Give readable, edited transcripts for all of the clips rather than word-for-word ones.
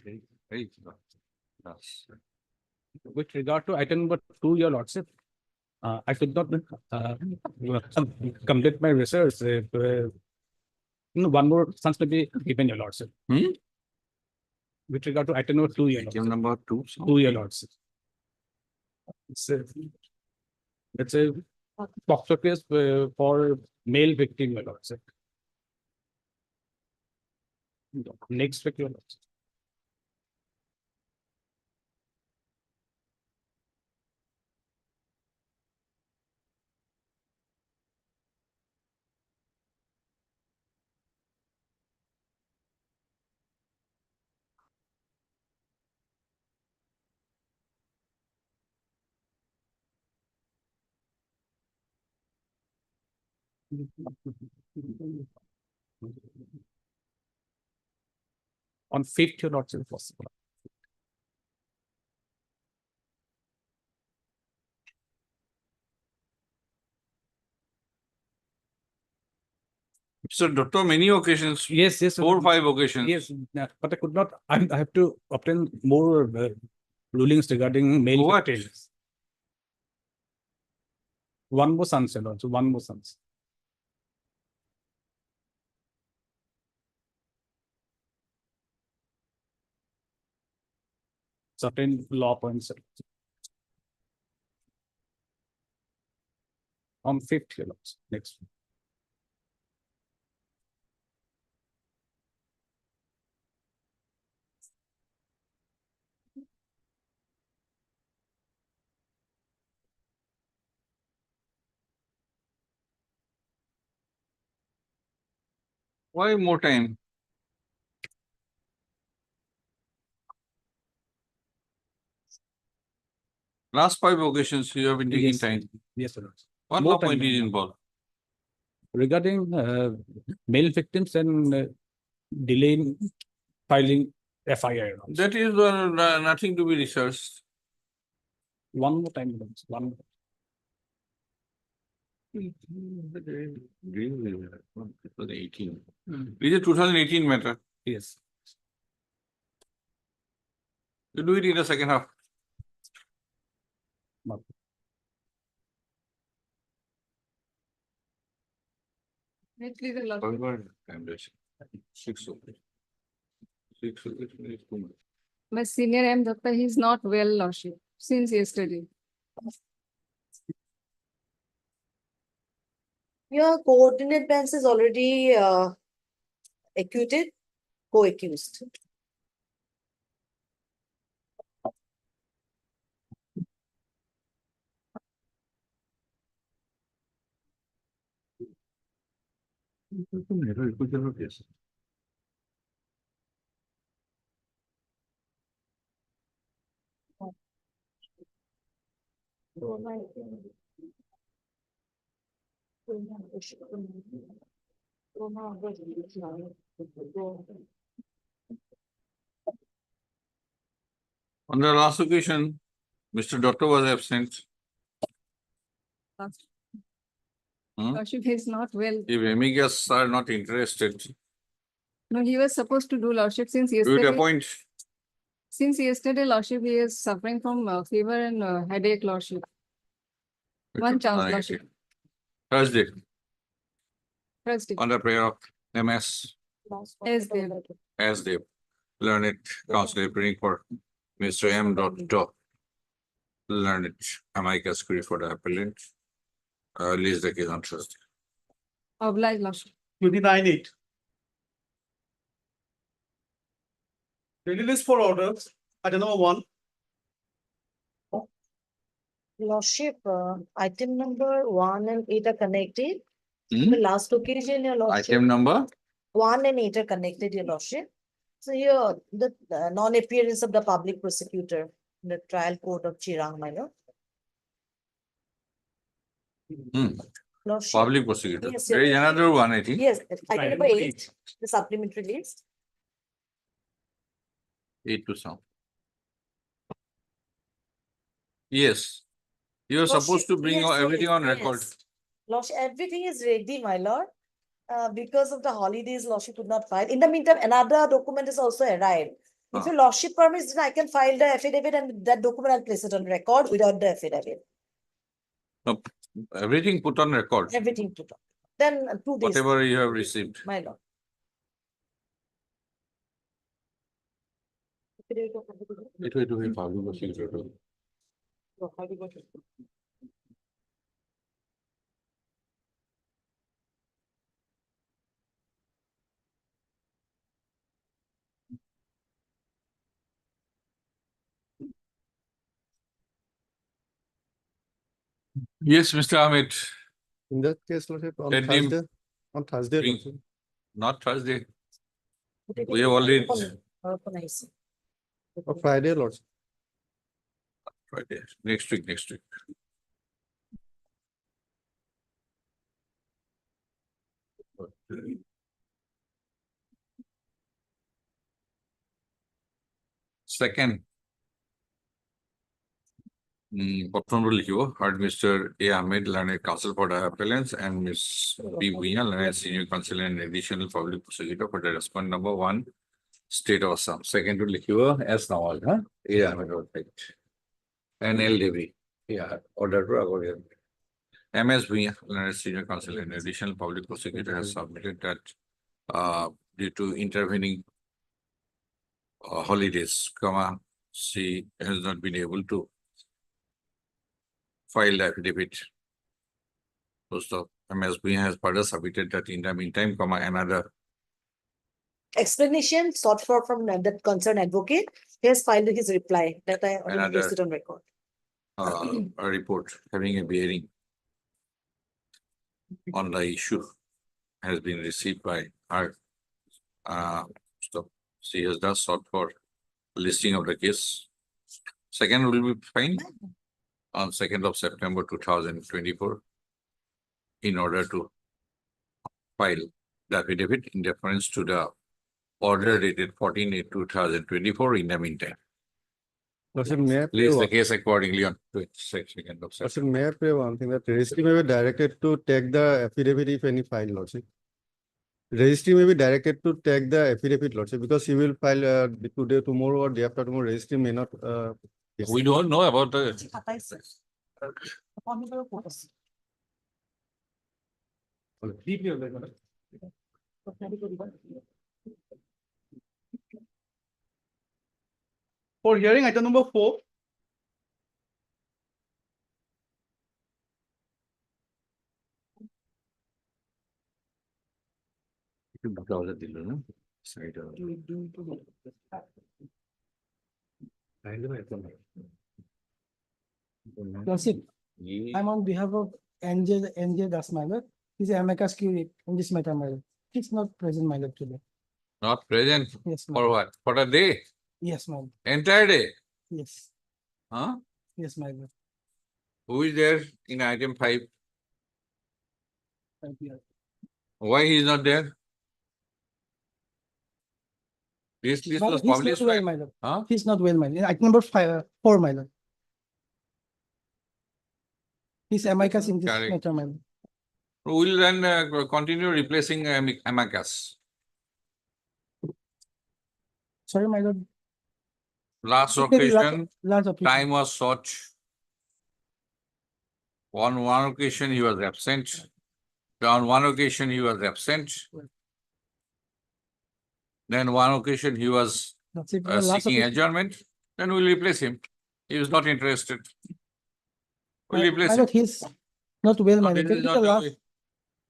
Very yes. With regard to item number 2, your lordship, I could not complete my research. One more chance to be given, your lordship. With regard to item number 2, your Item lordship. number 2. 2, your lordship. It's a boxer case for male victim, your lordship. Next week, your lordship. On 5th, your lordship, if possible. So, Doctor, many occasions, Yes, yes. 4 or 5 occasions. Yes, but I could not. I have to obtain more rulings regarding male What? victims. One more sunset also. One more sunset. Certain law points. On 5th, your lords. Next. Why more time? Last 5 occasions you have been taking Yes, time. yes, your lords. What More law point time, is your involved? Regarding male victims and delay in filing FIR. your lords. That is nothing to be researched. One more time, your lords. One more. It was 18. It is a 2018 matter. Yes. You do it in the second half. No. Forward time duration. 6 occasions. 6 occasions is too much. My senior M. Datta, he's not well, lordship, since yesterday. Your coordinate bench is already acquitted, co-accused. On the last occasion, Mr. Doctor was absent. Lordship, he's not well. If amicus are not interested, No, he was supposed to do, lordship, since we would yesterday. appoint. Since yesterday, lordship, he is suffering from fever and headache, lordship. One chance, lordship. Thursday, Thursday. on the prayer of MS, Yes, dear. as they learned counsel praying for Mr. M. Doctor. Learned amicus curiae for the appellant. Release the case on Thursday. Oblige, lordship. 29-8. Ready list for orders. Item number 1. Lordship, item number 1 and 8 are connected. Hmm? The last occasion, your lordship, Item number 1 and 8 are connected, your lordship. So here, the non-appearance of the public prosecutor in the trial court of Chirang, my lord. Lordship. public prosecutor. Yes, There is Your another one, I think. Yes, item number Item 8, the supplementary list. 8 to some. Yes. You are Lordship, supposed to bring yes, everything yes, on record. yes. Lordship, everything is ready, my lord. Because of the holidays, lordship could not file. In the meantime, another document is also arrived. If your lordship permits, then I can file the affidavit and that document I'll place it on record without the affidavit. No, everything put on record, Everything put on. Then 2 days, whatever you have received. my lord. Affidavit of affidavit. It will be public prosecutor. Yes, Mr. Ahmed, In that case, Lordship, Let him on Thursday, bring- Lordship. not Thursday. We have already Organize. Or Friday, Lordship. Friday, next week. Second. প্রথমটো লিখিব heard Mr. A. Ahmed, learned counsel for the appellants, and Ms. B. Bhuiya, learned senior counsel and additional public prosecutor for the respondent number 1, State of Assam. Second to লিখিব S. Nawal, huh? A. Ahmed, right. And L. Devi. Yeah, order to agree. MS Bhuiya, learned senior counsel and additional public prosecutor has submitted that due to intervening holidays, she has not been able to file the affidavit. So MSB has further submitted that in the meantime, another Explanation sought for from that concerned advocate. He has filed his reply that I already Another- placed it on record. a report having a bearing on the issue has been received by her. So she has thus sought for listing of the case. Second will be fine on 2nd of September 2024 in order to file the affidavit in deference to the order dated 14/8/2024 in the meantime. Lordship, may I pray Place the one- case accordingly on 22nd of September. Lordship, may I pray one thing that registry may be directed to take the affidavit if any file, Lordship. Registry may be directed to take the affidavit, Lordship, because he will file today, tomorrow, or day after tomorrow. Registry may not. Yes. We don't know about the, For hearing item number 4, Lordship, I'm on behalf of NJ Das, my lord. He's a amicus curiae in this matter, my lord. He's not present, my lord, today. not present Yes, my for lord. what? For a day, Yes, my lord. entire day, Yes, huh? yes, my lord. Who is there in item 5? Thank you. Why he is not there? This list My was lord, he's published not well, by, my lord. huh? He's not well, my lord. Item number 4, my lord. He's amicus in this Correct. matter, my lord. We will then continue replacing amicus. Sorry, my lord. Last Maybe occasion, Last occasion. time was sought. On one occasion, he was absent. On one occasion, he was absent. Then one occasion, he was That's it. seeking occasion. adjournment. Then we'll replace him. He is not interested. We'll My replace him. lord, he's not well, my No, lord. this is This is the not-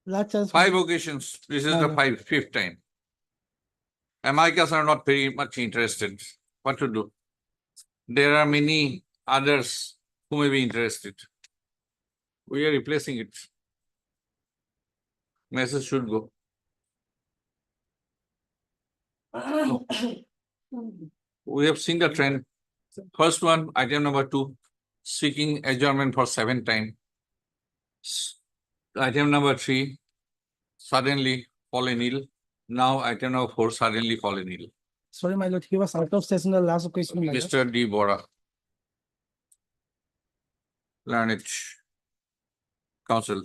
last chance. 5 occasions. This is the No. fifth time. Amicus are not very much interested. What to do? There are many others who may be interested. We are replacing it. Message should go. We have seen the trend. First one, item number 2, seeking adjournment for 7th time. Item number 3, suddenly fallen ill. Now item number 4, suddenly fallen ill. Sorry, my lord. He was out of session the last occasion, my lord. Mr. D. Bora. Learned counsel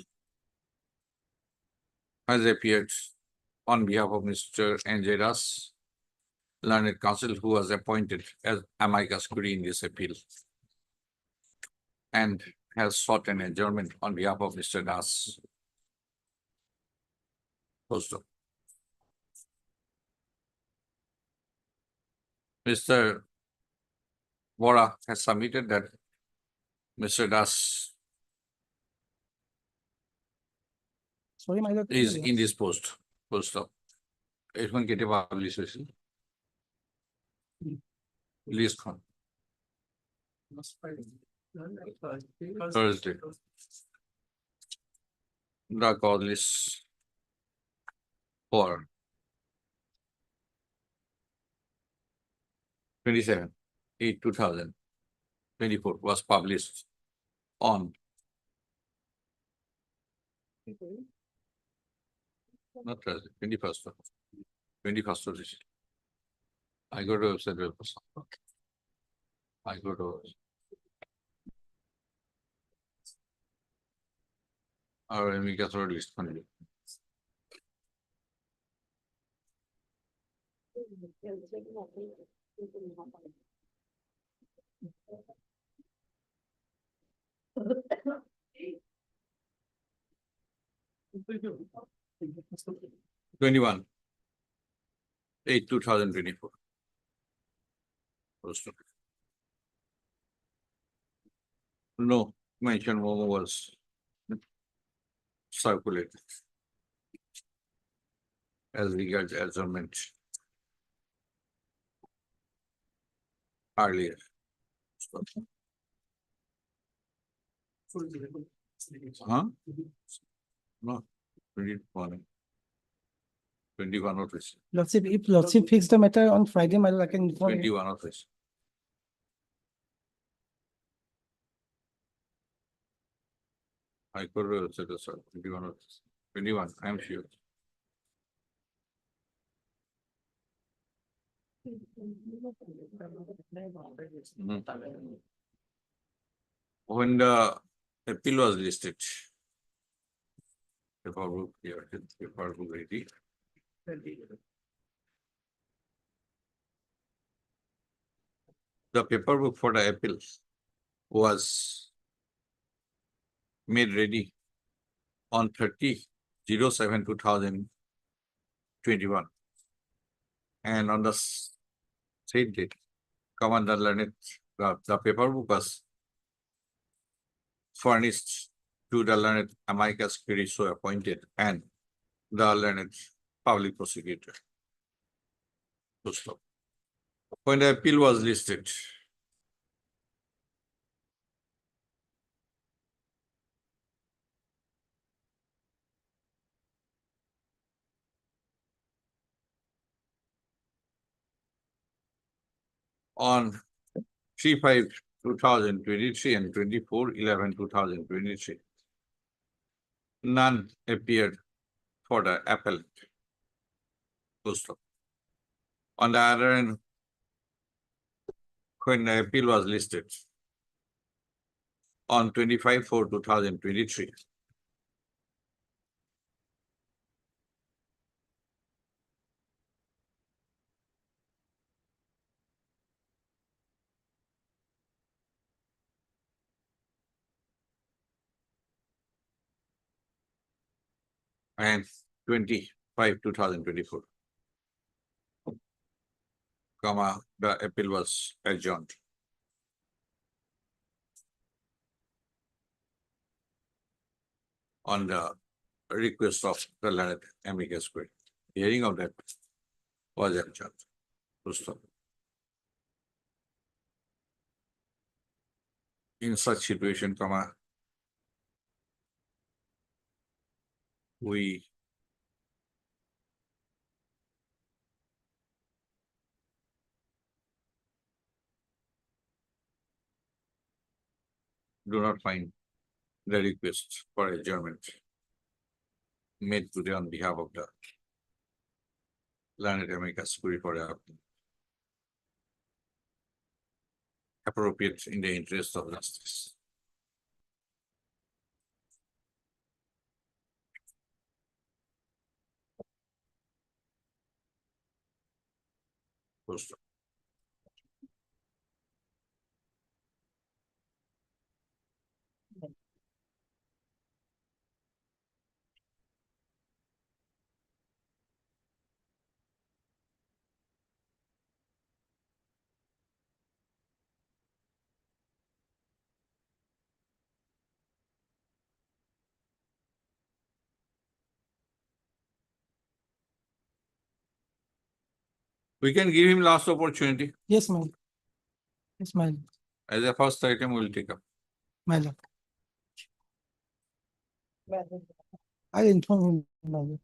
has appeared on behalf of Mr. N. J. Das learned counsel who was appointed as amicus curiae in this appeal and has sought an adjournment on behalf of Mr. Das. Posto. Mr. Vora has submitted that Mr. Das Sorry, my lord. is indisposed. Full stop. এখন কেটে publish হয়েছিল list খন Thursday. The call is for 27/8/2024 was published on not Thursday, 21st of this. I go to website. I go to our amicus or list. Twenty-one. 8/2024. No mention Momo was circulated as regards adjournment earlier. Huh? No, 21 of this, Lordship, if Lordship fix the matter on Friday, my lord, I can inform you. 21 of this. I could say this, 21 of this, 21, I am sure. When the appeal was listed, paperwork here, paperwork ready. The paperwork for the appeal was made ready on 30/07/2021. And on the same date, Commander Learned, the paperwork was furnished to the learned amicus curiae so appointed and the learned public prosecutor. Full stop. When the appeal was listed, on 3/5/2023 and 24/11/2023. None appeared for the appellate. Full stop. On the other hand, when the appeal was listed on 25/4/2023, and 25/2024, the appeal was adjourned. On the request of the learned amicus curiae. Hearing of that was adjourned. Full stop. In such situation, we do not find the request for adjournment made today on behalf of the learned amicus curiae for appropriate in the interest of justice. Post. We can give him last opportunity. Yes, my. Yes, my. As a first item, we'll take up. My lord. I'll inform him. My lord.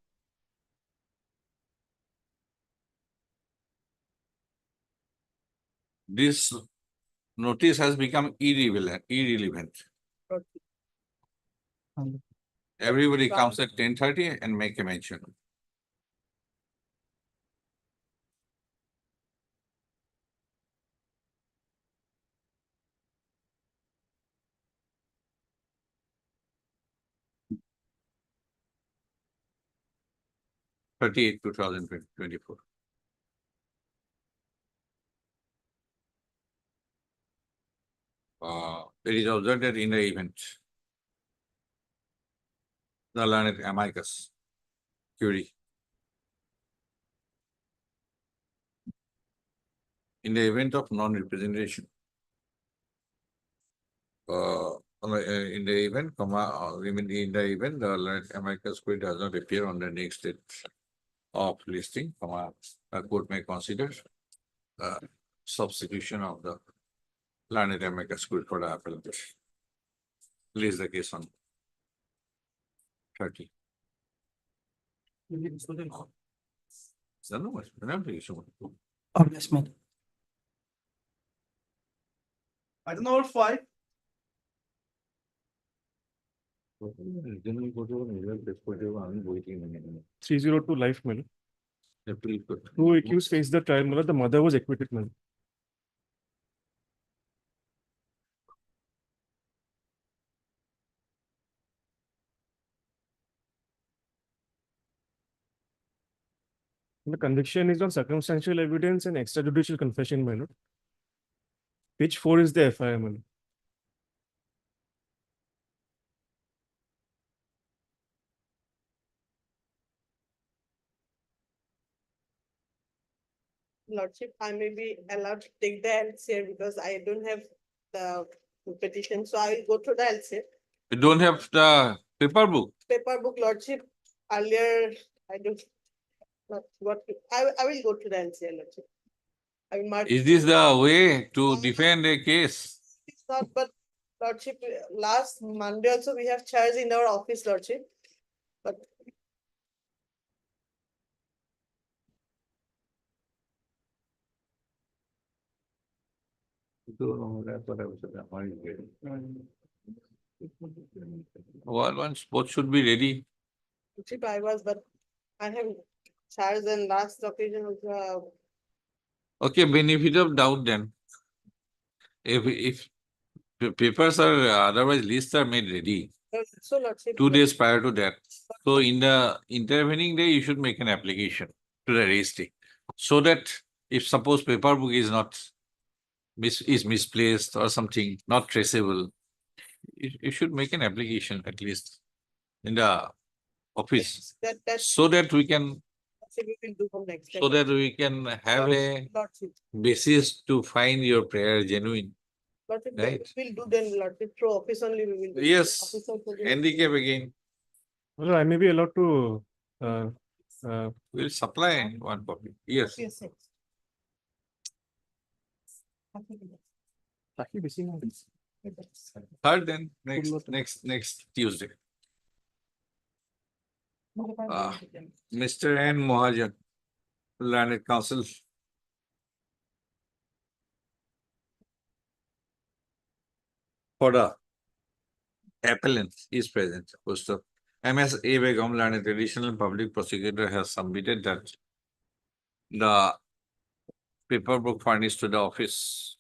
This notice has become irrelevant. My lord. Everybody comes at 10:30 and make a mention. Thirty-eight, 2024. It is observed that in the event, the learned amicus curie, in the event of non-representation, in the event, in the event the learned amicus curie does not appear on the next date of listing, a court may consider substitution of the learned amicus curie for the appellant. List the case on 30. Oh, yes, my. Item number 5, 302 life, my lord. Two accused faced the trial, my lord. The mother was acquitted, my lord. The conviction is on circumstantial evidence and extrajudicial confession, my lord. Page 4 is the FIR, my lord. Lordship, I may be allowed to take the LCR because I don't have the petition, so I will go to the LCR. You don't have the paper book. Paper book, Lordship, earlier, I don't. Not what, I will go to the LCR, Lordship. I will mark. Is this the way to defend a case? It's not, but Lordship, last Monday also we have charged in our office, Lordship. But Well, once both should be ready. Lordship, I was, but I have charged and last occasion was, Okay, benefit of doubt then. If the papers are otherwise lists are made ready so Lordship. 2 days prior to that. So in the intervening day, you should make an application to the registry so that if suppose paper book is not misplaced or something not traceable, you should make an application at least in the office That's so that we can we will do from next time. so that we can have a Lordship. basis to find your prayer genuine. Lordship, Right. we'll do then, Lordship, through office only we will. do. Yes. Office also will- Handicap again, My lord, I may be allowed to we'll supply one copy. Yes. Yes, yes. Third then, next Tuesday. Mr. N. Mohajan, Learned Counsel. For the appellant is present. First of MS A. Begum, Learned Additional Public Prosecutor, has submitted that the paper book furnished to the office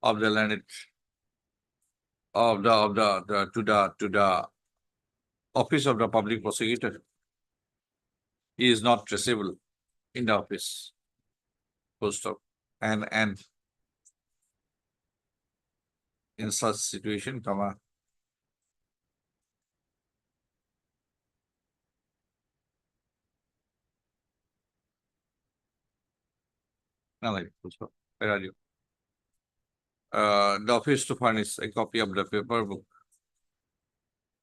of the learned to the office of the public prosecutor is not traceable in the office. full stop, and in such situation, comma, not like full stop. Where are you? The office to furnish a copy of the paper book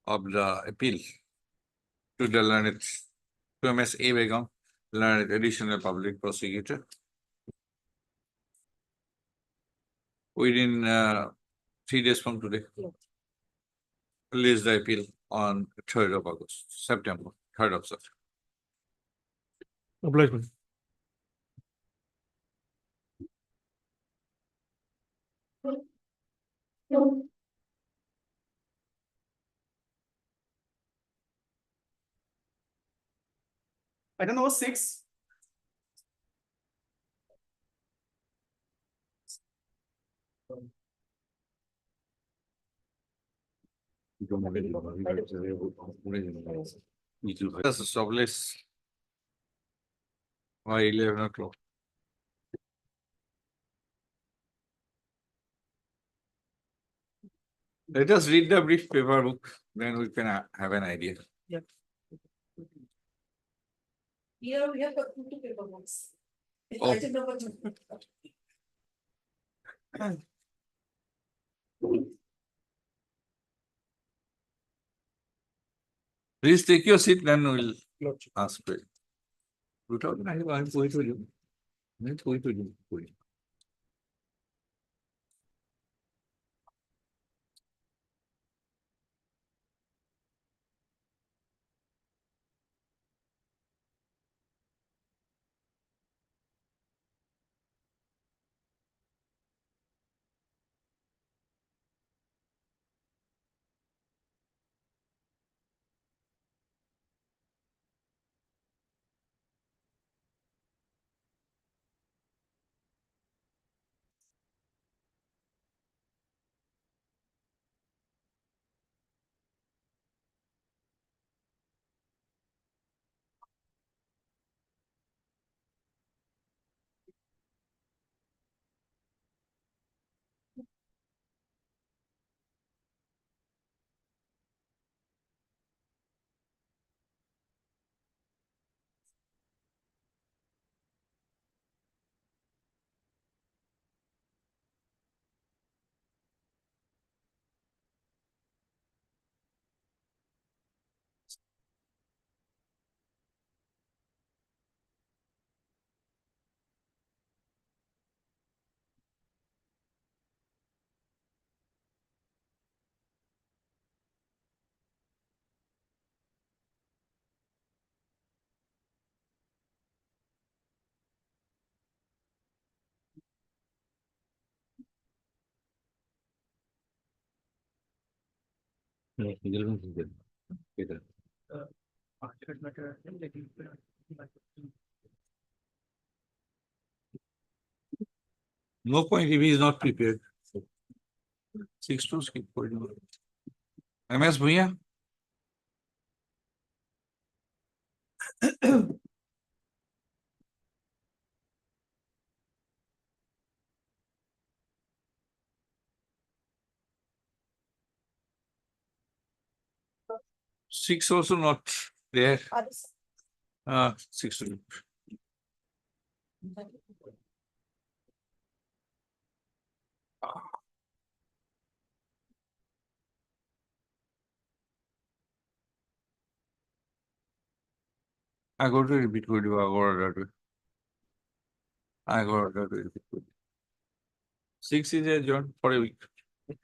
of the appeal to the learned, to Ms. A. Begum, learned additional public prosecutor. Within 3 days from today. Release the appeal on 3rd of August, September, 3rd of September. Obliged, my lord. Item number 6. Let's establish by 11 o'clock. Let us read the brief paper book, then we can have an idea. Here we have got two paper books. Oh. Item number 2. Please take your seat, then we'll ask it. Without, I'm going to you. I'm going to you. No point if he is not prepared. 6-2 skip point. MS Bhuya? Six also not there. 6-2. I go to repeat video. I go to repeat video. 6 is adjourned for a week.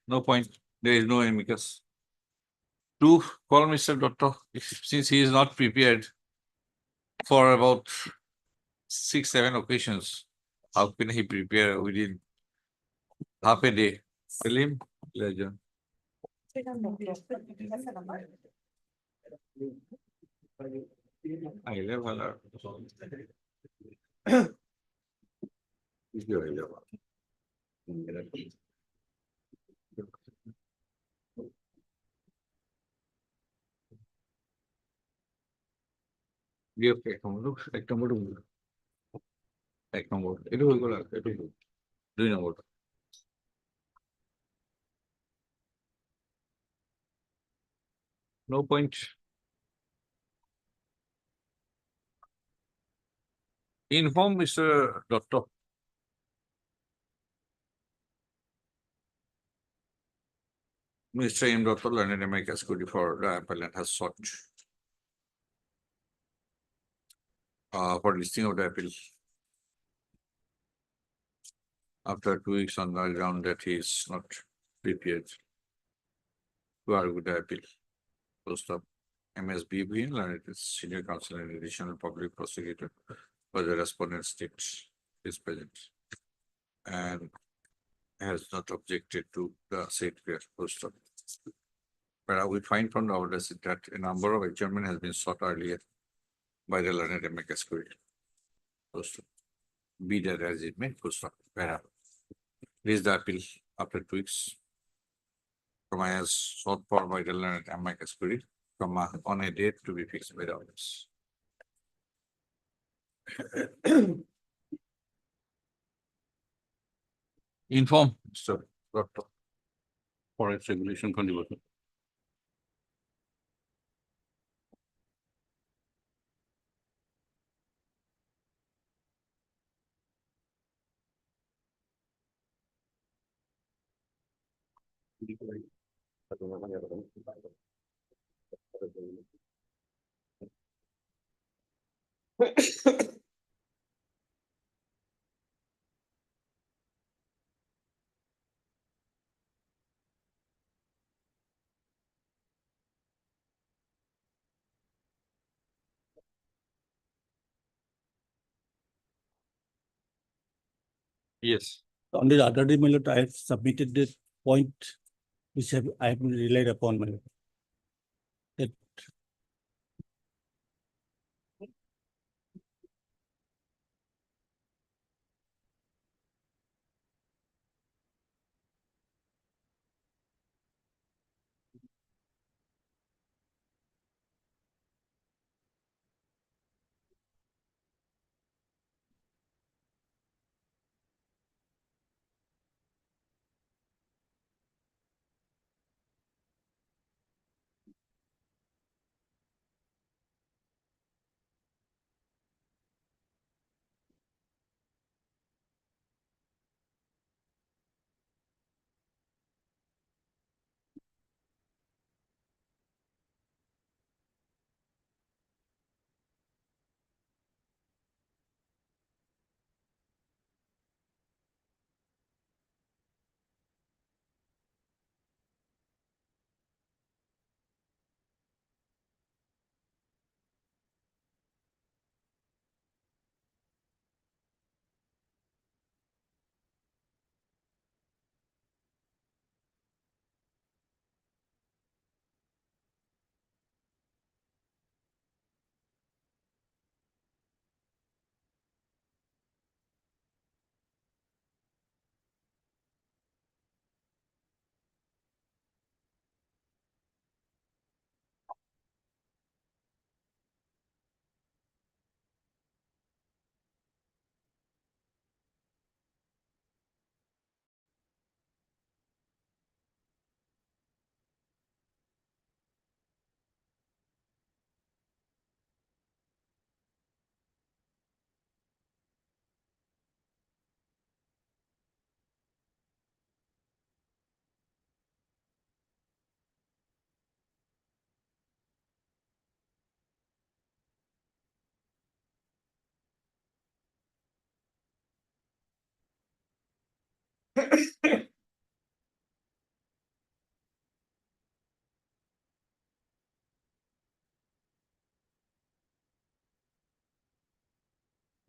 No point. There is no amicus. 2, call Mr. Doctor. Since he is not prepared for about 6-7 occasions, how can he prepare within half a day? Tell him, legend. আইলে ভালো আর কি হয়ে যাবে একটা motor এক নম্বর, এটা হয়ে গেল, এটা 2 নম্বর। No point. Inform Mr. Dr. Mr. M. Dr. Leonard M. Cascudi for the appellant has sought for listing of the appeal after 2 weeks on the ground that he is not prepared to argue the appeal. Post of MSBB Leonard is senior counsel and additional public prosecutor for the respondent state is present and has not objected to the said post of. But we find from the orders that a number of adjournment has been sought earlier by the learned amicus curiae. Post of. Be that as it may, post of. Raise the appeal after 2 weeks. From as sought for by the learned amicus curiae from on a date to be fixed by the orders. Inform Mr. Doctor. Forest regulation contribution. Yes. On the other day, my lord, I have submitted the point which I have relied upon, my lord. That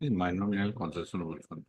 Is nominal concession fund.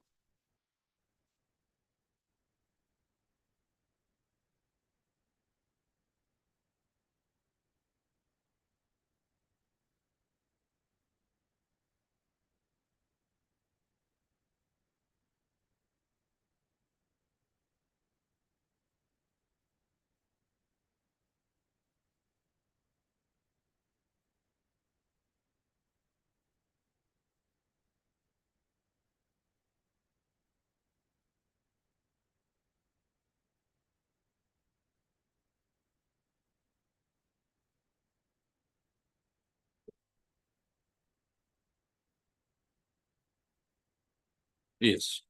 Yes.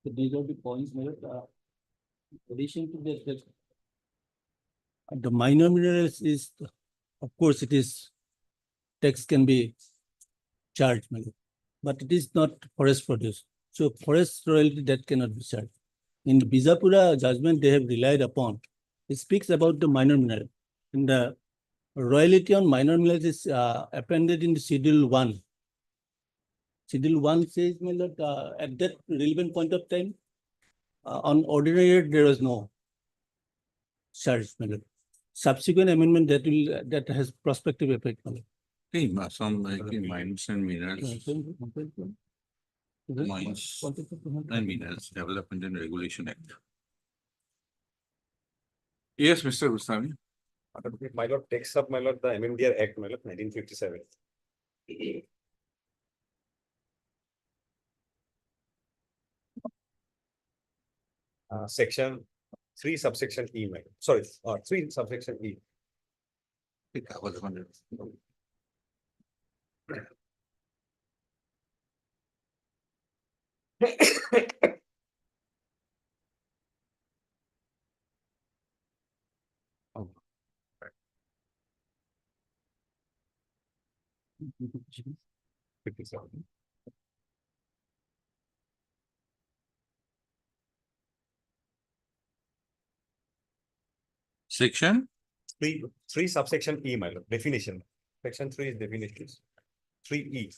So these are the points, my lord. Addition to that, the minor minerals is, of course, it is, tax can be charged, my lord, but it is not forest produce. So forest royalty that cannot be charged. In the Bijapura judgment they have relied upon, it speaks about the minor mineral. In the royalty on minor minerals is appended in the Schedule 1. Schedule 1 says, my lord, at that relevant point of time, on ordinary rate, there was no charge, my lord. Subsequent amendment that has prospective effect, my lord. Okay, some like the mines and minerals, Mines and Minerals Development and Regulation Act. Yes, Mr. Gustami. My lord takes up, my lord, the MMDR Act, my lord, 1957. Section 3 subsection E, my lord. Sorry, 3 subsection E. I was wondering. Oh, 57. Section? 3 subsection E, my lord, definition. Section 3 is definitions. 3E.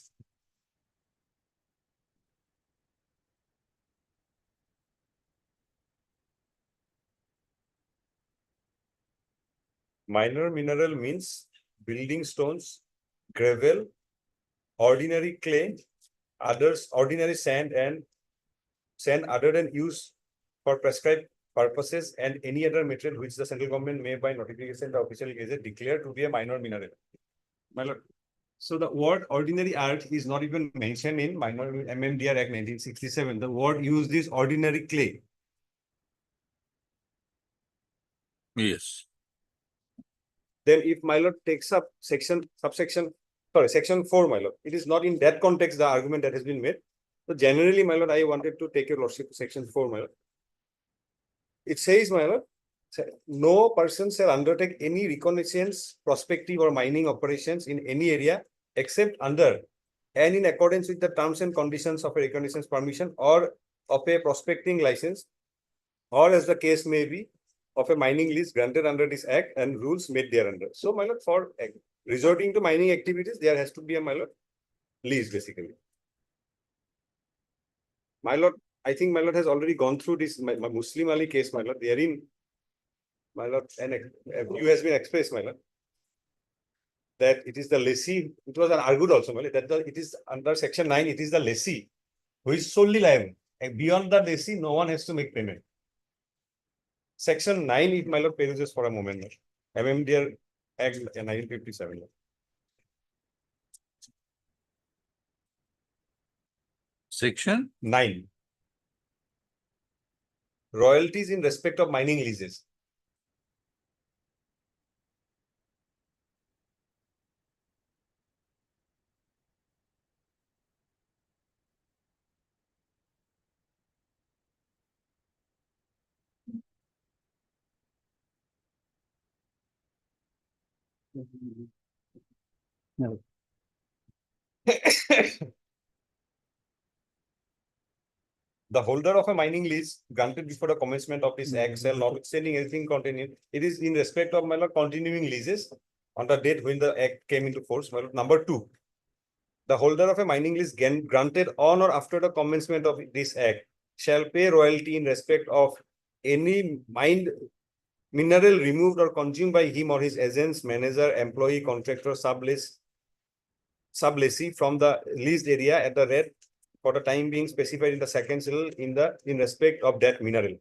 Minor mineral means building stones, gravel, ordinary clay, ordinary sand and sand other than use for prescribed purposes and any other material which the central government may by notification the official gazette declare to be a minor mineral. My lord. So the word ordinary earth is not even mentioned in minor MMDR Act 1967. The word used is ordinary clay. Yes. Then if my lord takes up section 4, my lord, it is not in that context the argument that has been made. So generally, my lord, I wanted to take your lordship to section 4, my lord. It says, my lord, no person shall undertake any reconnaissance, prospective or mining operations in any area except under and in accordance with the terms and conditions of a reconnaissance permission or of a prospecting license, or as the case may be, of a mining lease granted under this act and rules made thereunder. So, my lord, for resorting to mining activities, there has to be a, my lord, lease basically. My lord, I think my lord has already gone through this my Muslim Ali case, my lord. Therein, my lord, a view has been expressed, my lord, that it is the lessee. It was argued also, my lord, that it is under section 9. It is the lessee who is solely liable, and beyond the lessee, no one has to make payment. Section 9, if my lord peruses for a moment, MMDR Act 1957. Section? 9. Royalties in respect of mining leases. No. The holder of a mining lease granted before the commencement of this act shall, notwithstanding anything contained in it, is in respect of, my lord, continuing leases on the date when the act came into force. My lord. Number 2, the holder of a mining lease granted on or after the commencement of this act shall pay royalty in respect of any mined mineral removed or consumed by him or his agents, manager, employee, contractor, sublessee from the leased area at the rate for the time being specified in the second schedule in respect of that mineral.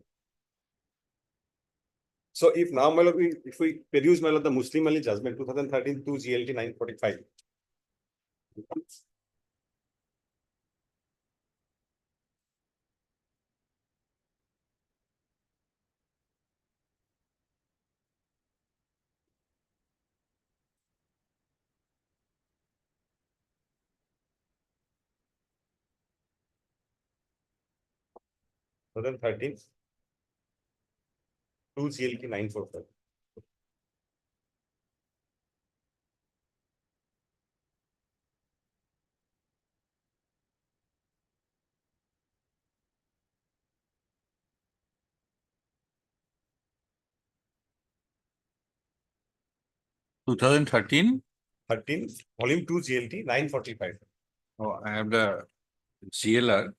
So if now, my lord, if we produce, my lord, the Muslim Ali judgment 2013 2 GLT 945. 2013. 2 GLT 945. Two thousand 13, volume 2 GLT 945. Oh, I have the GLR.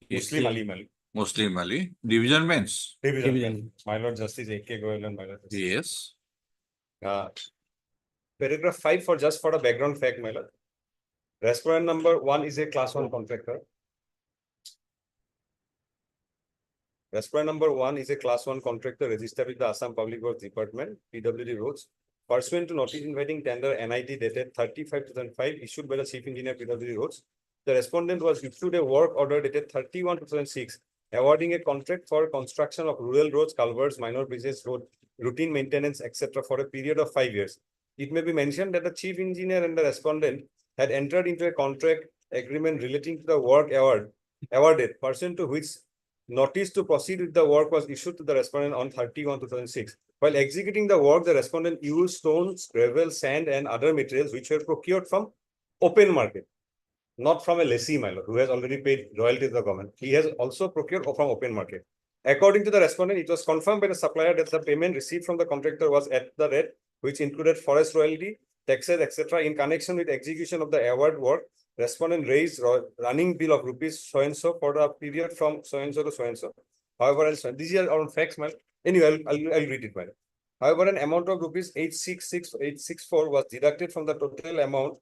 Muslim Ali Mali. Muslim Ali, division bench. Division. Division. bench. My Lord Justice A.K. Goyal and my Lord Justice. Yes. Paragraph 5 for the background fact, my Lord. Respondent number 1 is a class 1 contractor. Respondent number 1 is a class 1 contractor registered with the Assam Public Works Department, PWD Roads, pursuant to notice inviting tender NIT dated 30/5/2005 issued by the Chief Engineer, PWD Roads. The respondent was issued a work order dated 31/2006, awarding a contract for construction of rural roads, culverts, minor bridges, road, routine maintenance, etc. for a period of 5 years. It may be mentioned that the Chief Engineer and the respondent had entered into a contract agreement relating to the work awarded, pursuant to which notice to proceed with the work was issued to the respondent on 31/2006. While executing the work, the respondent used stones, gravel, sand, and other materials which were procured from open market, not from a lessee, my lord, who has already paid royalty to the government. He has also procured from open market. According to the respondent, it was confirmed by the supplier that the payment received from the contractor was at the rate which included forest royalty, taxes, etc. In connection with execution of the award work. Respondent raised running bill of rupees so and so for the period from so and so to so and so. However, these are all facts, man. Anyway, I'll read it, man. However, an amount of rupees 866,864 was deducted from the total amount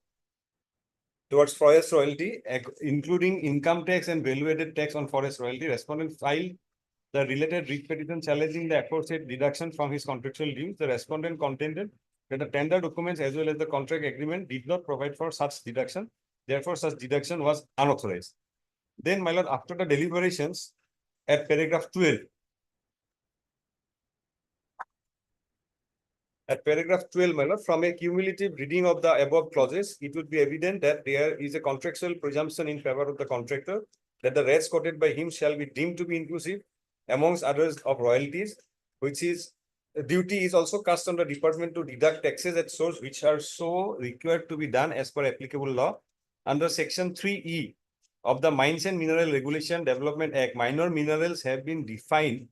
towards forest royalty, including income tax and value-added tax on forest royalty. Respondent filed the related writ petition challenging the aforesaid deduction from his contractual dues. The respondent contended that the tender documents as well as the contract agreement did not provide for such deduction. Therefore, such deduction was unauthorized. Then, my lord, after the deliberations at paragraph 12, my lord, from a cumulative reading of the above clauses, it would be evident that there is a contractual presumption in favor of the contractor that the rates quoted by him shall be deemed to be inclusive, amongst others, of royalties, which is duty is also cast on the department to deduct taxes at source which are so required to be done as per applicable law. Under section 3E of the Mines and Mineral Regulation Development Act, minor minerals have been defined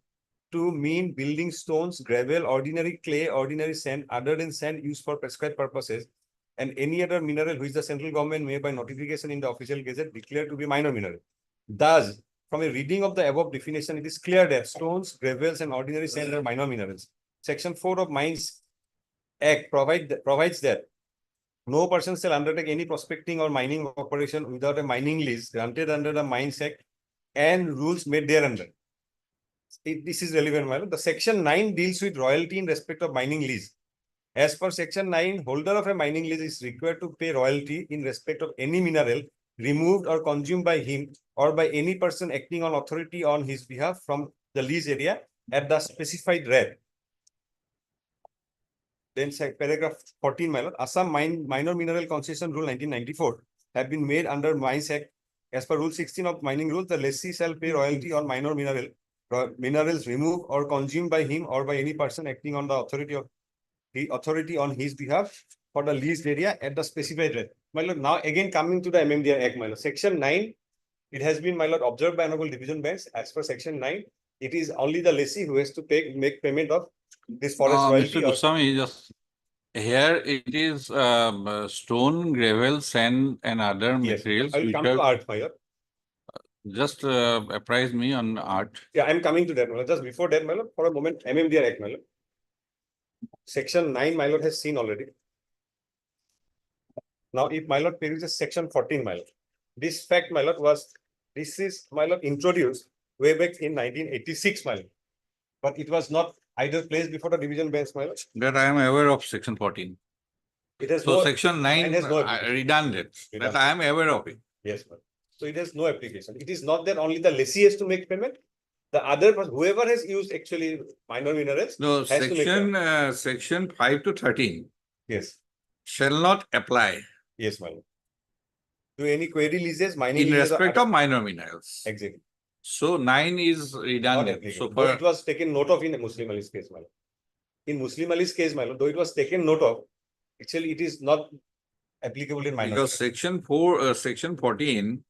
to mean building stones, gravel, ordinary clay, ordinary sand, other than sand used for prescribed purposes, and any other mineral which the central government may by notification in the official gazette declare to be minor mineral. Thus, from a reading of the above definition, it is clear that stones, gravels, and ordinary sand are minor minerals. Section 4 of Mines Act provides that no person shall undertake any prospecting or mining operation without a mining lease granted under the Mines Act and rules made thereunder. This is relevant, my lord. The section 9 deals with royalty in respect of mining lease. As per section 9, holder of a mining lease is required to pay royalty in respect of any mineral removed or consumed by him or by any person acting on authority on his behalf from the lease area at the specified rate. Then paragraph 14, my lord, Assam Minor Mineral Concession Rule 1994 have been made under Mines Act. As per Rule 16 of Mining Rules, the lessee shall pay royalty on minor minerals removed or consumed by him or by any person acting on the authority on his behalf for the leased area at the specified rate. My lord, now again coming to the MMDR Act, my lord, section 9, it has been, my lord, observed by honorable division bench. As per section 9, it is only the lessee who has to make payment of this forest royalty. Mr. Goswami, just here it is stone, gravel, sand, and other Yes, materials. I will which come to are- art, my lord. Just apprise me on art. Yeah, I'm coming to that, my lord. Just before that, my lord, for a moment, MMDR Act, my lord. Section 9, my lord, has seen already. Now, if my lord peruses section 14, my lord, this fact, my lord, this is, my lord, introduced way back in 1986, my lord. But it was not either placed before the division bench, my lord. That I am aware of section 14. It has So no, section 9 has no application. redundant. That I am aware of it. yes, my lord. So it has no application. It is not that only the lessee has to make payment. The other person, whoever has used actually minor minerals. No, has to make section section 5 to 13 Yes, shall not apply yes, my lord. To any query leases, mining in leases or respect other- of minor minerals. Exactly. So 9 is Not redundant. So applicable. Though for it was taken note of in Muslim Ali's case, my lord. In Muslim Ali's case, my lord, though it was taken note of, actually it is not applicable in minor. because section 4, section 14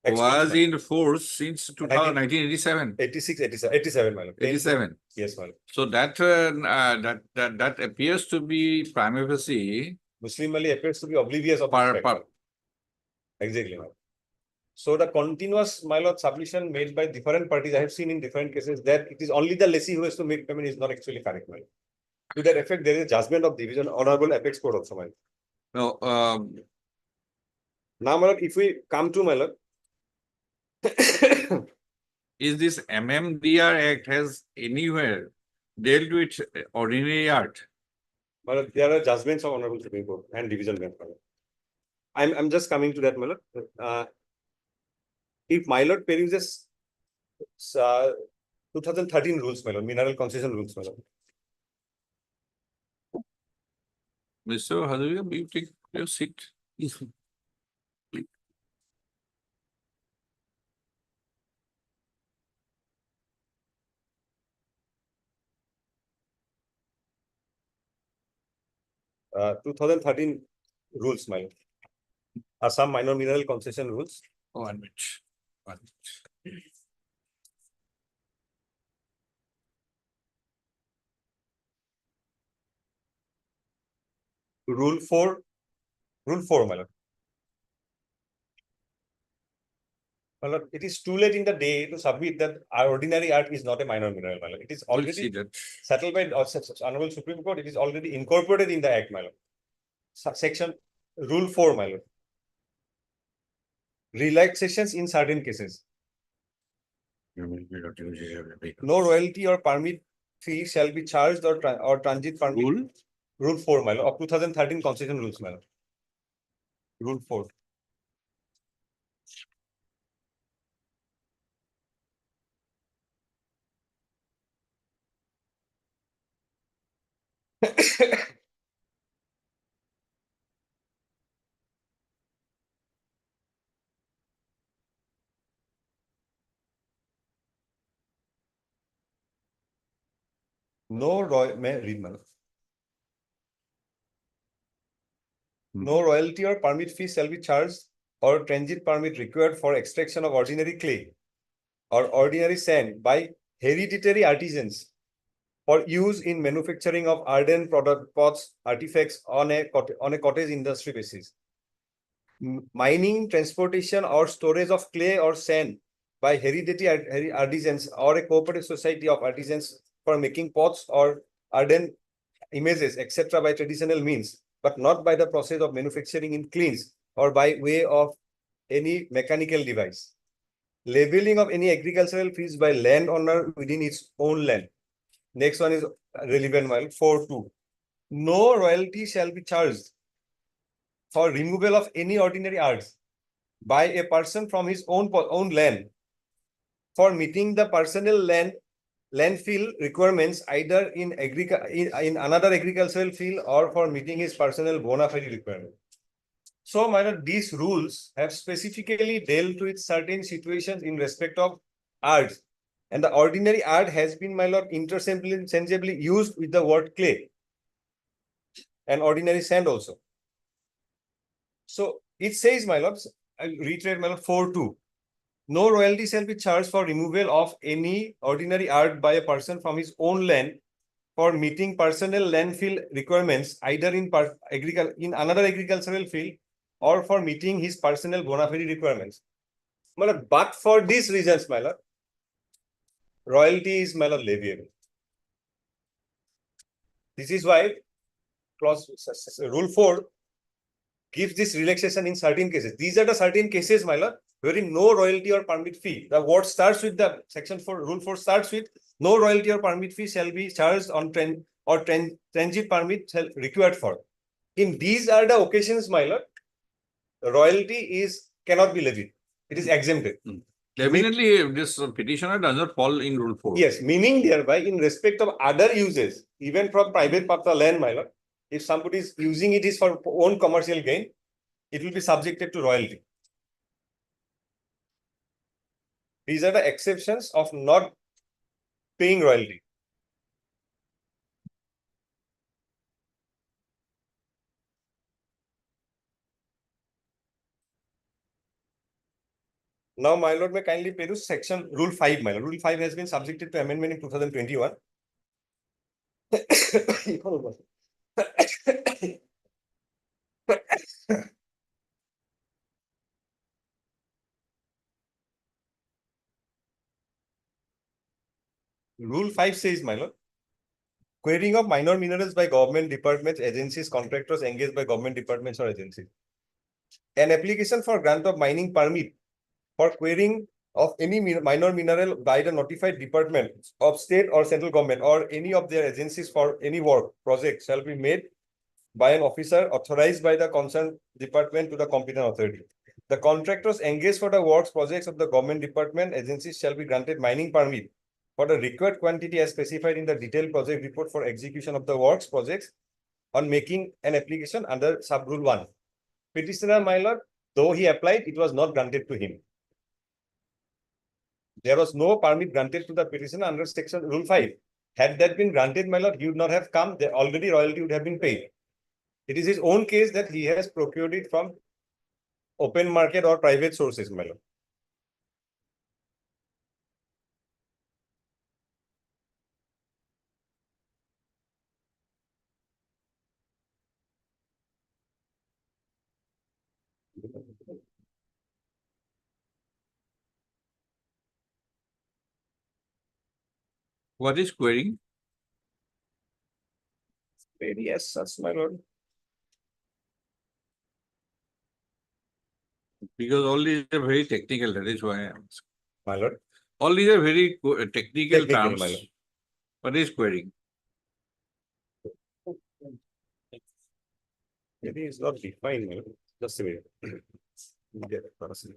Excludes was minor. in force since 1987. 86, 87, my lord. 87. Yes, my lord. So that that appears to be prima facie Muslim Ali appears to be oblivious of this fact, my lord. Exactly, my lord. So the continuous, my lord, submission made by different parties, I have seen in different cases that it is only the lessee who has to make payment is not actually correct, my lord. To that effect, there is a judgment of division, honorable apex court also, my lord. No, Now, my lord, if we come to my lord, is this MMDR Act has anywhere dealt with ordinary art? my lord, there are judgments of honorable Supreme Court and division bench, my lord. I'm just coming to that, my lord. If my lord peruses 2013 rules, my lord, mineral concession rules, my lord. Mr. Hadavia, you take your seat. Yes, Uh, 2013 rules, my lord. Assam minor mineral concession rules. 1 minute. 1 minute. Rule 4, my lord. My lord, it is too late in the day to submit that our ordinary art is not a minor mineral, my lord. It is We'll already see that. settled by honorable Supreme Court. It is already incorporated in the act, my lord. Section Rule 4, my lord. Relaxations in certain cases. No royalty or permit fee shall be charged or transit permit. Rule? Rule 4, my lord, of 2013 concession rules, my lord. Rule 4. No may I read, my lord. No royalty or permit fee shall be charged or transit permit required for extraction of ordinary clay or ordinary sand by hereditary artisans for use in manufacturing of earthen product pots, artifacts on a cottage industry basis. Mining, transportation or storage of clay or sand by hereditary artisans or a cooperative society of artisans for making pots or earthen images, etc. by traditional means, but not by the process of manufacturing in kilns or by way of any mechanical device. Labeling of any agricultural fields by landowner within its own land. Next one is relevant, while 4.2. No royalty shall be charged for removal of any ordinary arts by a person from his own land for meeting the personal landfill requirements either in another agricultural field or for meeting his personal bona fide requirement. So, my lord, these rules have specifically dealt with certain situations in respect of arts, and the ordinary art has been, my lord, interchangeably used with the word clay and ordinary sand also. So it says, my lords, I'll reiterate, my lord, 4.2. No royalty shall be charged for removal of any ordinary art by a person from his own land for meeting personal landfill requirements either in another agricultural field or for meeting his personal bona fide requirements. My lord, but for these reasons, my lord, royalty is, my lord, leviable. This is why Rule 4 gives this relaxation in certain cases. These are the certain cases, my lord, wherein no royalty or permit fee. The word starts with the section 4, Rule 4 starts with no royalty or permit fee shall be charged on transit permit required for. In these are the occasions, my lord, royalty cannot be levied. It is exempted. Definitely, this petitioner does not fall in Rule 4. Yes, meaning thereby in respect of other uses, even from private part of the land, my lord, if somebody is using it is for own commercial gain, it will be subjected to royalty. These are the exceptions of not paying royalty. Now, my lord, may kindly peruse section Rule 5, my lord. Rule 5 has been subjected to amendment in 2021. Rule 5 says, my lord, querying of minor minerals by government departments, agencies, contractors engaged by government departments or agencies. An application for grant of mining permit for querying of any minor mineral by the notified department of state or central government or any of their agencies for any work project shall be made by an officer authorized by the concerned department to the competent authority. The contractors engaged for the works projects of the government department agencies shall be granted mining permit for the required quantity as specified in the detailed project report for execution of the works projects on making an application under sub rule 1. Petitioner, my lord, though he applied, it was not granted to him. There was no permit granted to the petitioner under section rule 5. Had that been granted, my lord, he would not have come. Already royalty would have been paid. It is his own case that he has procured it from open market or private sources, my lord. What is querying? Yes, that's my lord. Because all these are very technical, that is why I am asking. My lord. All these are very technical Technical, terms. my lord. What is querying? Maybe it's not defined, my lord. Just a minute. Get it, person.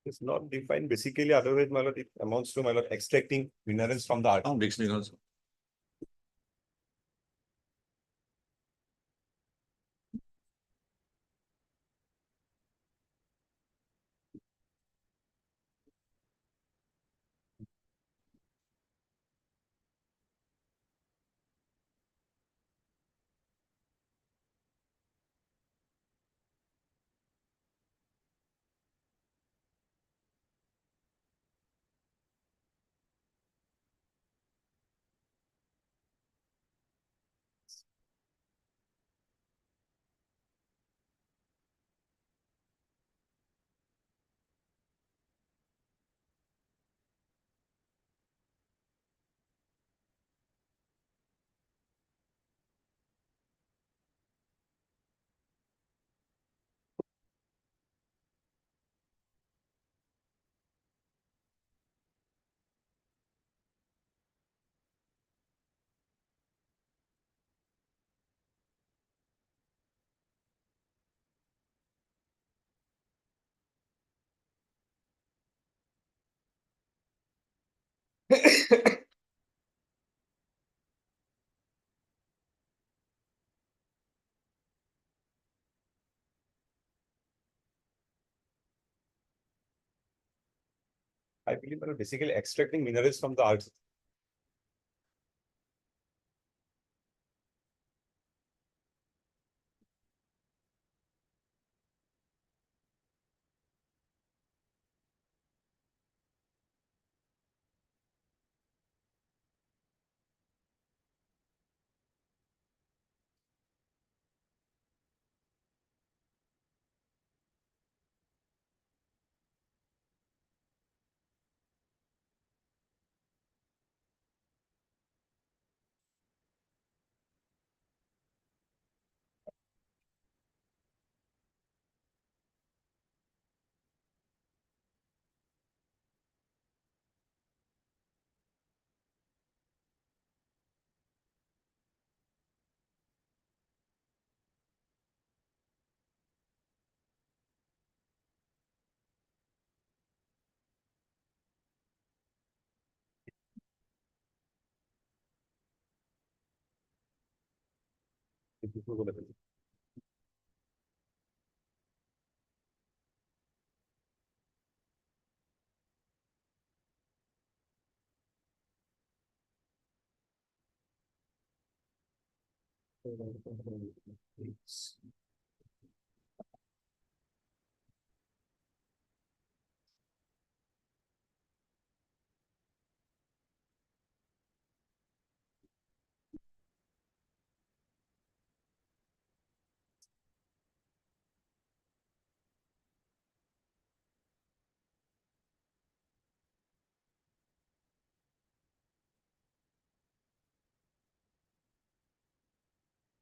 It's not defined basically, otherwise, my lord, it amounts to, my lord, extracting minerals from the earth. Found dictionary also. I believe, my lord, basically extracting minerals from the earth.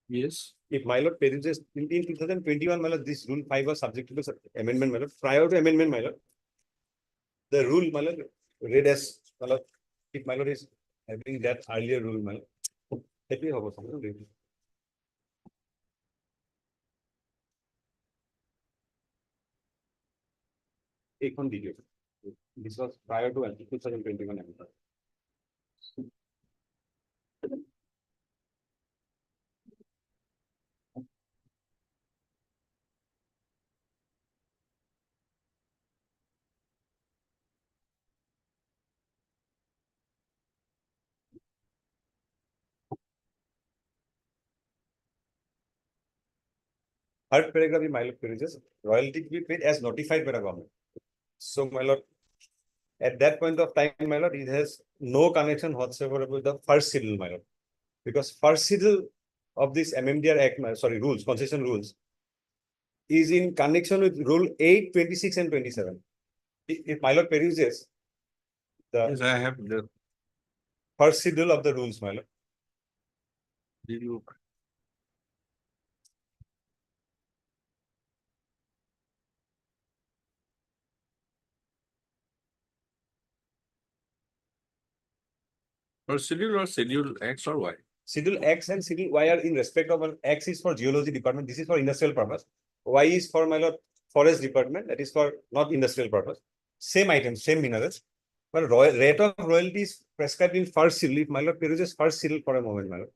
Yes. If my lord perishes in 2021, my lord, this rule 5 was subject to the amendment, my lord. Prior to amendment, my lord, the rule, my lord, read as, my lord, if my lord is having that earlier rule, my lord, that will have something. This was prior to 2021 amendment. Third paragraph in my lord perishes, royalty to be paid as notified by the government. So, my lord, at that point of time, my lord, it has no connection whatsoever with the first schedule, my lord. Because first schedule of this MMDR Act, sorry, rules, concession rules, is in connection with rule 8, 26, and 27. If my lord peruses Yes, the I have the. first schedule of the rules, my lord, Did you? Or schedule X or Y? schedule X and schedule Y are in respect of X is for geology department, this is for industrial purpose. Y is for my lord forest department, that is for not industrial purpose. Same items, same minerals. But rate of royalty is prescribed in first schedule. If my lord peruses first schedule for a moment, my lord,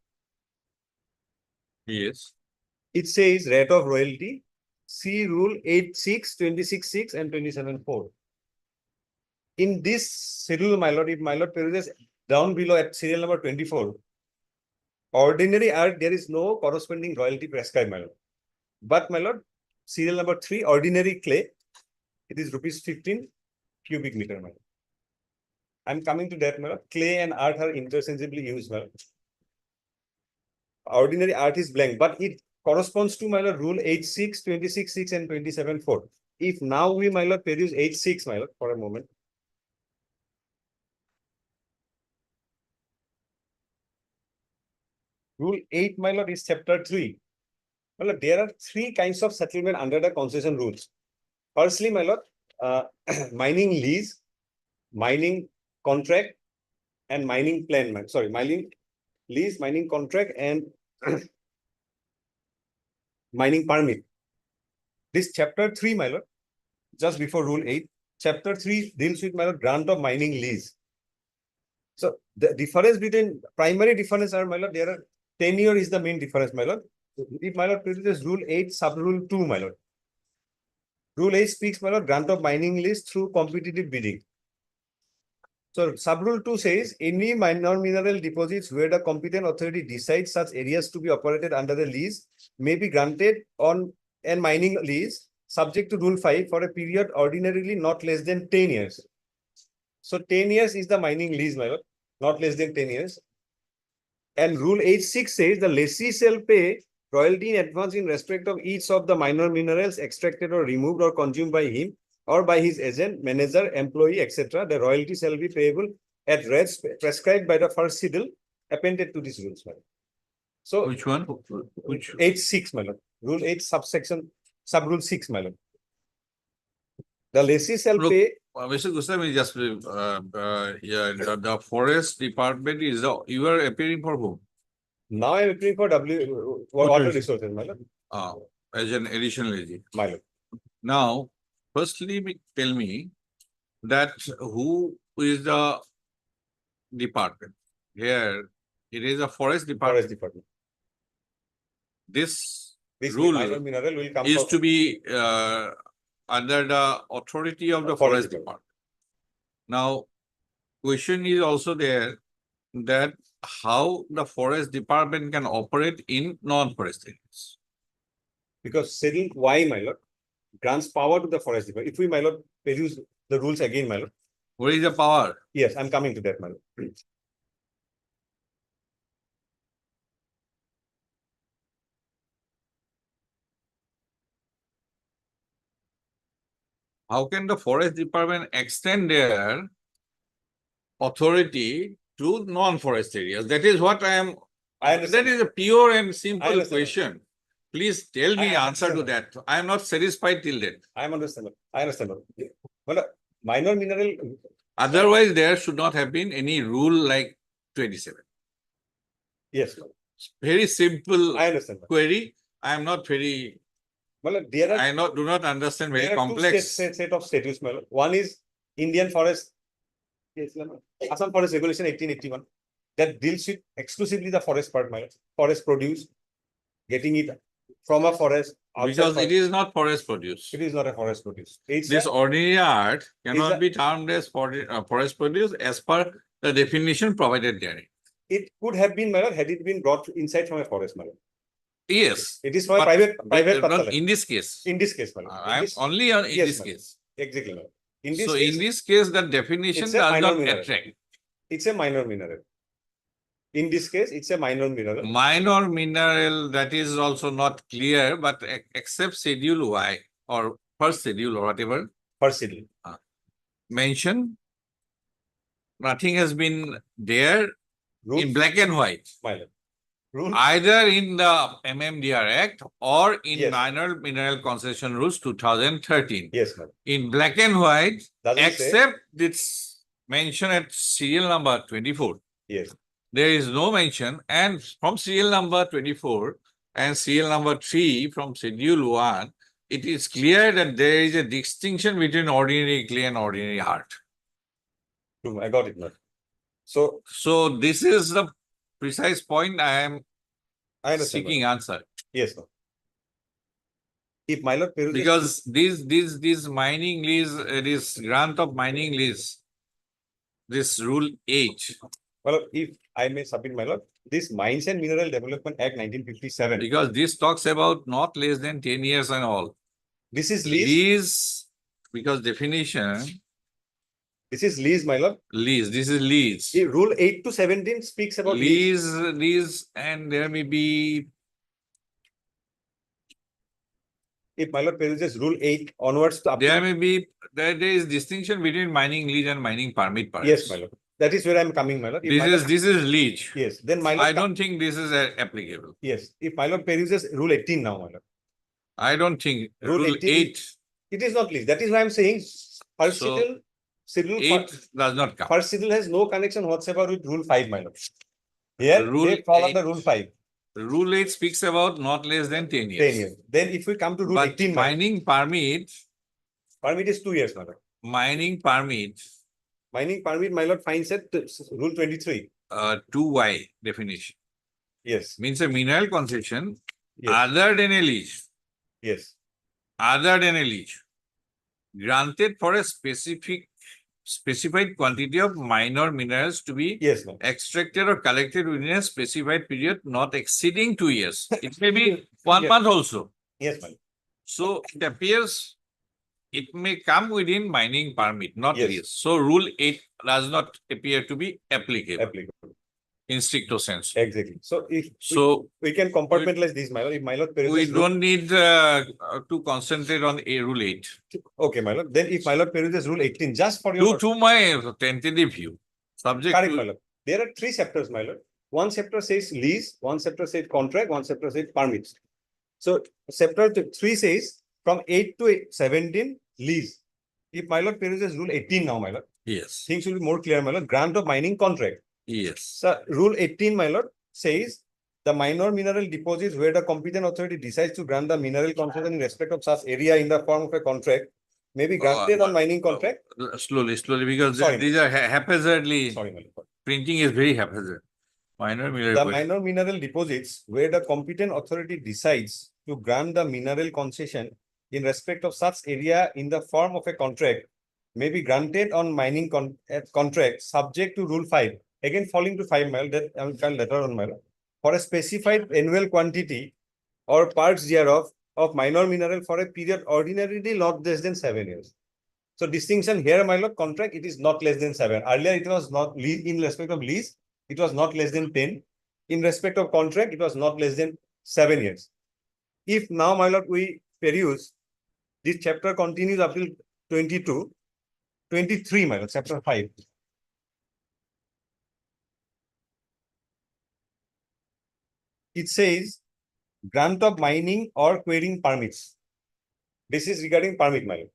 Yes. it says rate of royalty, see rule 8.6, 26.6, and 27.4. In this schedule, my lord, if my lord peruses down below at serial number 24, ordinary earth, there is no corresponding royalty prescribed, my lord. But my lord, serial number 3, ordinary clay, it is rupees 15 cubic meter, my lord. I'm coming to that, my lord. Clay and earth are interchangeably used, my lord. Ordinary earth is blank, but it corresponds to, my lord, rule 8.6, 26.6, and 27.4. If now we, my lord, peruse 8.6, my lord, for a moment. Rule 8, my lord, is chapter 3. My lord, there are 3 kinds of settlement under the concession rules. Firstly, my lord, mining lease, mining contract, and mining plan, sorry, mining lease, mining contract, and mining permit. This chapter 3, my lord, just before rule 8, chapter 3 deals with, my lord, grant of mining lease. So the difference between primary difference are, my lord, there are tenure is the main difference, my lord. If my lord produces rule 8, sub rule 2, my lord. Rule 8 speaks, my lord, grant of mining lease through competitive bidding. So sub rule 2 says any minor mineral deposits where the competent authority decides such areas to be operated under the lease may be granted on a mining lease subject to rule 5 for a period ordinarily not less than 10 years. So 10 years is the mining lease, my lord, not less than 10 years. And rule 8.6 says the lessee shall pay royalty in advance in respect of each of the minor minerals extracted or removed or consumed by him or by his agent, manager, employee, etc. The royalty shall be payable at rates prescribed by the first schedule appended to this rules. So Which one? Which? 8.6, my lord. Rule 8 subsection sub rule 6, my lord. The lessee shall Look, pay. Mr. Goswami, just yeah, the forest department is you are appearing for whom? Now I am appearing for water resources, my lord. As an additional agent. My lord. Now, firstly, tell me that who is the department? Here, it is a forest department. Forest department. this This rule minor mineral will come. is for- to be under the authority of the Forest forest department. Now, question is also there that how the forest department can operate in non-forest areas. Because schedule Y, my lord, grants power to the forest department. If we, my lord, peruse the rules again, my lord. Where is the power? Yes, I'm coming to that, my lord. How can the forest department extend their authority to non-forest areas? That is what I am. I understand. That is a pure and I simple understand. question. Please tell me I answer to understand. that. I am not satisfied till then. I am understand. I understand. Well, minor mineral, Otherwise, there should not have been any rule like 27. yes, lord. Very simple I understand. query. I am not very, Well, there are. do not understand very There are two complex. set of statutes, my lord. One is Indian Forest, yes, Assam Forest Regulation 1881, that deals with exclusively the forest part, my lord. Forest produce, getting it from a forest. outside Because forest. it is not forest produce. It is not a forest produce. It's This a- ordinary art a- cannot be termed as forest produce as per the definition provided there. it could have been, my lord, had it been brought inside from a forest, my lord. Yes. It is from a but private not patha in this case. In this case, my lord. In I am this- only on in yes, this ma'am. case. Exactly, my lord. In this So case, in this case, the definition it's a does minor not mineral. attract. it's a minor mineral. In this case, it's a minor mineral. Minor mineral, that is also not clear, but except schedule Y or first schedule or whatever First schedule. mentioned, nothing has been there Rule, in black and white, my lord. Rule, either in the MMDR Act or in Yes. Minor Mineral Concession Rules 2013. yes, my lord. In black and white, Doesn't say, except it's mentioned at serial number 24. yes, There is no mention, and from serial number 24 and serial number 3 from schedule 1, it is clear that there is a distinction between ordinary clay and ordinary heart. true, I got it, my lord. So, So this is the precise point I am I understand, my seeking lord. answer. Yes, my lord. If my lord peruses. Because this mining lease, this grant of mining lease, this rule 8, Well, if I may submit, my lord, this Mines and Mineral Development Act 1957, because this talks about not less than 10 years and all. this is lease, Lease, because definition, this is lease, my lord. lease, this is lease. Rule 8 to 17 speaks about lease. Lease, and there may be, If my lord peruses Rule 8 onwards to up there to, may be, there is distinction between mining lease and mining permit. yes, perhaps. my lord. That is where I'm coming, my lord. If This my is, lord- this is lease. Yes, then my lord. I don't think this is applicable. Yes, if my lord peruses Rule 18 now, my lord. I don't think Rule rule 18 8, It is not lease. That is why I'm saying first So, schedule 8 does not come. first schedule has no connection whatsoever with Rule 5, my lord. Here, Rule they fall 8. under Rule 5, Rule 8 speaks about not less than 10 years. 10 years. Then if we come to Rule But 18, my lord, mining permit, permit is 2 years, my lord. mining permit, Mining permit, my lord, finds at Rule 23. 2Y definition, Yes, means a mineral concession yes, other than a lease, yes, granted for a specified quantity of minor minerals to be yes, ma'am. extracted or collected within a specified period not exceeding 2 years. It may be 1 Yes. month also. Yes, ma'am. So it appears it may come within mining permit, not Yes. lease. So rule 8 does not appear to be applicable Applicable. in stricto sense. Exactly. So if So we can compartmentalize this, my lord, if my lord we peruses Rule, don't need to concentrate on a rule 8. okay, my lord, then if my lord peruses Rule 18, just for your. To my tentative view, subject Correct, my to lord. There are 3 chapters, my lord. One chapter says lease, one chapter says contract, one chapter says permits. So chapter 3 says from 8 to 17 lease. If my lord peruses Rule 18 now, my lord, yes, things will be more clear, my lord. Grant of mining contract. yes, So Rule 18, my lord, says the minor mineral deposits where the competent authority decides to grant the mineral concession in respect of such area in the form of a contract may be granted on mining contract. slowly, because Sorry, these are haphazardly, Sorry, my lord. printing is very haphazard. Minor mineral. The question. minor mineral deposits where the competent authority decides to grant the mineral concession in respect of such area in the form of a contract may be granted on mining contract subject to Rule 5. Again, falling to 5 mile, that I will call later on mile, for a specified annual quantity or parts thereof of minor mineral for a period ordinarily not less than 7 years. So distinction here, my lord, contract, it is not less than 7. Earlier, it was not lease in respect of lease, it was not less than 10. In respect of contract, it was not less than 7 years. If now, my lord, we peruse, this chapter continues up till 22, 23, my lord, chapter 5. It says grant of mining or quarrying permits. This is regarding permit, my lord.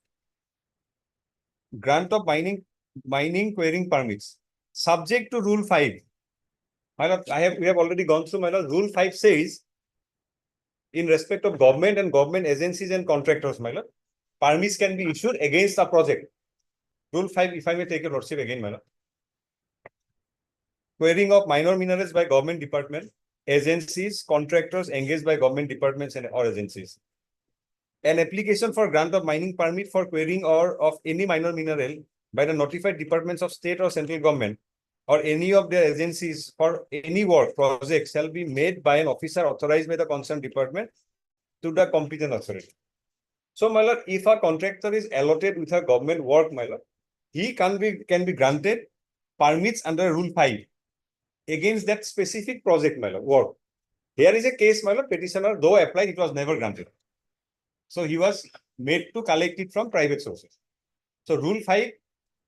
Grant of mining, quarrying permits, subject to Rule 5. My lord, we have already gone through, my lord. Rule 5 says, in respect of government and government agencies and contractors, my lord, permits can be issued against a project. Rule 5, if I may take a lordship again, my lord. Quarrying of minor minerals by government department, agencies, contractors engaged by government departments and or agencies. An application for grant of mining permit for quarrying or of any minor mineral by the notified departments of state or central government or any of their agencies for any work project shall be made by an officer authorized by the concerned department to the competent authority. So, my lord, if a contractor is allotted with a government work, my lord, he can be granted permits under Rule 5 against that specific project, my lord, work. Here is a case, my lord, petitioner, though applied, it was never granted. So he was made to collect it from private sources. So Rule 5,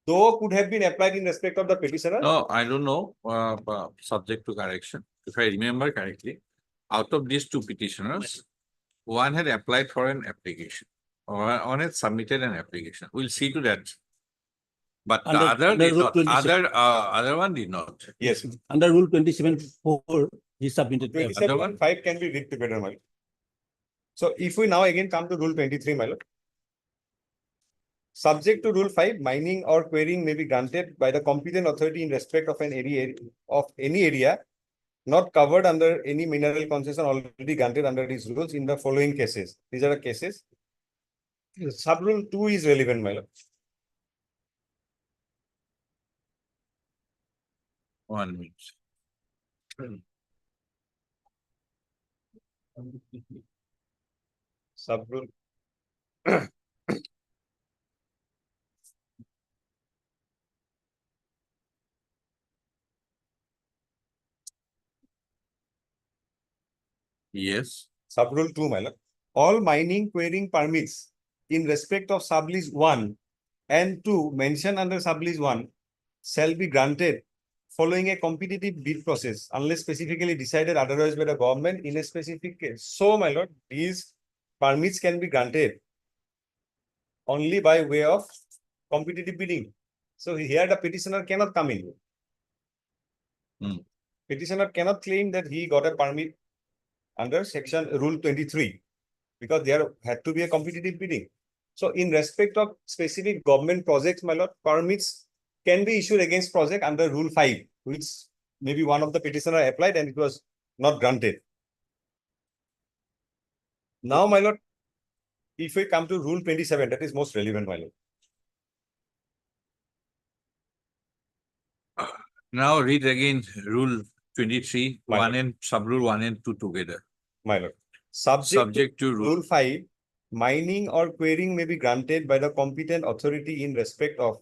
though could have been applied in respect of the petitioner. No, I don't know, subject to correction. If I remember correctly, out of these two petitioners, one had applied for an application, or one had submitted an application. We'll see to that. But the Under- other under did Rule not. 27. Other one did not. Yes, Under Rule 27(4), he submitted. the application. 27 and 5 can be read together, my lord. So if we now again come to Rule 23, my lord. Subject to Rule 5, mining or quarrying may be granted by the competent authority in respect of any area not covered under any mineral concession already granted under these rules in the following cases. These are the cases. Sub-rule 2 is relevant, my lord. 1 minute. Sub-rule. Yes. Sub-rule 2, my lord. All mining quarrying permits in respect of sublease 1 and 2 mentioned under sublease 1 shall be granted following a competitive bid process unless specifically decided otherwise by the government in a specific case. So, my lord, these permits can be granted only by way of competitive bidding. So here the petitioner cannot come in. Hmm. Petitioner cannot claim that he got a permit under section Rule 23 because there had to be a competitive bidding. So in respect of specific government projects, my lord, permits can be issued against project under Rule 5, which maybe one of the petitioner applied and it was not granted. Now, my lord, if we come to Rule 27, that is most relevant, my lord. Now read again Rule 23, My 1 lord. and sub-rule 1 and 2 together. My lord. Subject to Rule 5, mining or quarrying may be granted by the competent authority in respect of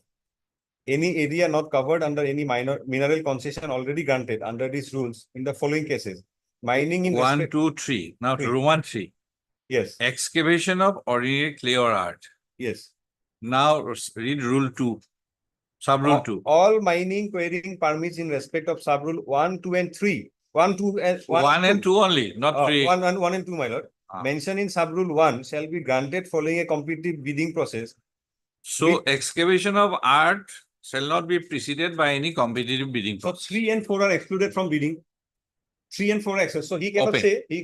any area not covered under any mineral concession already granted under these rules in the following cases. Mining in 1, respect, 2, 3. Now Three. Rule 1, 3. yes, Excavation of ordinary clay or earth. yes. Now read Rule 2, sub-rule 2. All mining quarrying permits in respect of sub-rule 1, 2, and 3. 1, 2, and 1 and 2 only, not 3. 1 and 2, my lord. Ah. Mentioned in sub-rule 1 shall be granted following a competitive bidding process. So excavation of earth shall not be preceded by any competitive bidding So process. 3 and 4 are excluded from bidding. 3 and 4 are excluded. So he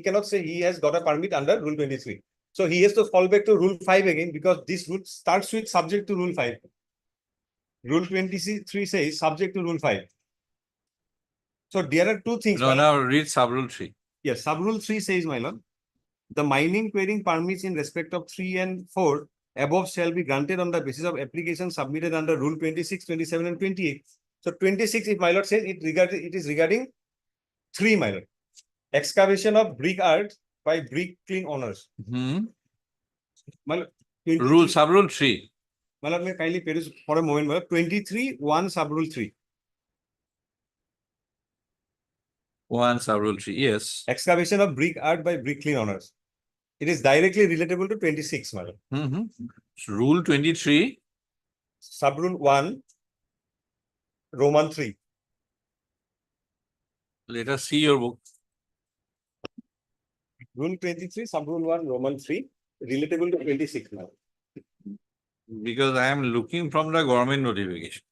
cannot say he has got a permit under Rule 23. So he has to fall back to Rule 5 again because this rule starts with subject to Rule 5. Rule 23 says subject to Rule 5. So there are two things. No, my lord. now read sub-rule 3. Yes, sub-rule 3 says, my lord, the mining querying permits in respect of 3 and 4 above shall be granted on the basis of application submitted under Rule 26, 27, and 28. So 26, if my lord says it is regarding 3, my lord. Excavation of brick art by brick clean owners. Hmm. My lord, Rule, 23 sub-rule 3. my lord, may I kindly peruse for a moment, my lord. 23, 1 sub-rule 3. 1 sub-rule 3. Yes. Excavation of brick art by brick clean owners. It is directly relatable to 26, my lord. Mm-hmm. So rule 23. Sub-rule 1, Roman 3. Let us see your book. Rule 23, sub-rule 1, Roman 3, relatable to 26 now. Because I am looking from the government notification.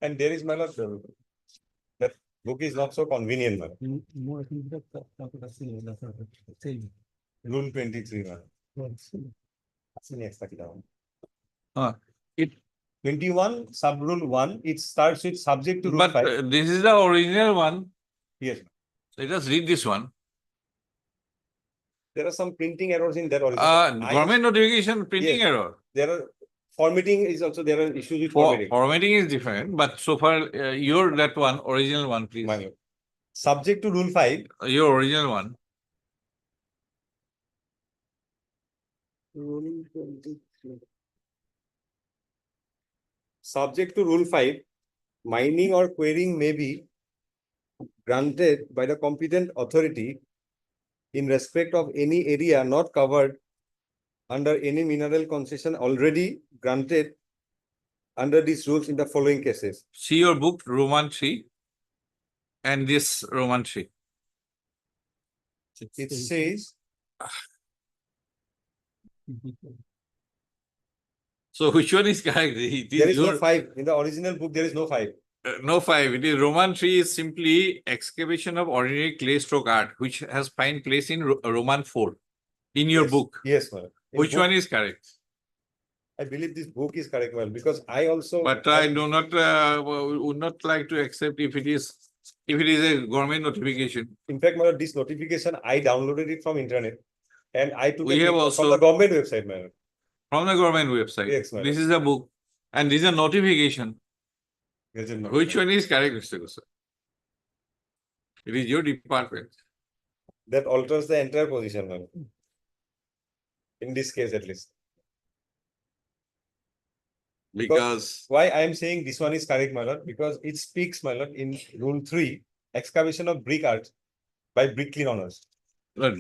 And there is, my lord, that book is not so convenient, my lord. More, I think same. Rule 23, my lord. It, 21, sub-rule 1, it starts with subject to rule but 5. this is the original one. Yes, Let us read this one. there are some printing errors in that original. Government notification printing Yes. error. There are formatting is also, there are issues with For formatting. formatting is different, but so far your that one, original one, please. My lord. Subject to rule 5. Your original one. Rule 23. Subject to rule 5, mining or quarrying may be granted by the competent authority in respect of any area not covered under any mineral concession already granted under these rules in the following cases. See your book, Roman 3, and this Roman 3. It says, So which one is correct? It there is no your, 5. In the original book, there is no 5. no 5. It is Roman 3 is simply excavation of ordinary clay stroke art, which has find place in Roman 4 in your Yes. book. Yes, ma'am. In Which book, one is correct? I believe this book is correct, ma'am, because I also. But I do not would not like to accept if it is a government notification. In fact, ma'am, this notification, I downloaded it from internet and I took We a have picture also- from the government website, ma'am. From the government website. Yes, madam. This is a book and this is a notification. Yes, ma'am. Which one is correct, Mr. Gosar? It is your department. That alters the entire position, ma'am. In this case, at least. Because Why I am saying this one is correct, my lord, because it speaks, my lord, in rule 3, excavation of brick art by brick clean owners.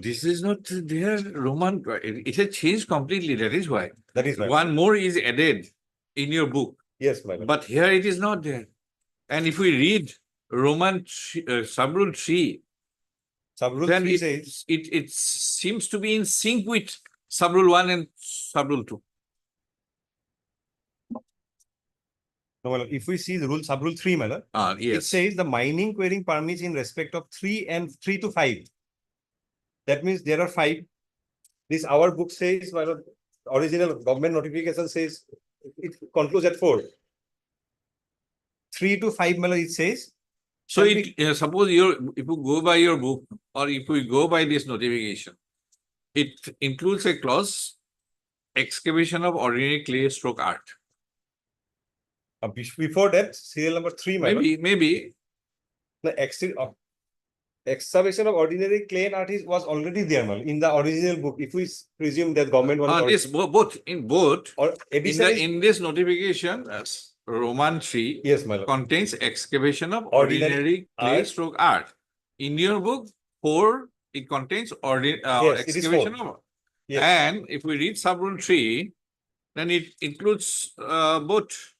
this is not their Roman. It has changed completely. That is why. That is my. One more is added in your book, Yes, my lord. but here it is not there. And if we read Roman sub-rule 3, Sub-rule then 3 says, it seems to be in sync with sub-rule 1 and sub-rule 2. no, my lord, if we see the rule, sub-rule 3, my lord, it Yes. says the mining quarrying permits in respect of 3 and 3 to 5. That means there are 5. This our book says, my lord, original government notification says it concludes at 4. 3 to 5, my lord, it says. So suppose if you go by your book or if we go by this notification, it includes a clause, excavation of ordinary clay stroke art. Before that, serial number 3, my lord, Maybe. the excavation of ordinary clay art was already there, my lord, in the original book. If we presume that government was This both or addition is- in this notification, Roman 3 yes, my lord. contains excavation of Ordinary ordinary clay art. stroke art. In your book 4, it contains Yes, it is excavation 4. of. Yes. And if we read sub-rule 3, then it includes both.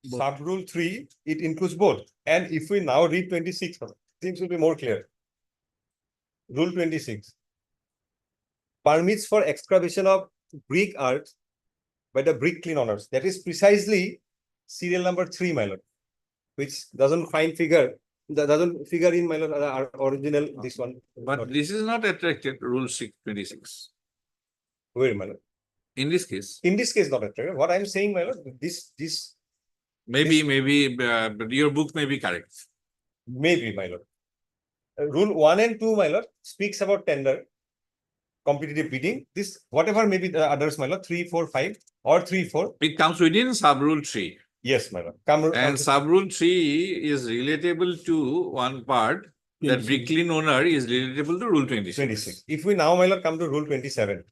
Sub-rule 3, it includes both. And if we now read 26, things will be more clear. Rule 26. Permits for excavation of brick art by the brick clean owners. That is precisely serial number 3, my lord, which doesn't figure in, my lord, our original, this one. But this is not attracted, rule 26. Wait, my lord. In this case. In this case, not attracted. What I'm saying, my lord, this Maybe, but your book may be correct. Maybe, my lord. Rule 1 and 2, my lord, speaks about tender, competitive bidding. This, whatever may be the others, my lord, 3, 4, 5 or 3, 4. It comes within sub rule 3. Yes, my lord. And sub rule 3 is relatable to one part that 26. bricklin owner is relatable to rule 26. 26. If we now, my lord, come to rule 27.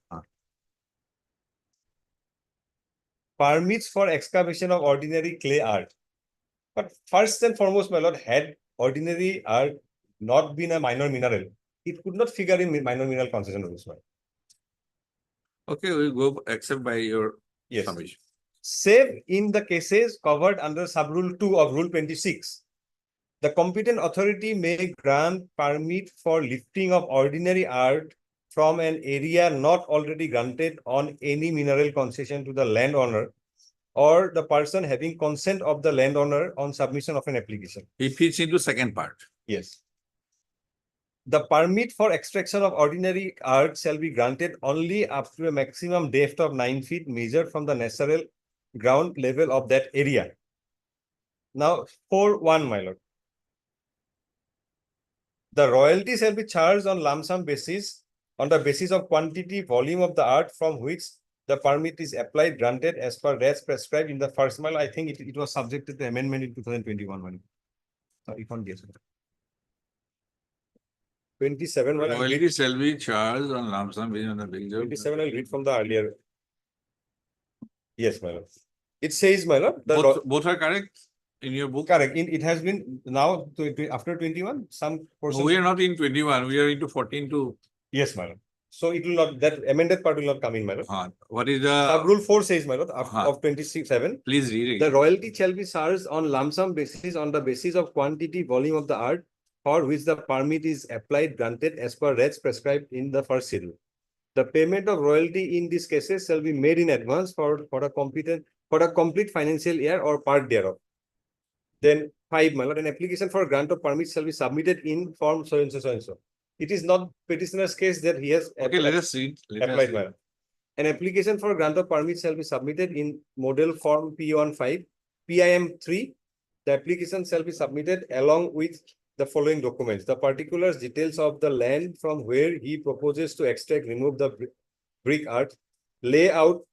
Permits for excavation of ordinary clay art. But first and foremost, my lord, had ordinary art not been a minor mineral, it could not figure in minor mineral concession rules. My lord. Okay, we'll go accept by your Yes. submission. Save in the cases covered under sub-rule 2 of Rule 26. The competent authority may grant permit for lifting of ordinary art from an area not already granted on any mineral concession to the landowner or the person having consent of the landowner on submission of an application. It fits into second part. Yes. The permit for extraction of ordinary art shall be granted only up to a maximum depth of 9 feet measured from the natural ground level of that area. Now, 4.1, my lord. The royalty shall be charged on lump sum basis on the basis of quantity, volume of the art from which the permit is applied, granted as per rates prescribed in the first mile. I think it was subjected to amendment in 2021. Sorry, on yes. 27. Well, I'll read- Royalty shall be charged on lump sum based on the basis of 27, I'll read from the earlier. Yes, my lord. It says, my lord, the both are correct in your book. correct. It has been now after 21, some portion. We are not in 21, we are into 14 to. Yes, my lord. So it will not, that amended part will not come in, my lord. What is the, Sub-rule 4 says, my lord, Uh-huh. of 26.7. please read The it. royalty shall be charged on lump sum basis on the basis of quantity, volume of the art for which the permit is applied, granted as per rates prescribed in the first schedule. The payment of royalty in these cases shall be made in advance for a complete financial year or part thereof. Then 5, my lord, an application for grant of permit shall be submitted in form so and so, so and so. It is not petitioner's case that he has Okay, let us read. Let us applied, read. my lord. An application for grant of permit shall be submitted in model form P15, PIM 3. The application shall be submitted along with the following documents: the particulars, details of the land from where he proposes to extract, remove the brick art, layout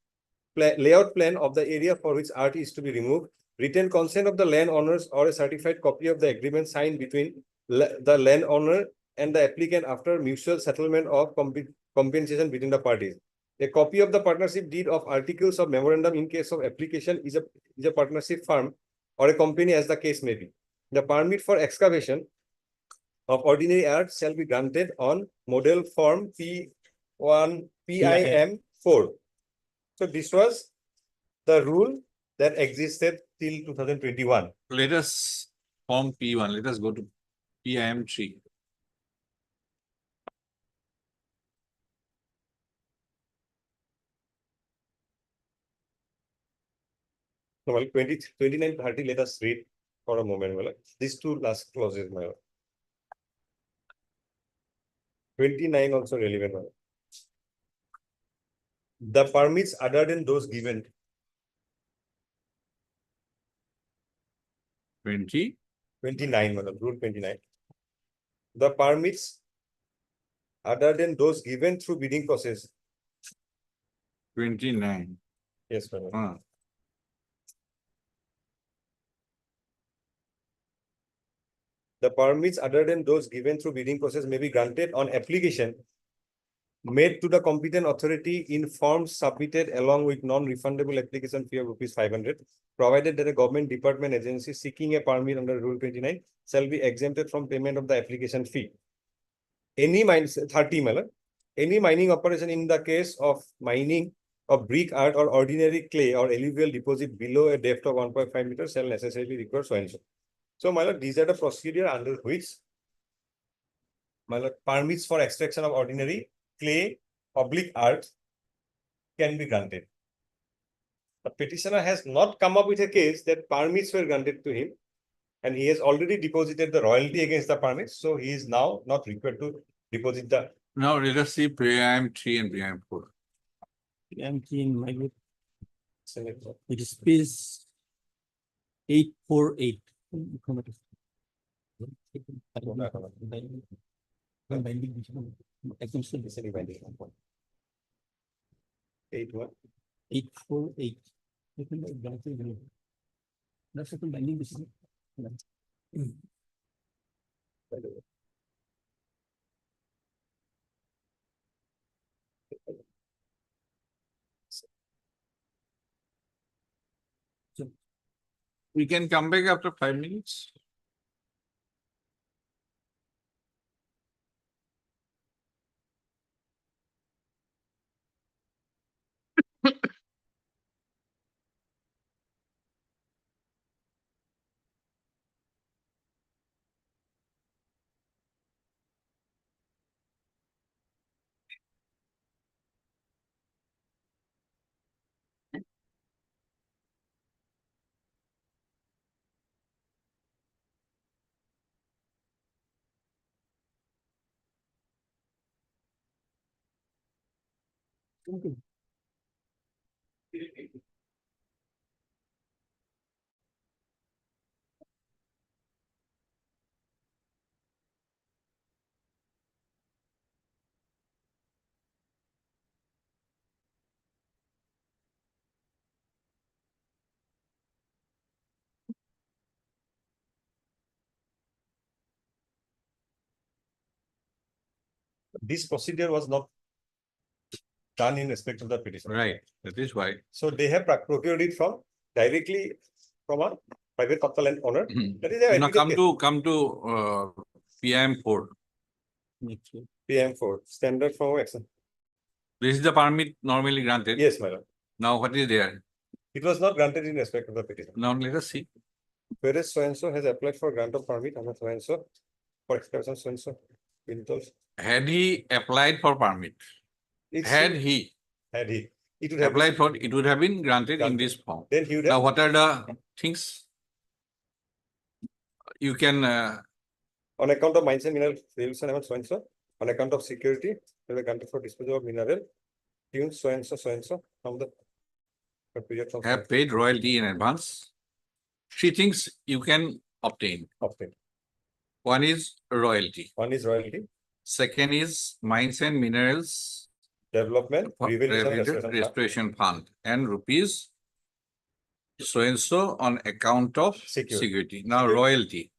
plan of the area for which art is to be removed, written consent of the landowners or a certified copy of the agreement signed between the landowner and the applicant after mutual settlement of compensation between the parties. A copy of the partnership deed of articles of memorandum in case of application is a partnership firm or a company as the case may be. The permit for excavation of ordinary art shall be granted on model form P1 PIM 4. So this was the rule that existed till 2021. Let us form P1. Let us go to PIM 3. So, well, 29, 30, let us read for a moment. Well, these two last clauses, my lord. 29 also relevant. My lord. The permits other than those given. 20. 29, my lord, rule 29. The permits other than those given through bidding process. 29. Yes, my lord. Ah. The permits other than those given through bidding process may be granted on application made to the competent authority in forms submitted along with non-refundable application fee of ₹500, provided that a government department agency seeking a permit under Rule 29 shall be exempted from payment of the application fee. Any mine, 30, my lord, any mining operation in the case of mining of brick art or ordinary clay or alluvial deposit below a depth of 1.5 meters shall necessarily require so and so. So, my lord, these are the procedure under which, my lord, permits for extraction of ordinary clay public art can be granted. The petitioner has not come up with a case that permits were granted to him, and he has already deposited the royalty against the permits, so he is now not required to deposit the. Now let us see PIM 3 and PIM 4. PIM 3 in my book. It is page 848. Eight one. 848. That's a binding decision. We can come back after 5 minutes. This procedure was not done in respect of the petition. Right, that is why. So they have procured it from directly from a private property land owner. Mhm. That is a Now admitted come to PM4. PM4 standard for action. This is the permit normally granted. Yes, madam. Now what is there? It was not granted in respect of the petition. Now let us see. Whereas so and so has applied for grant of permit under so and so for excavation so and so. Had he applied for permit, had he Had he, it would have applied for, it would have been granted in Granted. this form. then he would Now, have what are the things? You can, on account of mines and mineral revolution amount so and so, on account of security, they were granted for disposal of mineral, tunes so and so from the period from have paid royalty in advance. 3 things you can obtain. obtained. One is royalty. One is royalty, Second is mines and minerals development, restoration, restoration fund and rupees so and so on account of Security. security. Now royalty.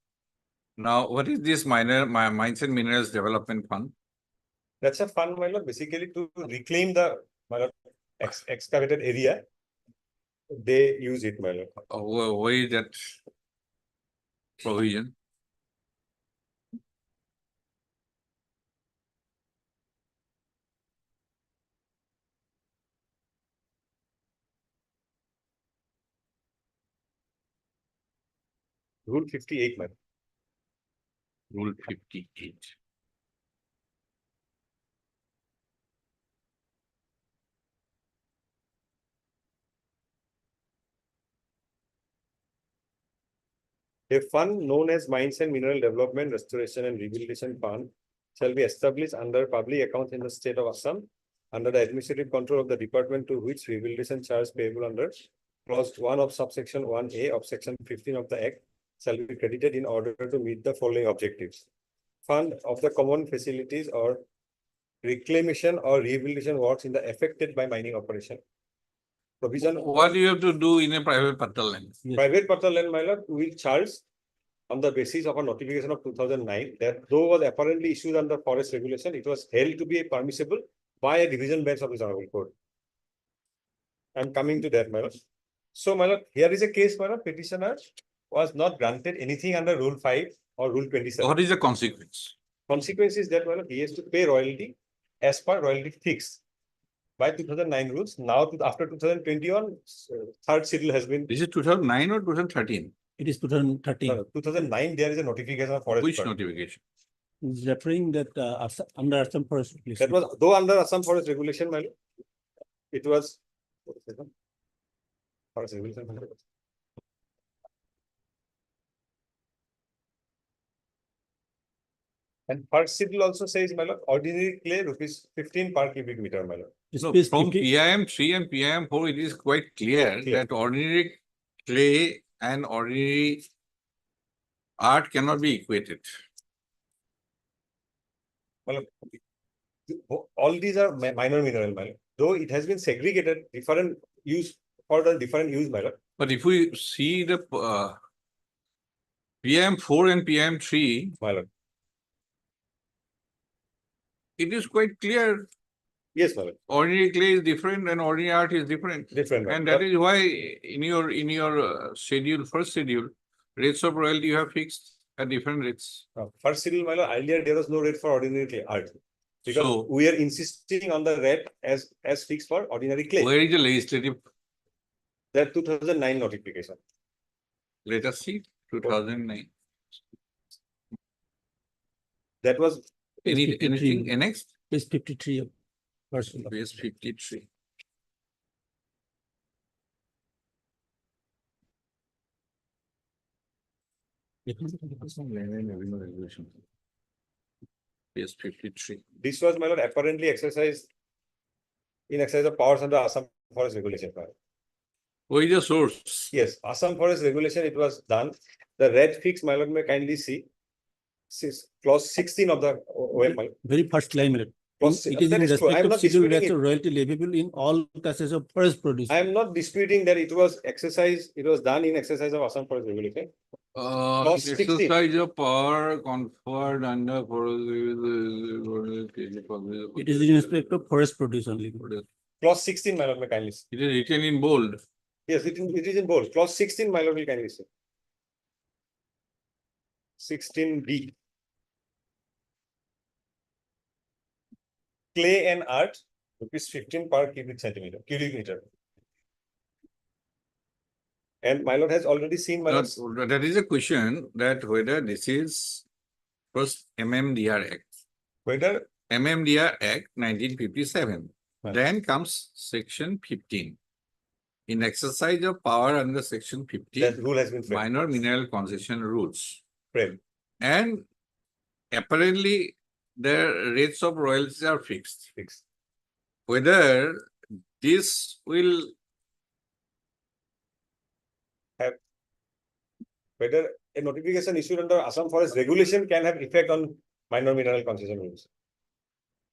Now, what is this mines and minerals development fund? That's a fund, my lord, basically to reclaim the my lord, excavated area. They use it, my lord. Where is that provision? Rule 58, my lord. Rule 58. A fund known as Mines and Mineral Development, Restoration and Rehabilitation Fund shall be established under public accounts in the state of Assam under the administrative control of the department to which rehabilitation charge payable under clause 1 of subsection 1A of section 15 of the Act shall be credited in order to meet the following objectives. Fund of the common facilities or reclamation or rehabilitation works in the affected by mining operation. Provision. What do you have to do in a private patal land? Private personal land, my lord, will charge on the basis of a notification of 2009 that though was apparently issued under forest regulation, it was held to be permissible by a division bench of the Honorable Court. I'm coming to that, my lord. So, my lord, here is a case, my lord, petitioner was not granted anything under Rule 5 or Rule 27. What is the consequence? Consequence is that, my lord, he has to pay royalty as per royalty fixed by 2009 rules. Now, after 2021, third schedule has been. This is 2009 or 2013? It is 2013. 2009, there is a notification of forest. Which Fund. notification? It's referring that under Assam Forest. That was, though under Assam Forest Regulation, my lord, it was. Forest Regulation. And first schedule also says, my lord, ordinary clay rupees 15 per cubic meter, my lord. No, Space from 50 PIM 3 and PIM 4, it is quite clear Clear. that ordinary clay and ordinary art cannot be equated. Well, all these are minor mineral, my lord. Though it has been segregated, different use for the different use, my lord. But if we see the PM4 and PM3, My lord. it is quite clear. Yes, my lord. Ordinary clay is different and ordinary art is different. Different. my And lord. that is why in your schedule, first schedule, rates of royalty you have fixed at different rates. First schedule, my lord, earlier there was no rate for ordinary clay art. Because So- we are insisting on the rate as fixed for ordinary clay. Where is the legislative? That 2009 notification. Let us see, 2009. That was Anything 53. annexed? Page 53 of parcel. Page 53. Page 53. this was, my lord, apparently exercised in exercise of powers under Assam Forest Regulation. my lord. Where is the source? Yes, Assam Forest Regulation, it was done. The rate fix, my lord, may kindly see. Clause 16 of the OM, my lord. Very first line. It Clause- is in that is true. I respect am of not scheduled disputing rates it. of royalty leviable in all classes of forest produce. I am not disputing that it was exercised, it was done in exercise of Assam Forest Regulation. Clause 16. Exercise of power conferred under. It is in respect of forest produce only. Clause 16, my lord, may kindly see. It is written in bold. Yes, it is in bold. Clause 16, my lord, will kindly see. 16B. Clay and art, ₹15 per cubic meter. And my lord has already seen, my lord. That is a question that whether this is first MMDR Act. Whether MMDR Act 1957. Right. Then comes section 15. In exercise of power under section 15, that rule has been framed. minor mineral concession rules. framed. And apparently the rates of royalties are fixed. Fixed. Whether this will Whether a notification issued under Assam Forest Regulation can have effect on minor mineral concession rules.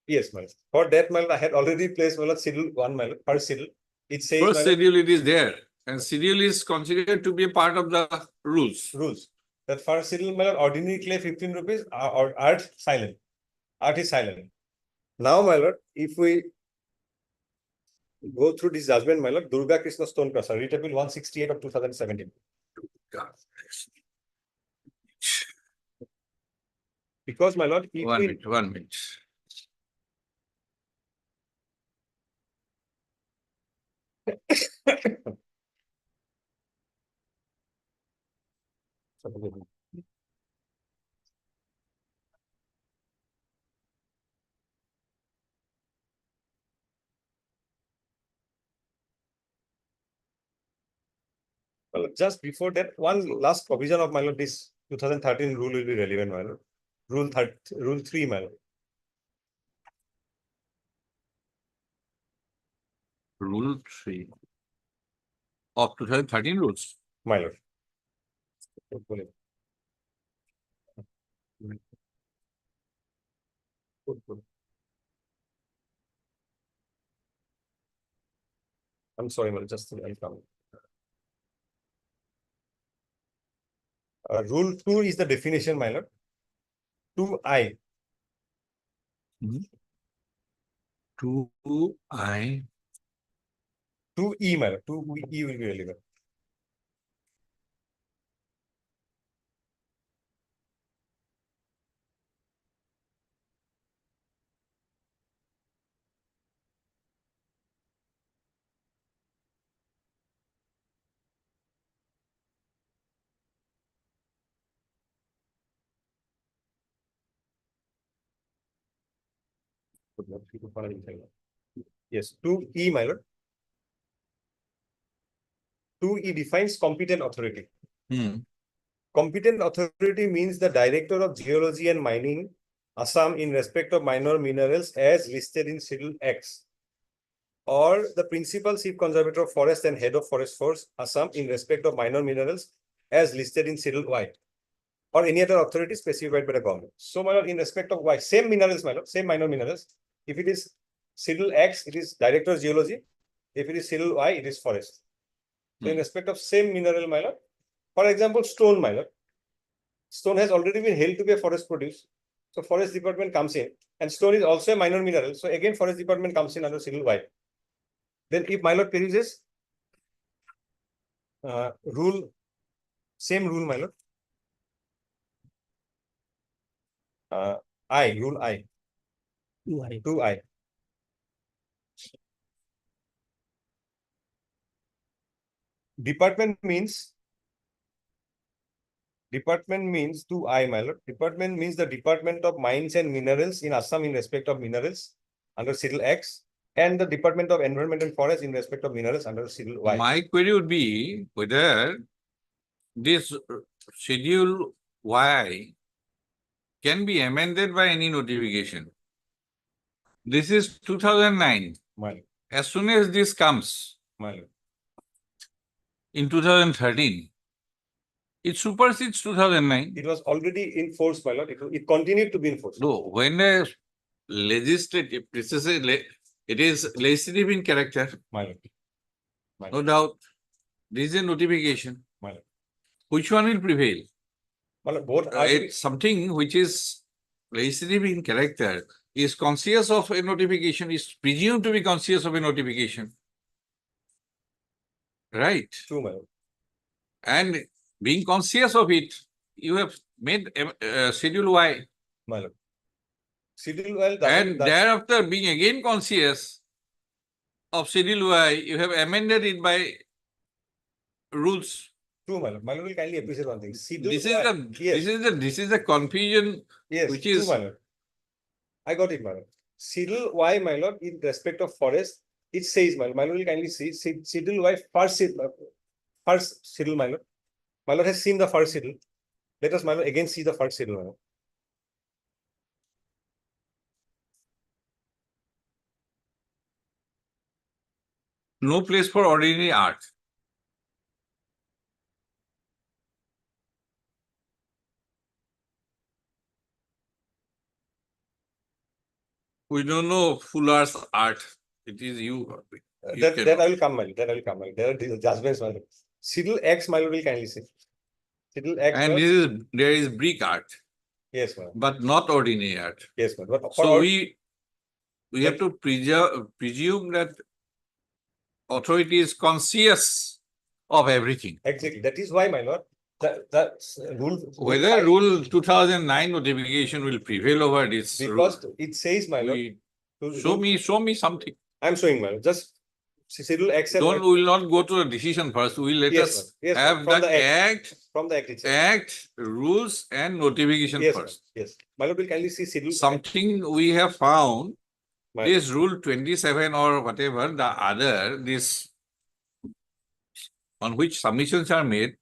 Yes, my lord. For that, my lord, I had already placed, my lord, schedule 1, my lord, first schedule. It says, first my lord, schedule it is there and schedule is considered to be a part of the rules. rules. That first schedule, my lord, ordinary clay 15 rupees, or art silent. Art is silent. Now, my lord, if we go through this judgment, my lord, Durga Krishna Stone Crusher, writ bill 168 of 2017. God. Because, my lord, if 1 we minute, 1 minute. Well, just before that, one last provision of, my lord, this 2013 rule will be relevant, my lord. Rule 3, my lord. Rule 3 of 2013 rules. My lord. I'm sorry, my lord, just I'll come. Rule 2 is the definition, my lord. 2I. 2I. 2E, my lord. 2E will be relevant. Yes, 2E, my lord. 2E defines competent authority. Competent authority means the Director of Geology and Mining, Assam, in respect of minor minerals as listed in Schedule X or the principal chief conservator of forest and head of forest force, Assam, in respect of minor minerals as listed in Schedule Y, or any other authority specified by the government. So, my lord, in respect of Y, same minerals, my lord, same minor minerals. If it is Schedule X, it is Director of Geology. If it is Schedule Y, it is forest. So, in respect of same mineral, my lord, for example, stone, my lord, stone has already been held to be a forest produce. So, forest department comes in, and stone is also a minor mineral. So, again, forest department comes in under Schedule Y. Then, if my lord perishes, rule, same rule, my lord. Rule I, Right. 2I. Department means 2I, my lord. Department means the Department of Mines and Minerals in Assam in respect of minerals under Schedule X, and the Department of Environment and Forest in respect of minerals under Schedule Y. My query would be whether this Schedule Y can be amended by any notification. This is 2009. My lord, As soon as this comes my lord. in 2013, it supersedes 2009. It was already in force, my lord. It continued to be in force. No, when a legislative, it is legislative in character, My lord. My no lord. doubt. This is a notification. My lord. Which one will prevail? My lord, both are to be- It's something which is legislative in character, is conscious of a notification, is presumed to be conscious of a notification. Right? true, my lord. And being conscious of it, you have made Schedule Y. My lord. Schedule Y And thereafter, being again conscious of Schedule Y, you have amended it by rules. true, my lord. My lord will kindly appreciate one thing. Schedule This is Y, the yes, this is the confusion yes, which true, is- my lord. I got it, my lord. Schedule Y, my lord, in respect of forest, it says, my lord will kindly see, Schedule Y, first schedule, my lord. My lord has seen the first schedule. Let us, my lord, again see the first schedule, my lord. no place for ordinary art. We don't know Fuller's art. It is you. You That cannot. I will come, my lord. That I will come, my lord. There are judgments, my lord. Schedule X, my lord will kindly see. Schedule X, my And lord. there is brick art, Yes, my lord. but not ordinary art. Yes, my lord. But So for we have to presume that authority is conscious of everything. exactly. That is why, my lord, the rule. Whether rule 2009 notification will prevail over this rule, Because it says, my lord. show me something. I'm showing, my lord. Just schedule X and We will not go to the decision first. We will let Yes, us ma'am. Yes, ma'am. have From the the act, from the act itself. rules and notification Yes, ma'am. first. Yes. My lord will kindly see schedule. Something we have found, My- this rule 27 or whatever, the other, this on which submissions are made,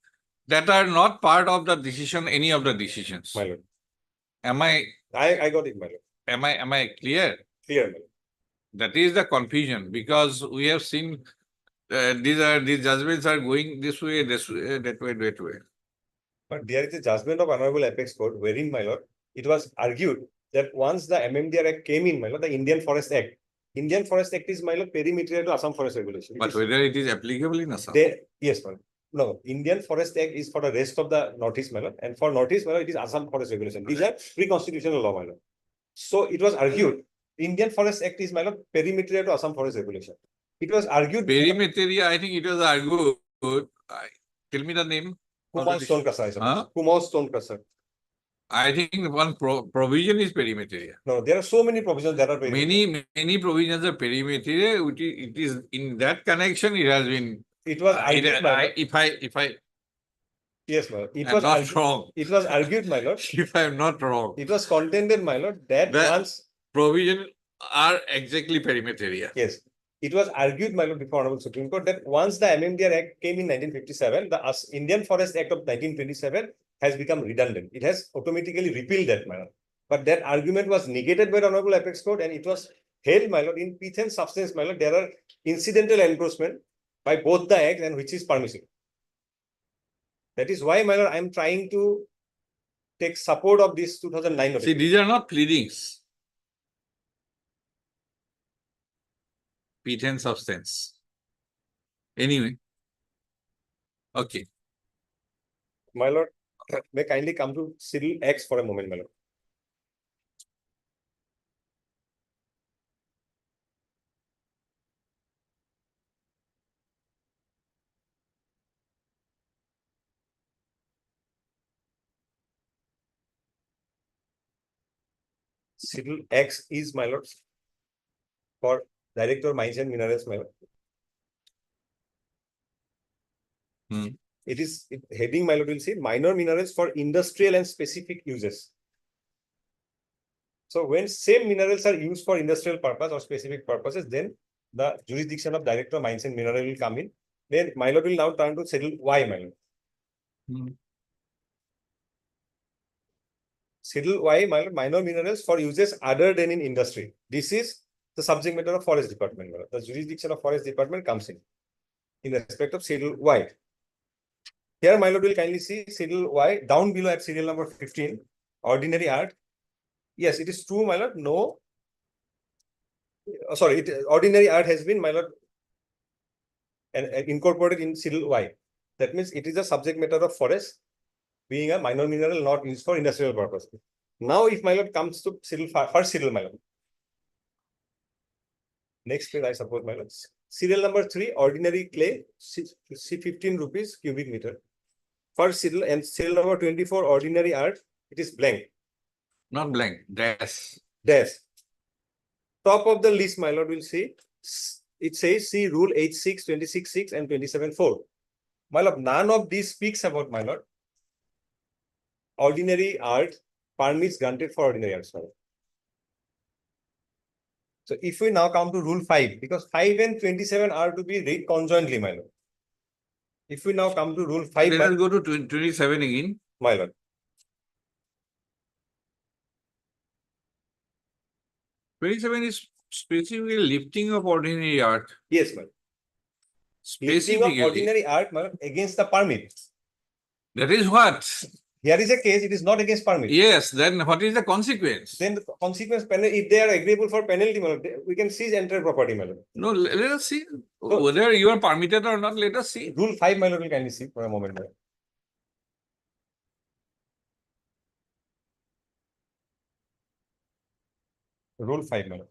that are not part of the decision, any of the decisions. My lord. Am I got it, my lord. am I clear? Clear, my lord. That is the confusion, because we have seen these judgments are going this way, that way, that way. But there is a judgment of Honorable Apex Court wherein, my lord, it was argued that once the MMDR Act came in, my lord, the Indian Forest Act is, my lord, perimeter to Assam Forest Regulation. It But is- whether it is applicable in Assam? Yes, my lord. No, Indian Forest Act is for the rest of the Northeast, my lord, and for Northeast, my lord, it is Assam Forest Regulation. These are pre-constitutional law, my lord. So it was argued, Indian Forest Act is, my lord, perimeter to Assam Forest Regulation. It was argued. Perimeteria, I think it was argued. Tell me the name. Kumail Stone Crusher, I suppose. Huh? Kumail Stone Crusher. I think one provision is perimeteria. No, there are so many provisions that are very Many provisions are perimeteria, which it is in that connection, it has been. It was argued, my lord. If I Yes, my lord. It am was not argued, wrong, it was argued, my lord. if I am not wrong, It was contended, my lord, that The- once, provision are exactly perimeteria. yes, it was argued, my lord, before Honorable Supreme Court that once the MMDR Act came in 1957, the Indian Forest Act of 1927 has become redundant. It has automatically repealed that, my lord. But that argument was negated by the Honorable Apex Court, and it was held, my lord, in P10 substance, my lord, there are incidental engrossment by both the acts and which is permissible. That is why, my lord, I am trying to take support of this 2009 See, notification. these are not pleadings. P10 substance. Anyway. Okay. My lord, may kindly come to Cyril X for a moment, my lord. Cyril X is, my lord, for Director Mines and Minerals, my lord. Hmm. Heading, my lord, will say minor minerals for industrial and specific uses. So when same minerals are used for industrial purpose or specific purposes, then the jurisdiction of Director Mines and Mineral will come in. Then my lord will now turn to Cyril Y, my lord. Hmm. Cyril Y, my lord, minor minerals for uses other than in industry. This is the subject matter of Forest Department, my lord. The jurisdiction of Forest Department comes in respect of Cyril Y. Here, my lord will kindly see Cyril Y down below at serial number 15, ordinary art. Yes, it is true, my lord. No. Sorry, ordinary art has been, my lord, and incorporated in Cyril Y. That means it is a subject matter of forest, being a minor mineral not used for industrial purpose. Now, if my lord comes to Cyril, first Cyril, my lord. Next page, I suppose, my lord. Serial number 3, ordinary clay, C15 rupees cubic meter. First Cyril, and serial number 24, ordinary art, it is blank. Not blank, dash. Dash. Top of the list, my lord will see, it says see rule H6, 26.6 and 27.4. My lord, none of these speaks about, my lord, ordinary art permits granted for ordinary arts. My lord. So if we now come to rule 5, because 5 and 27 are to be read conjointly, my lord. If we now come to rule 5, Let us go to 27 again. my lord. Twenty-seven is specifically lifting of ordinary art. Yes, my lord. Lifting of Specifically. ordinary art, my lord, against the permit. That is what? Here is a case, it is not against permit. Yes, then what is the consequence? Then the consequence penalty, if they are agreeable for penalty, my lord, we can seize entire property, my lord. No, let us see whether you are permitted or not. Let us see. Rule 5, my lord, will kindly see for a moment, my lord. Rule 5, my lord.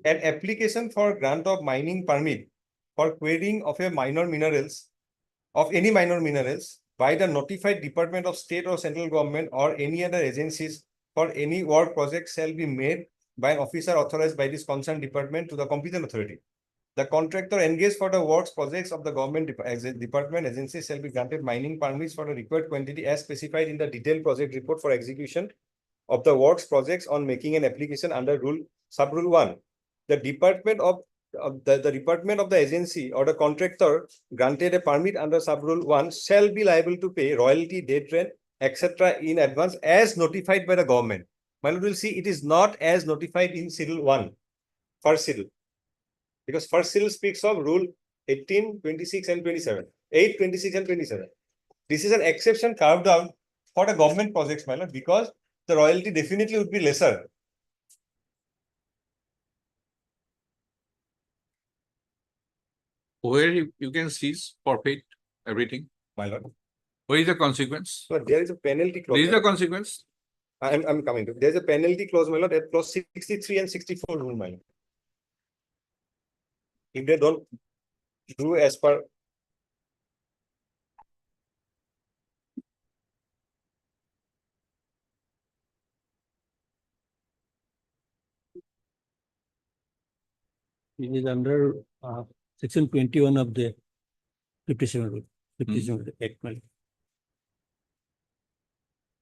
An application for grant of mining permit for quarrying of a minor minerals, of any minor minerals by the notified department of state or central government or any other agencies for any work project shall be made by an officer authorized by this concerned department to the competent authority. The contractor engaged for the works projects of the government department agency shall be granted mining permits for the required quantity as specified in the detailed project report for execution of the works projects on making an application under sub-rule 1. The department of the agency or the contractor granted a permit under sub-rule 1 shall be liable to pay royalty, dead rent, etc. in advance as notified by the government. My lord will see it is not as notified in Cyril 1, first Cyril. Because first Cyril speaks of rule 18, 26 and 27. 8, 26 and 27. This is an exception carved out for the government projects, my lord, because the royalty definitely would be lesser. Where you can seize, forfeit, everything. My lord. What is the consequence? So there is a penalty clause. This is the consequence. I'm coming to. There's a penalty clause, my lord, at clause 63 and 64 rule, my lord. If they don't do as per It is under section 21 of the 57 rule. 57 Act.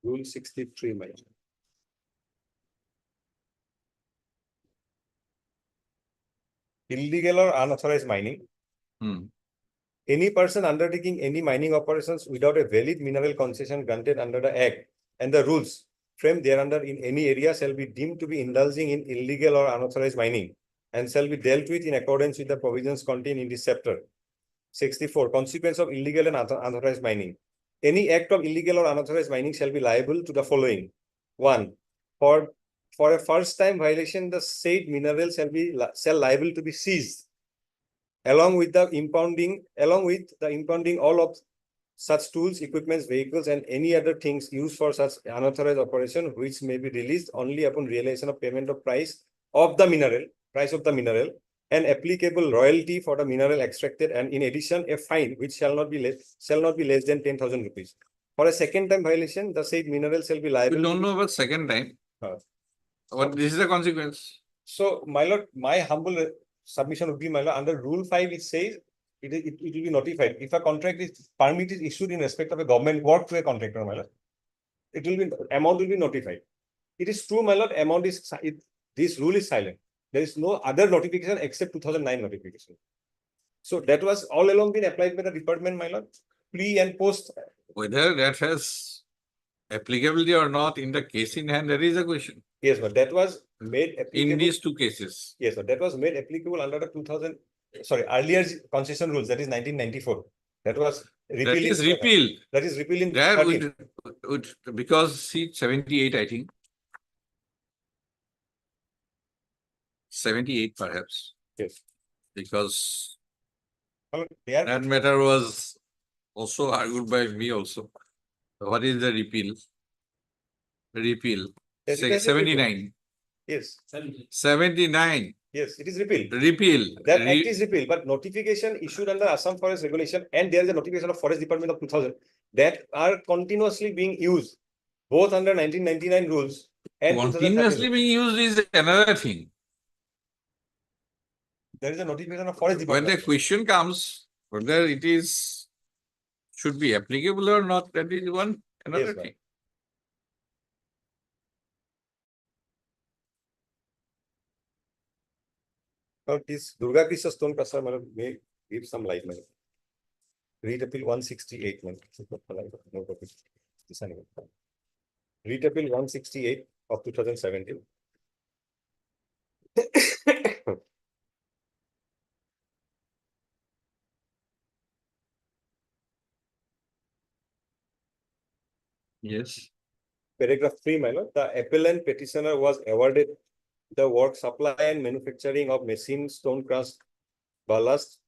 rule 63, my lord. Illegal or unauthorized mining. Hmm. Any person undertaking any mining operations without a valid mineral concession granted under the Act and the rules framed thereunder in any area shall be deemed to be indulging in illegal or unauthorized mining and shall be dealt with in accordance with the provisions contained in this chapter. 64. Consequence of illegal and unauthorized mining. Any act of illegal or unauthorized mining shall be liable to the following. 1. For a first time violation, the said mineral shall liable to be seized along with the impounding all of such tools, equipments, vehicles, and any other things used for such unauthorized operation, which may be released only upon realization of payment of price of the mineral, and applicable royalty for the mineral extracted, and in addition, a fine which shall not be less than 10,000 rupees. For a second time violation, the said mineral shall be liable. We don't know about second time. But this is the consequence. So, my lord, my humble submission would be, my lord, under Rule 5, it says it will be notified. If a permit is issued in respect of a government work to a contractor, my lord, amount will be notified. It is true, my lord, this rule is silent. There is no other notification except 2009 notification. So that was all along been applied by the department, my lord, pre and post. Whether that has applicability or not in the case in hand, there is a question. Yes, but that was made applicable. In these two cases. Yes, but that was made applicable under the earlier concession rules, that is 1994. That was repealed. That is repealed. That is repealed in There 13. because see 78, I think. 78 perhaps. Yes. Because Well, they are that matter was also argued by me also. What is the repeal? Repeal. Yes, it has been 79. Yes, 79. yes, it is repealed. Repeal. That act is repealed, but notification issued under Assam Forest Regulation, and there is a notification of Forest Department of 2000 that are continuously being used both under 1999 rules and 2013 Continuously rules. being used is another thing. There is a notification of Forest When Department. the question comes, whether it is should be applicable or not, that is another Yes, ma'am. thing. But this Durga Krishna stone cluster may give some light. Read appeal 168. No copy. Read appeal 168 of 2017. Yes. Paragraph 3, my lord, the appellant petitioner was awarded the work supply and manufacturing of machine stone crust ballast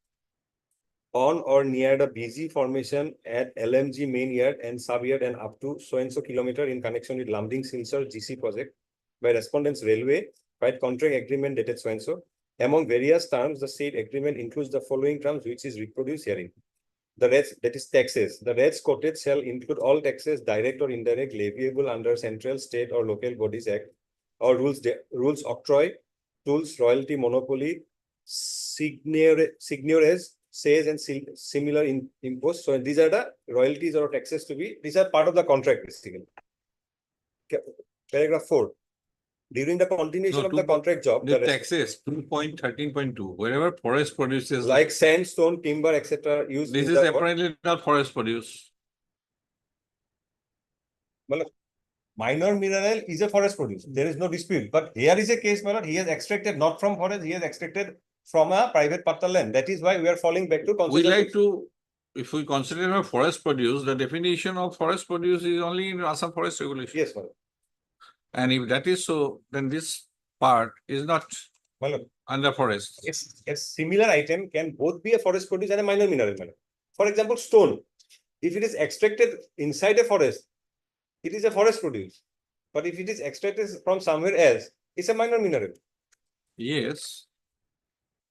on or near the BG formation at LMG main yard and sub yard and up to so-and-so kilometer in connection with Lumding Silchar GC project by respondents railway by contract agreement dated so-and-so. Among various terms, the said agreement includes the following terms which is reproduced herein. The rates, that is taxes. The rates quoted shall include all taxes, direct or indirect, leviable under central, state, or local bodies act, or rules octroi, tools, royalty, monopoly, seigneuriage, sales, and similar imposts. So these are the royalties or taxes to be. These are part of the contract, basically. Paragraph 4. During the continuation of the contract job, The taxes 2.13.2, wherever forest produces. like sandstone, timber, etc. used. This in is the work. apparently not forest produce. Minor mineral is a forest produce. There is no dispute. But here is a case, my lord, he has extracted not from forest, he has extracted from a private patha land. That is why we are falling back to We consider. like to, if we consider a forest produce, the definition of forest produce is only in Assam Forest Regulation. Yes, my lord. And if that is so, then this part is not My lord. under forest. A similar item can both be a forest produce and a minor mineral. My lord. For example, stone. If it is extracted inside a forest, it is a forest produce. But if it is extracted from somewhere else, it's a minor mineral. Yes.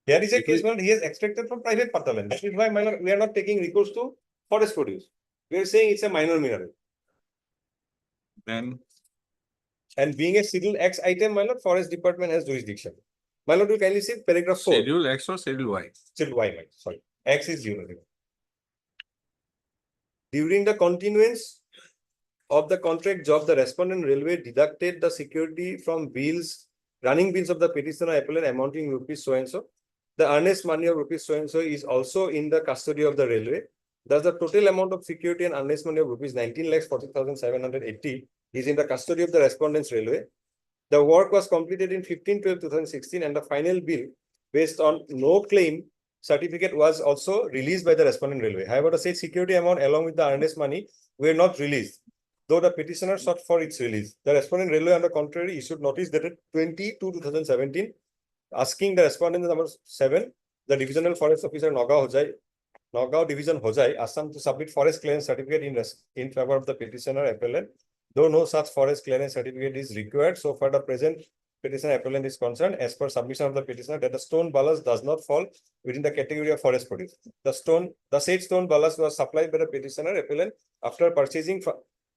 Here is a It case will- where he has extracted from private patha land. That is why, my lord, we are not taking recourse to forest produce. We are saying it's a minor mineral. Then And being a Schedule X item, my lord, Forest Department has jurisdiction. My lord, you kindly see paragraph 4. Schedule X or Schedule Y. Schedule Y, my lord, sorry. X is 0. During the continuance of the contract job, the respondent railway deducted the security from bills, running bills of the petitioner appellant amounting rupees so and so. The earnest money of rupees so and so is also in the custody of the railway. Thus, the total amount of security and earnest money of rupees 19,40,780 is in the custody of the respondents railway. The work was completed in 15/12/2016 and the final bill based on no claim certificate was also released by the respondent railway. However, the said security amount along with the earnest money were not released, though the petitioner sought for its release. The respondent railway, on the contrary, issued notice dated 20/2/2017 asking the respondent number 7, the divisional forest officer Nagaon Division Hojai, Assam, to submit forest clearance certificate in favor of the petitioner appellant. Though no such forest clearance certificate is required, so far the present petitioner appellant is concerned, as per submission of the petitioner, that the stone ballast does not fall within the category of forest produce. The said stone ballast was supplied by the petitioner appellant after purchasing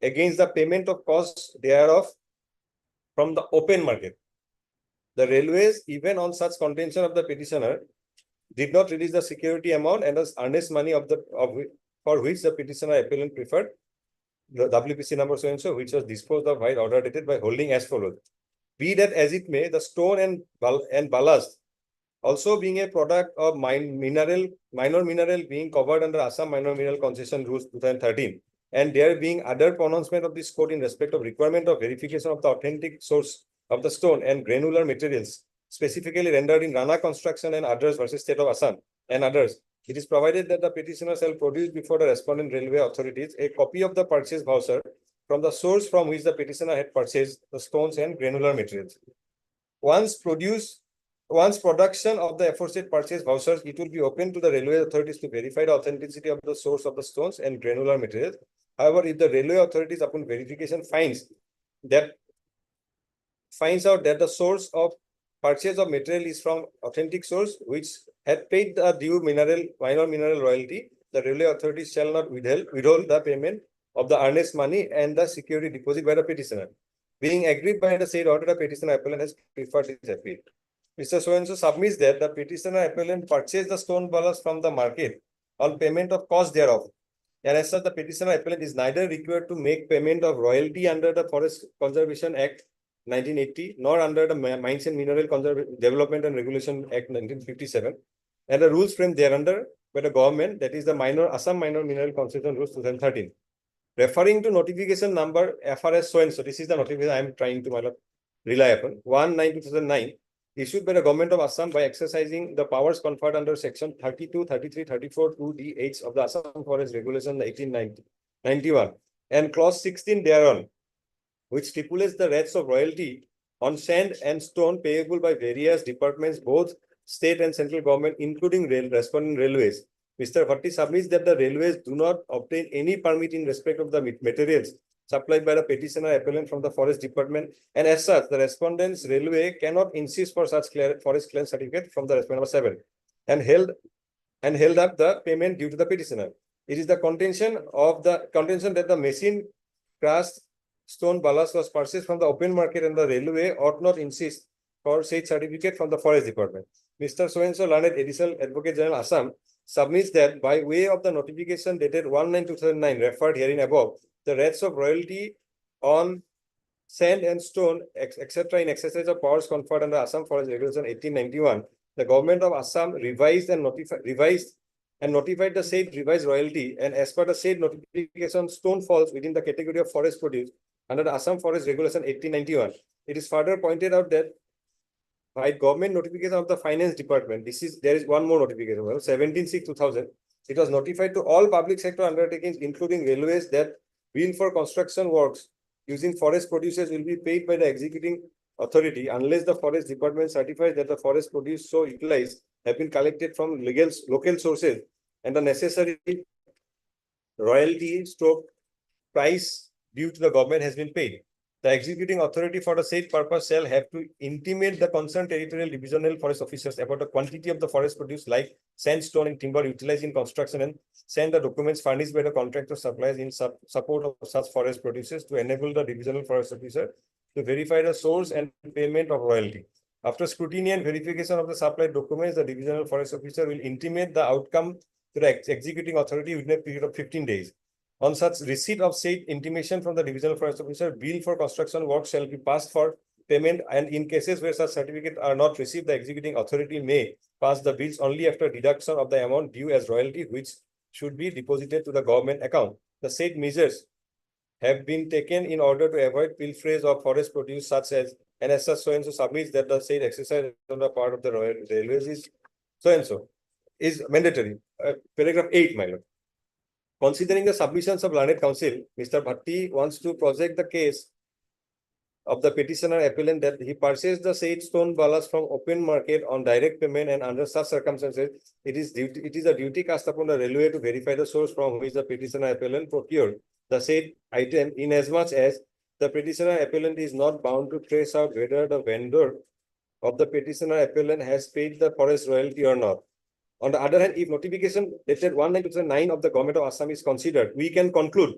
against the payment of costs thereof from the open market. The railways, even on such contention of the petitioner, did not release the security amount and the earnest money for which the petitioner appellant preferred the WPC number so and so, which was disposed of by order dated by holding as follows. Be that as it may, the stone and ballast, also being a product of minor mineral being covered under Assam Minor Mineral Concession Rules 2013, and there being other pronouncement of this code in respect of requirement of verification of the authentic source of the stone and granular materials, specifically rendered in Rana Construction and others versus State of Assam and others, it is provided that the petitioner shall produce before the respondent railway authorities a copy of the purchase voucher from the source from which the petitioner had purchased the stones and granular materials. Once production of the aforesaid purchase vouchers, it will be open to the railway authorities to verify the authenticity of the source of the stones and granular materials. However, if the railway authorities upon verification finds out that the source of purchase of material is from authentic source which had paid the due minor mineral royalty, the railway authorities shall not withhold the payment of the earnest money and the security deposit by the petitioner. Being agreed by the said order, the petitioner appellant has preferred his appeal. Mr. So-and-so submits that the petitioner appellant purchased the stone ballast from the market on payment of cost thereof. And as such, the petitioner appellant is neither required to make payment of royalty under the Forest Conservation Act 1980, nor under the Mines and Mineral Development and Regulation Act 1957, and the rules framed thereunder by the government, that is the Assam Minor Mineral Concession Rules 2013. Referring to notification number FRS so-and-so, this is the notification I am trying to rely upon, 1/9/2009, issued by the government of Assam by exercising the powers conferred under section 32, 33, 34, 2D(h) of the Assam Forest Regulation 1891, and clause 16 thereon, which stipulates the rates of royalty on sand and stone payable by various departments, both state and central government, including respondent railways. Mr. Bhatti submits that the railways do not obtain any permit in respect of the materials supplied by the petitioner appellant from the forest department, and as such, the respondent's railway cannot insist for such forest clearance certificate from the respondent number 7, and held up the payment due to the petitioner. It is the contention that the machine crushed stone ballast was purchased from the open market, and the railway ought not insist for said certificate from the forest department. Mr. So-and-so, learned Additional Advocate General Assam, submits that by way of the notification dated 1/9/2009 referred herein above, the rates of royalty on sand and stone, etc., in exercise of powers conferred under Assam Forest Regulation 1891, the government of Assam revised and notified the said revised royalty, and as per the said notification, stone falls within the category of forest produce under the Assam Forest Regulation 1891. It is further pointed out that by government notification of the Finance Department, there is one more notification, 17/6/2000. It was notified to all public sector undertakings, including railways, that bill for construction works using forest produces will be paid by the executing authority unless the forest department certifies that the forest produce so utilized have been collected from local sources and the necessary royalty stroke price due to the government has been paid. The executing authority for the said purpose shall have to intimate the concerned territorial divisional forest officers about the quantity of the forest produce like sandstone and timber utilized in construction, and send the documents furnished by the contractor suppliers in support of such forest producers to enable the divisional forest officer to verify the source and payment of royalty. After scrutiny and verification of the supplied documents, the divisional forest officer will intimate the outcome to the executing authority within a period of 15 days. On such receipt of said intimation from the divisional forest officer, bill for construction work shall be passed for payment, and in cases where such certificates are not received, the executing authority may pass the bills only after deduction of the amount due as royalty, which should be deposited to the government account. The said measures have been taken in order to avoid pilferage of forest produce such as, and as such so and so submits that the said exercise on the part of the railways is so and so is mandatory. Paragraph 8, my lord. Considering the submissions of learned counsel, Mr. Bhatti wants to project the case of the petitioner appellant that he purchased the said stone ballas from open market on direct payment, and under such circumstances, it is a duty cast upon the railway to verify the source from which the petitioner appellant procured the said item, inasmuch as the petitioner appellant is not bound to trace out whether the vendor of the petitioner appellant has paid the forest royalty or not. On the other hand, if notification dated 1/9/2009 of the government of Assam is considered, we can conclude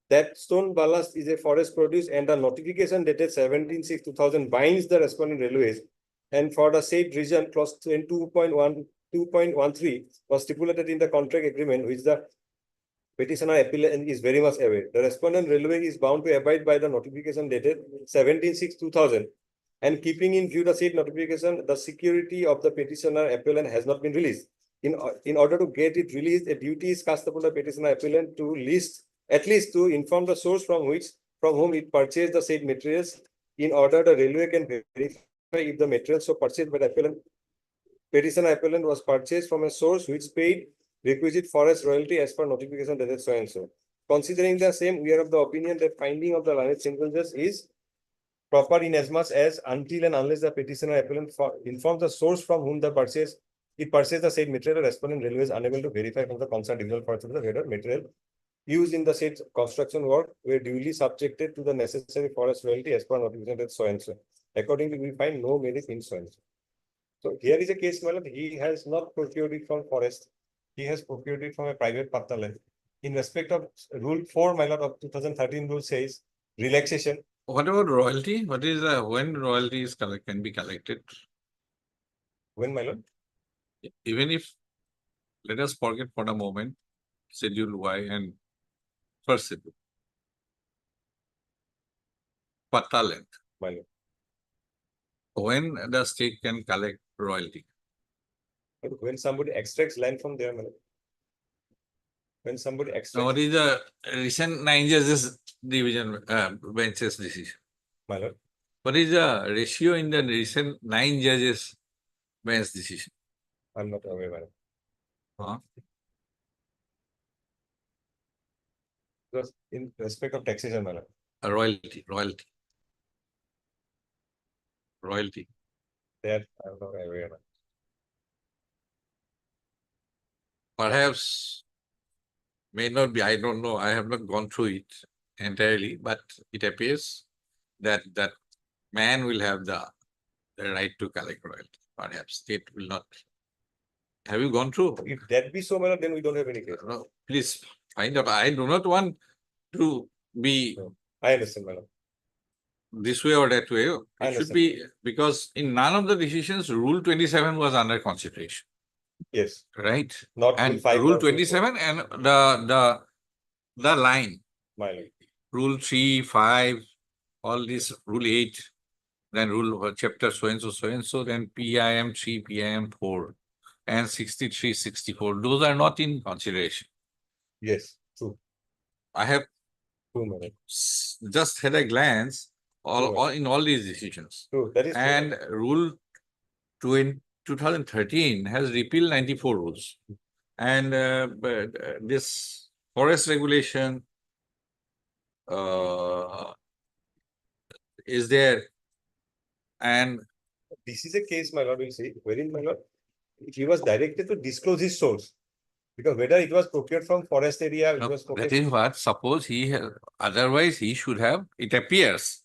that stone ballast is a forest produce, and the notification dated 17/6/2000 binds the respondent railways. And for the said reason, clause 2.13 was stipulated in the contract agreement, which the petitioner appellant is very much aware. The respondent railway is bound to abide by the notification dated 17/6/2000. And keeping in view the said notification, the security of the petitioner appellant has not been released. In order to get it released, a duty is cast upon the petitioner appellant to at least to inform the source from whom it purchased the said materials, in order the railway can verify if the materials so purchased by the petitioner appellant was purchased from a source which paid requisite forest royalty as per notification dated so and so. Considering the same, we are of the opinion that finding of the learned sentences is proper inasmuch as until and unless the petitioner appellant informs the source from whom it purchased the said material, respondent railway is unable to verify from the concerned divisional forest of the whether material used in the said construction work were duly subjected to the necessary forest royalty as per notification dated so and so. Accordingly, we find no merit in so and so. So here is a case, my lord, he has not procured it from forest. He has procured it from a private patta land. In respect of Rule 4, my lord, of 2013 rule says relaxation. What about royalty? What is when royalty is can be collected? When, my lord? Even if, let us forget for a moment, Schedule Y and first schedule. Patta land. My lord. When the state can collect royalty? When somebody extracts land from there, my lord. When somebody Now, extracts, what is the recent 9 judges division bench's decision? my lord, What is the ratio in the recent 9 judges bench decision? I'm not aware, my lord. Huh? Because in respect of taxation, my lord. Royalty. That I'm not aware. Perhaps may not be, I don't know, I have not gone through it entirely, but it appears that that man will have the right to collect royalty. Perhaps state will not. Have you gone through? If that be so, my lord, then we don't have any case. No, please find out. I do not want to be I understand, my lord. this way or that way. I It should be, because in none of the decisions, Rule 27 was under consideration, Yes, right? not And Rule 5 Rule or Rule 4, 27 and the line, my lord. Rule 3, 5, all this, Rule 8, then Rule Chapter so and so, then PIM 3, PIM 4, and 63, 64. Those are not in consideration. Yes, true, I have true, my lord. just had a glance True. in all these decisions. True, that is true. And Rule 2013 has repealed 94 rules. And this forest regulation is there. And This is a case, my lord, will see, wherein, my lord, he was directed to disclose his source. Because whether it was procured from forest area, it was that procured. is what, suppose he has, otherwise he should have, it appears,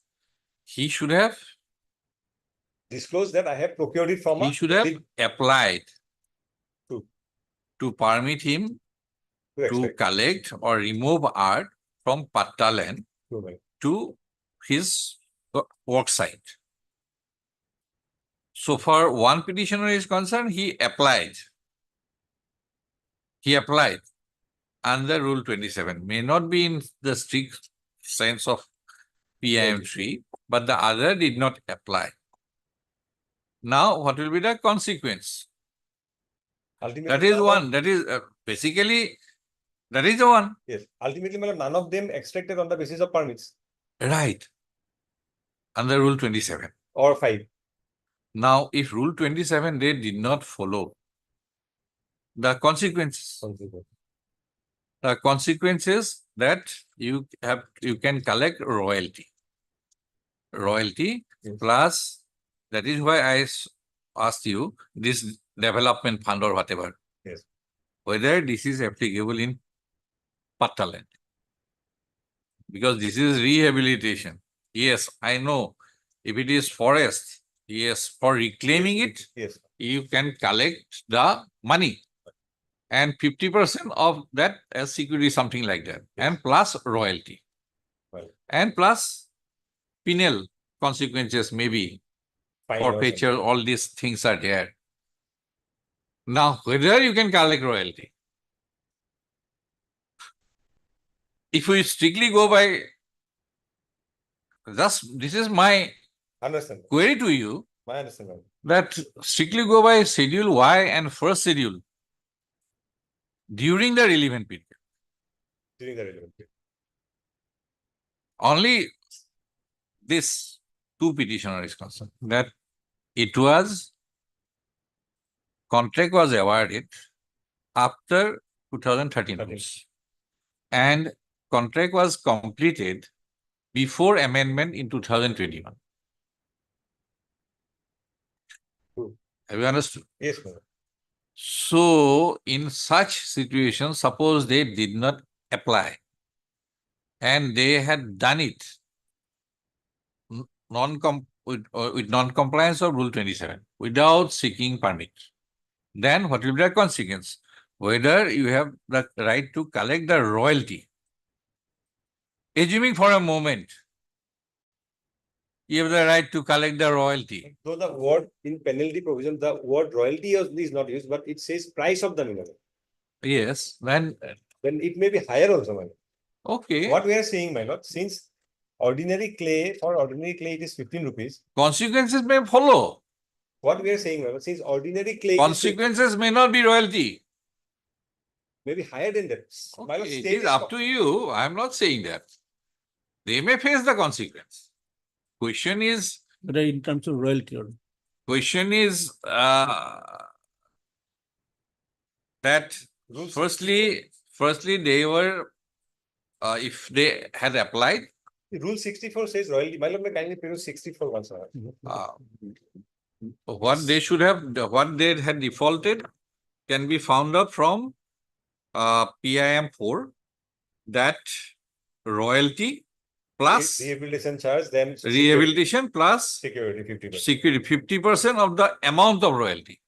he should have Disclose that I have procured it from He a should have big- applied True. to permit him to to expect. collect or remove art from patta land True, my lord. to his work site. So far one petitioner is concerned, he applied. Under Rule 27, may not be in the strict sense of PIM 3, but the other did not apply. Now, what will be the consequence? Ultimately, That is now one, that is basically That is the one. Yes, ultimately, my lord, none of them extracted on the basis of permits Right. Under Rule 27. or 5. Now, if Rule 27 they did not follow, the consequences that you can collect royalty. Royalty Yes. plus, that is why I asked you this development fund or whatever. Yes. Whether this is applicable in Patta land. Because this is rehabilitation. Yes, I know. If it is forest, yes, for reclaiming it, Yes, you can collect the money. And 50% of that as security, something like that. And plus royalty. Right. And plus penal consequences, maybe fine or forfeiture, all these things are there. Now, whether you can collect royalty, if we strictly go by, this is my Understand, query to you, my understanding. that strictly go by Schedule Y and first schedule during the relevant period. During the relevant period. Only this two petitioner is concerned, that it was, contract was awarded after 2013 rules. And contract was completed before amendment in 2021. True. Have you understood? Yes, my lord. So, in such situations, suppose they did not apply and they had done it with non-compliance of Rule 27 without seeking permit, then what will be the consequence? Whether you have the right to collect the royalty. Assuming for a moment, you have the right to collect the royalty. Though the word in penalty provision, the word royalty is not used, but it says price of the mineral. Yes, then, Then it may be higher also, my lord. okay. What we are saying, my lord, since ordinary clay, for ordinary clay it is 15 rupees. Consequences may follow. What we are saying, my lord, since ordinary clay is Consequences may not be royalty. maybe higher than that. My lord, Okay, it state is up to you. I am not saying that. They may face the consequence. Question is, Whether in terms of royalty or. question is that Rules- firstly they were, if they had applied, Rule 64 says royalty. My lord, may kindly peruse 64 once. My lord. what they should have, what they had defaulted can be found out from PIM 4, that royalty plus Rehabilitation charge, then rehabilitation plus security 50%. security 50% of the amount of royalty.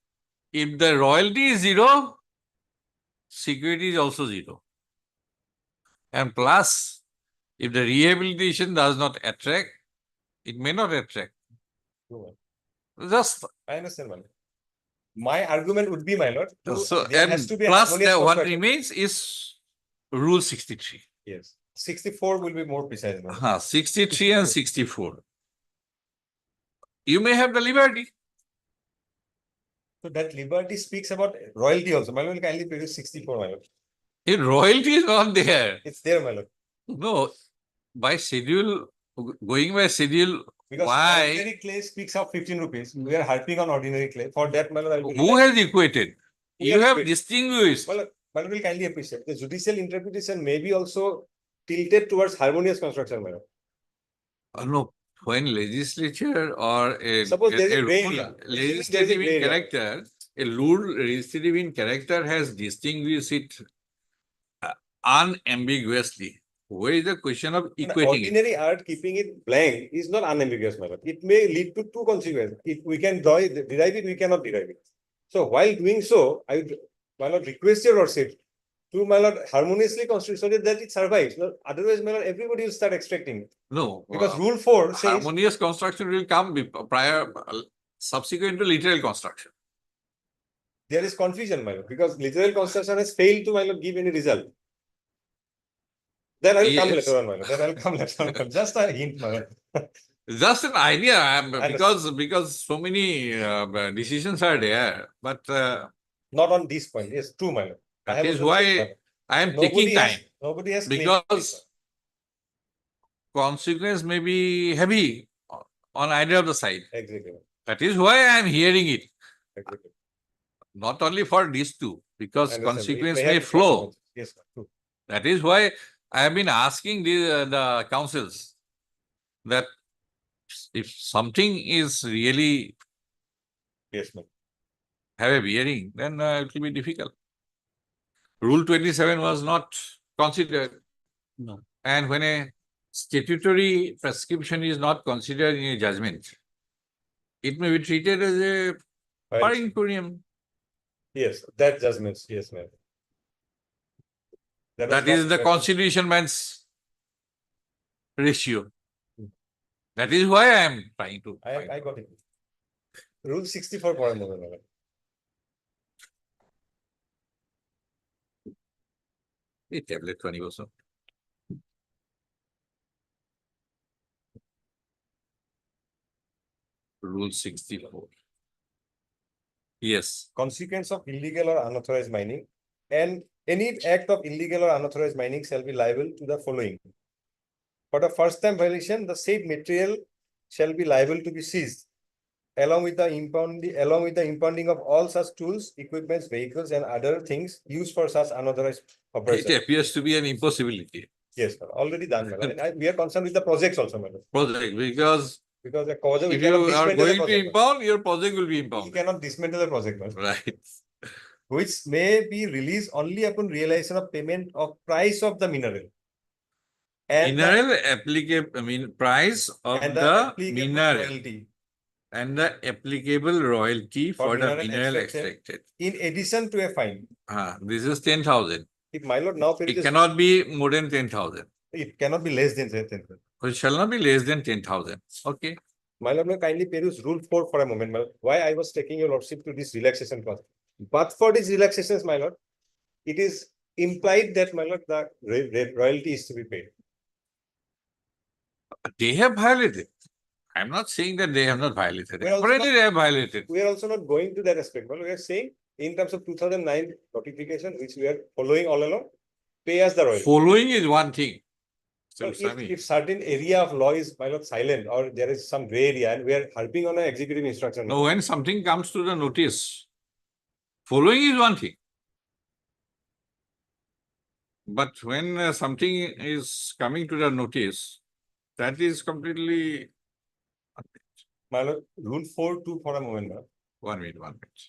If the royalty is 0, security is also 0. And plus, if the rehabilitation does not attract, it may not attract. True, Just I understand, my lord. My argument would be, my lord, so, there has and to be a plus harmonious what construction. remains is Rule 63. Yes, 64 will be more precise. my lord. 63 and 64. You may have the liberty. So that liberty speaks about royalty also. My lord, kindly peruse 64, my lord. If royalty is not there, It's there, my lord. no, by schedule, going by schedule, Because why? ordinary clay speaks of 15 rupees. We are harping on ordinary clay. For that, my lord, I will be Who has equated? Who You has have equated? distinguished. My lord will kindly appreciate. The judicial interpretation may be also tilted towards harmonious construction, my lord. No, when legislature or a, Suppose there is a gray rule area. legislative There is a in gray area. character, a rule legislative in character has distinguished it unambiguously. Where is the question of An equating it? ordinary art keeping it blank is not unambiguous, my lord. It may lead to two consequences. If we can derive it, we cannot derive it. So while doing so, I would, my lord, request your lordship to, my lord, harmoniously construct so that it survives. No, otherwise, my lord, everybody will start extracting it. No. Because Rule 4 says harmonious construction will come prior, subsequent to literal construction. there is confusion, my lord, because literal construction has failed to, my lord, give any result. Then I will come Yes. later on, my lord. Then I will come later on. Just a hint, my lord. Just an idea, Understood. because so many decisions are there, but Not on this point. Yes, true, my lord. I that have is also said, my why lord. I am Nobody taking has- time Nobody has claimed this, because sir. consequence may be heavy on either of the side. Exactly, That is why I am hearing it, exactly. not only for these two, because I understand. It consequence have may its flow. consequences. Yes, sir, true. That is why I have been asking the councils that if something is really Yes, ma'am. have a bearing, then it will be difficult. Rule 27 was not considered. No. And when a statutory prescription is not considered in a judgment, it may be treated as a per Right. incurium. Yes, that judgments, yes, ma'am. was That not is the correct. constitution man's ratio. Hmm. That is why I am trying to. find I out. got it. Rule 64 for a moment, madam. এই tablet to আনিবচোন। Rule 64. Yes. Consequence of illegal or unauthorized mining, and any act of illegal or unauthorized mining shall be liable to the following. For the first time violation, the said material shall be liable to be seized, along with the impounding of all such tools, equipments, vehicles, and other things used for such unauthorized It operation. appears to be an impossibility. Yes, sir, already done, madam. And we are concerned with the projects also, madam. Project, because Because the project, we if cannot you are dismantle the going to project. impound, your project will be We impounded. cannot dismantle the project, madam. Right. Which may be released only upon realization of payment of price of the mineral. And the, Mineral applicable, I mean, price of and the applicable mineral royalty and the applicable royalty For for the mineral mineral extracted. extracted. in addition to a fine. This is 10,000. If my lord now pays It this, cannot be more than 10,000. it cannot be less than 10. It shall not be less than 10,000. Okay. My lord, may kindly peruse rule 4 for a moment. My lord. Why I was taking your lordship to this relaxation clause. But for these relaxations, my lord, it is implied that my lord, the royalty is to be paid. They have violated. I'm not saying that they have not violated. We are also Apparently, they have violated. We are also not going to that aspect. But we are saying in terms of 2009 notification, which we are following all along, pay us the royalty. Following is one thing. So So, Swami, if certain area of law is my lord silent, or there is some gray area, and we are harping on an executive instruction. no, when something comes to the notice, following is one thing. But when something is coming to the notice, that is completely My lord, rule 4.2 for a moment, ma'am. 1 minute, 1 minute.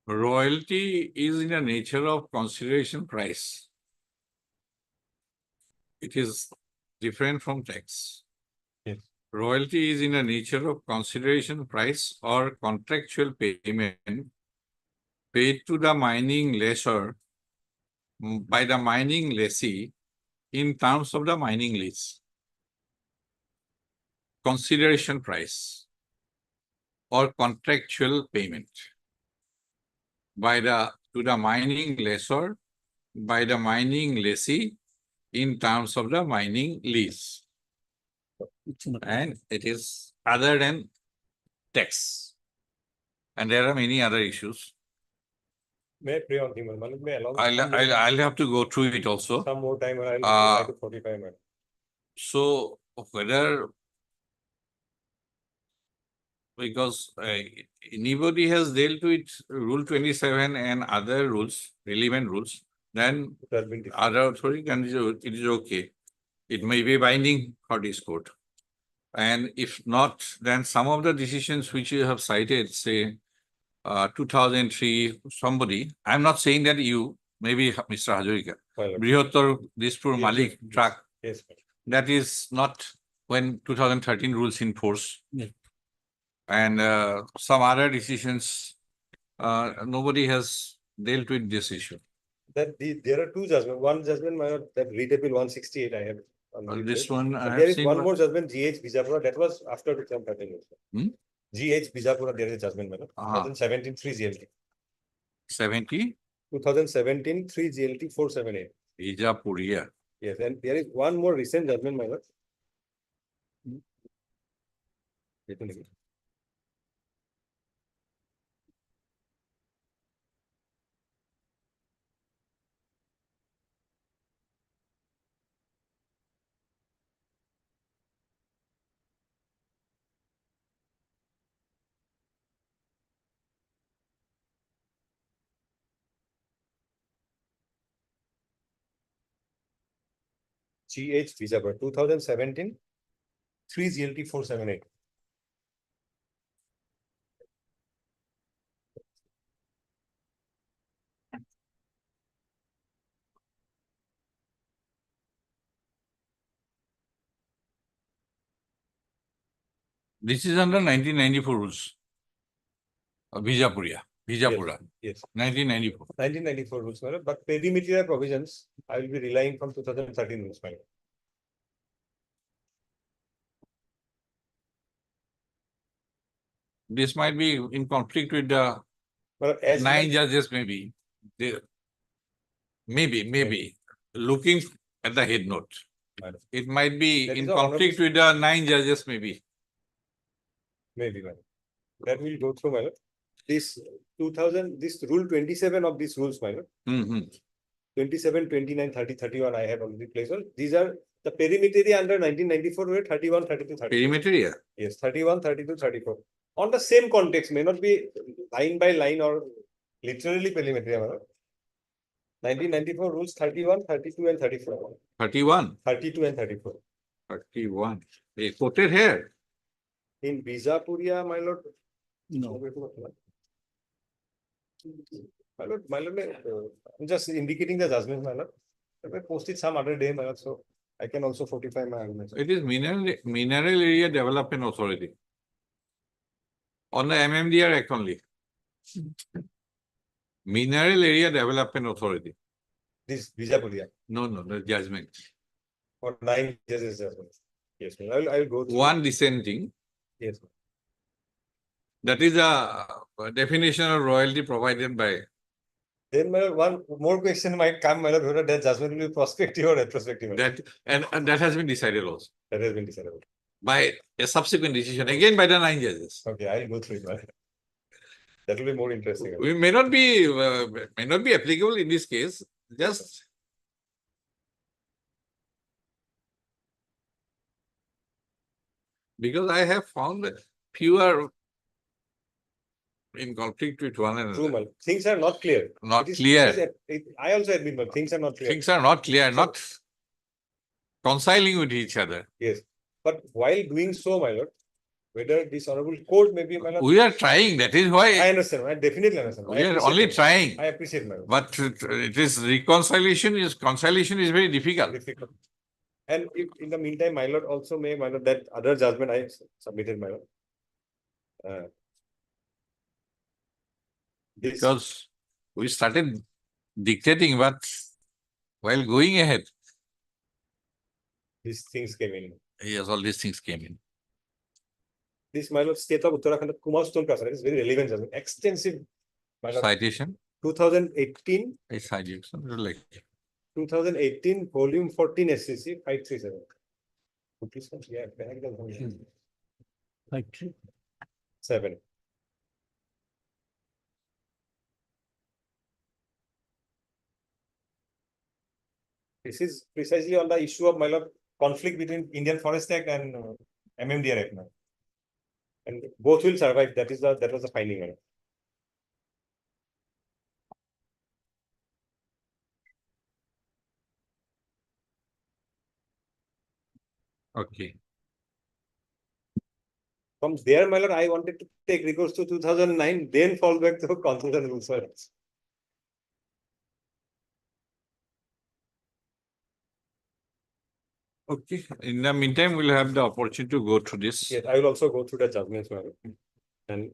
Royalty is in the nature of consideration price. It is different from tax. Yes. Royalty is in the nature of consideration price or contractual payment paid to the mining lessor by the mining lessee in terms of the mining lease. Consideration price or contractual payment to the mining lessor by the mining lessee in terms of the mining lease. And it is other than tax. And there are many other issues. May I pray on him, Malak, may I allow I'll have to go through it also. some more time, or I'll Uh, reply to 45 minutes. So whether because anybody has dealt with Rule 27 and other rules, relevant rules, then It has been discussed. other authority can, it is okay. It may be binding for this court. And if not, then some of the decisions which you have cited, say 2003, somebody, I'm not saying that you, maybe Mr. Hazarika, Well, Brihotar Dispur yes, Malik yes, truck, Yes, that is not when 2013 rules in force. Yeah. And some other decisions, nobody has dealt with this issue. there are two judgments. One judgment, my lord, that read appeal 168, I have. on the This replay. one, I But have there is seen one one- more judgment, GH Bijapura, that was after 2013. Hmm? GH Bijapura, there is a judgment, my lord. Ah. 2017 3 GLT. 70, 2017 3 GLT 478. Bijapuria. Yes, and there is one more recent judgment, my lord. Wait a minute. GH Bijapura, 2017 3 GLT 478. This is under 1994 rules. Bijapuria, Bijapura, Yes. 1994. 1994 rules, my lord, but perimeter provisions, I will be relying from 2013 rules, my lord. This might be in conflict with the Well, as 9 judges, maybe. Maybe. looking at the head note. Madam. It might be That in is the honorable- conflict with the 9 judges maybe. Maybe, madam. That will go through, madam. This 2000, this rule 27 of these rules, madam. Mhm. 27, 29, 30, 31, I have already placed on. These are the perimetry under 1994 were 31, 32, 34. Perimeter, yeah. Yes, 31, 32, 34. On the same context, may not be line by line or literally perimetry. 1994 rules 31, 32 and 34. 31, 32 and 34. 31. They quoted here. In Bijapuria, my lord. No. My lord, I'm just indicating the judgment, my lord. I may post it some other day, my lord, so I can also fortify my arguments. It is Mineral Area Development Authority. On the MMDR Act only. Mineral Area Development Authority. This Bijapuria, No, the judgment. or 9 judges judgment. Yes, ma'am. I will go through. One dissenting. Yes, ma'am. That is a definition of royalty provided by. Then my lord, one more question might come, my lord, whether that judgment will be prospective or retrospective. my lord. That and that has been decided also That has been decided. by a subsequent decision, again by the 9 judges. Okay, I'll go through it, my lord. That will be more interesting. We may not be applicable in this case, just because I have found that few are in conflict with one True, another. my lord. Things are not clear. Not It is- clear. I also admit, but things are not clear. Things are not clear, So- not reconciling with each other. Yes, but while doing so, my lord, whether this honorable court may be, my lord, We are trying, that is I why understand, I definitely understand. I we are appreciate only that. trying. I appreciate, my lord. But it is conciliation is very difficult. Difficult. And if in the meantime, my lord also may, my lord, that other judgment I submitted, my lord. This, Because we started dictating, but while going ahead, these things came in. yes, all these things came in. This, my lord, state of Uttarakhand, Kumar Stone Castle, is very relevant judgment, extensive, my lord, Citation, 2018, a citation, like 2018, volume 14 SCC 537. Please, yeah, back the volume. Like true. 7. This is precisely on the issue of, my lord, conflict between Indian Forest Act and MMDR Act now. And both will survive. That was the finding, my lord. okay. From there, my lord, I wanted to take recourse to 2009, then fall back to constitutional rules. my lord. Okay, in the meantime, we'll have the opportunity to go through this. Yes, I will also go through the judgments, my lord. And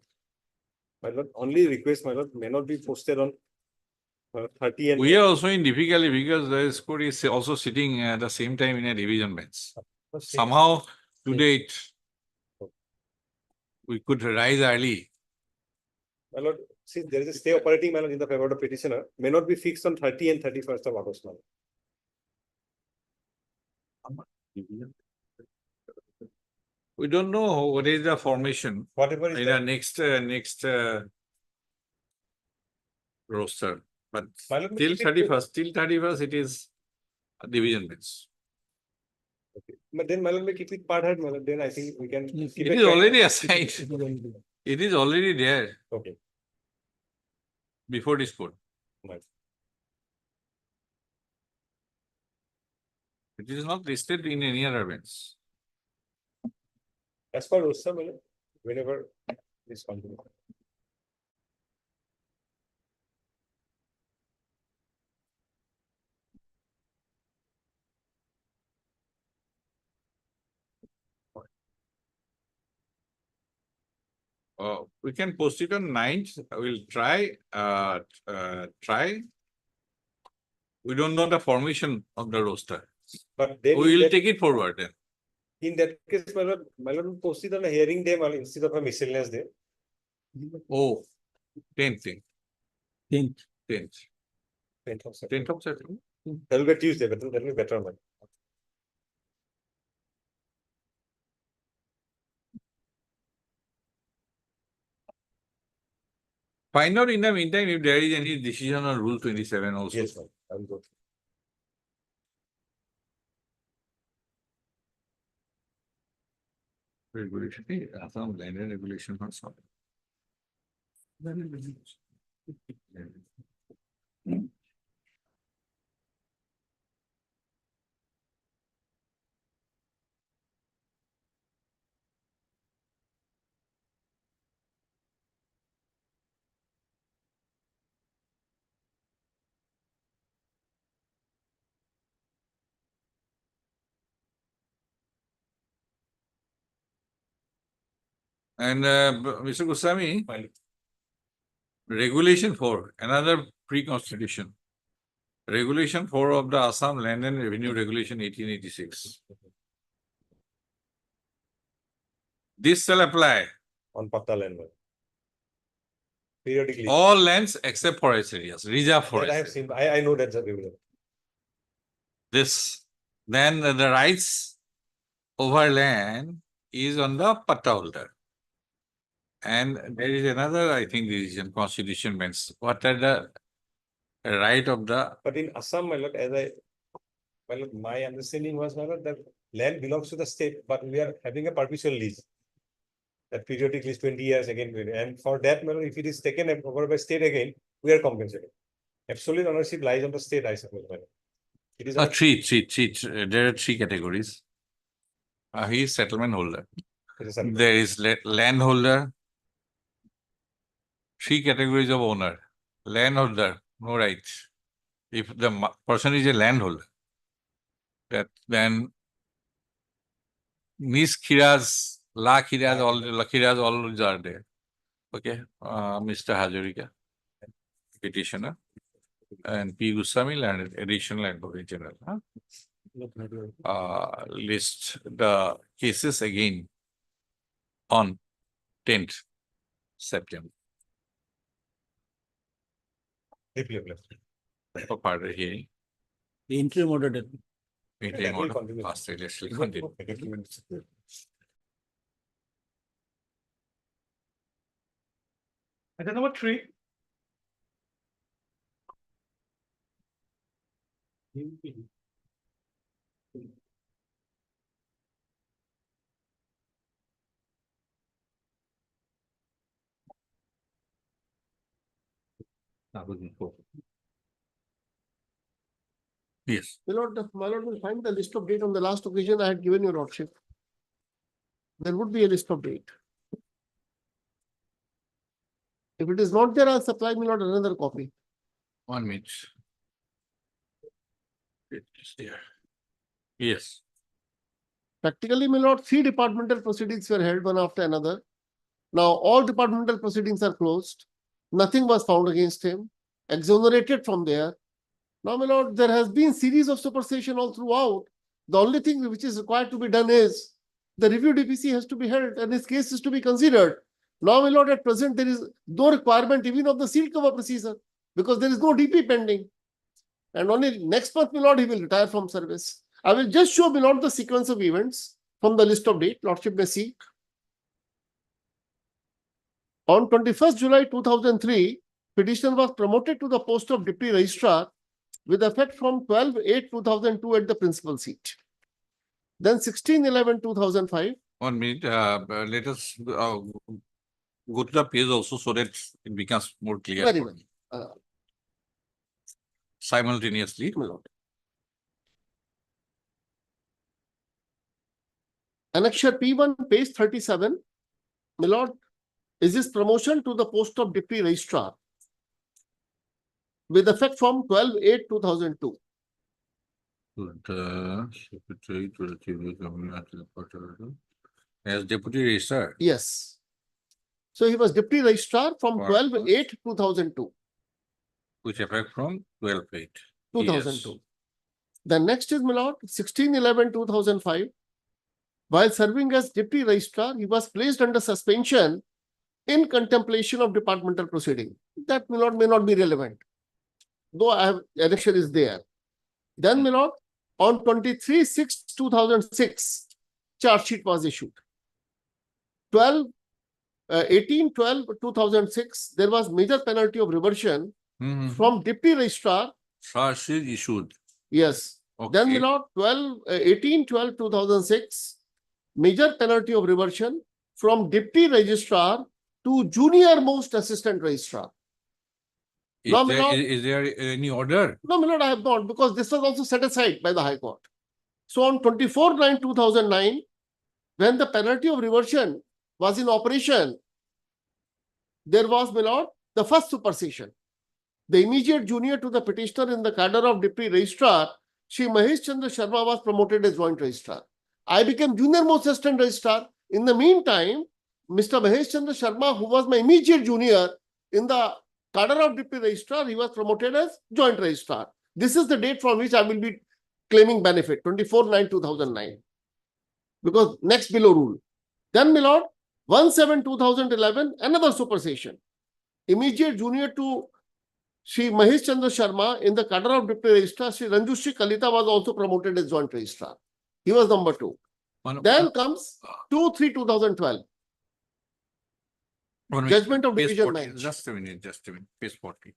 my lord, only request, my lord, may not be posted on 30 and. We are also in difficulty because the court is also sitting at the same time in a division bench. Somehow today we could rise early. My lord, since there is a stay operating, my lord, in the favor of the petitioner, may not be fixed on 30 and 31st of August, my lord. We don't know what is the formation Whatever is in there. the next roster, but My lord, till keep it- 31st, it is a division bench. But then, my lord, may keep it part heard, my lord, then I think we can. Yes, keep It a is track. already assigned. It is already there. It is already there Okay. before this court. Right. It is not listed in any other bench. As per Rossa, my lord, whenever this continues. We can post it on 9th. We'll try. Try. We don't know the formation of the roster. But then. We in will that- take it forward then. In that case, my lord will post it on a hearing day, my lord, instead of a miscellaneous day. Oh, 10th thing, 10th. 10th, 10th of 10th of September. That will be Tuesday, but that will be better, man. Find out in the meantime if there is any decision on Rule 27 also. Yes, ma'am. I will go. Regulation, Assam land and regulation or something. And Mr. Goswami, Regulation 4, another pre-constitution. Regulation 4 of the Assam Land and Revenue Regulation 1886. This shall apply On Patta land, ma'am. Periodically. all lands except forest areas, reserve That forest. I have area. seen, I know that's a regular. This, then the rights over land is on the patta holder. And there is another, I think, decision, constitution means, what are the right of the, But in Assam, my lord, my understanding was, my lord, that land belongs to the state, but we are having a perpetual lease. That periodic lease 20 years again, and for that, my lord, if it is taken over by state again, we are compensated. Absolute ownership lies on the state, I suppose, my lord. It is our- three, there are three categories. He is settlement holder. it is our- There is landholder. Three categories of owner. Landholder, no rights. If the person is a landholder, then Miss Khiraz, La Khiraz, all these are there. Okay, Mr. Hazarika, petitioner, and P. Goswami, land additional advocate general. List the cases again on 10th September Deeply left. for further hearing. The interim order that Meeting That will order, continue. Australia shall continue. Item number 3. Yes, My lord will find the list of date on the last occasion I had given your lordship. There would be a list of date. If it is not there, I'll supply my lord another copy. 1 minute. It is there. Yes, Practically, my lord, 3 departmental proceedings were held one after another. Now, all departmental proceedings are closed. Nothing was found against him, exonerated from there. Now, my lord, there has been series of supersession all throughout. The only thing which is required to be done is the review DPC has to be held and his case is to be considered. Now, my lord, at present, there is no requirement even of the sealed cover procedure because there is no DP pending. And only next month, my lord, he will retire from service. I will just show, my lord, the sequence of events from the list of date. Lordship may see. On 21st July 2003, petitioner was promoted to the post of deputy registrar with effect from 12/8/2002 at the principal seat. Then 16/11/2005. 1 minute. Let us go to the page also so that it becomes more clear. Very well. Simultaneously. My lord. Annexure P1, page 37. My lord, is this promotion to the post of deputy registrar with effect from 12/8/2002. Secretary to the Chief Community as deputy registrar. Yes. So he was deputy registrar from Wow. 12/8/2002. Which effect from 12/8. 2002. Then next is, my lord, 16/11/2005. While serving as deputy registrar, he was placed under suspension in contemplation of departmental proceeding. That, my lord, may not be relevant. Though I have, annexure is there. Then, my lord, on 23/6/2006, charge sheet was issued. 18/12/2006, there was major penalty of reversion from deputy registrar. Charge sheet issued. Yes. Then, my Okay. lord, 18/12/2006, major penalty of reversion from deputy registrar to junior most assistant registrar. No, my lord. Is there any order? No, my lord, I have not, because this was also set aside by the High Court. So on 24/9/2009, when the penalty of reversion was in operation, there was, my lord, the first supersession. The immediate junior to the petitioner in the cadre of deputy registrar, Shri Mahesh Chandra Sharma, was promoted as joint registrar. I became junior most assistant registrar. In the meantime, Mr. Mahesh Chandra Sharma, who was my immediate junior in the cadre of deputy registrar, he was promoted as joint registrar. This is the date from which I will be claiming benefit, 24/9/2009. Because next below rule. Then, my lord, 1/7/2011, another supersession. Immediate junior to Shri Mahesh Chandra Sharma in the cadre of deputy registrar, Shri Ranjushri Kalita, was also promoted as joint registrar. He was number 2. Then comes 2/3/2012. Judgment of Page division 40. bench. Just a minute, page 40.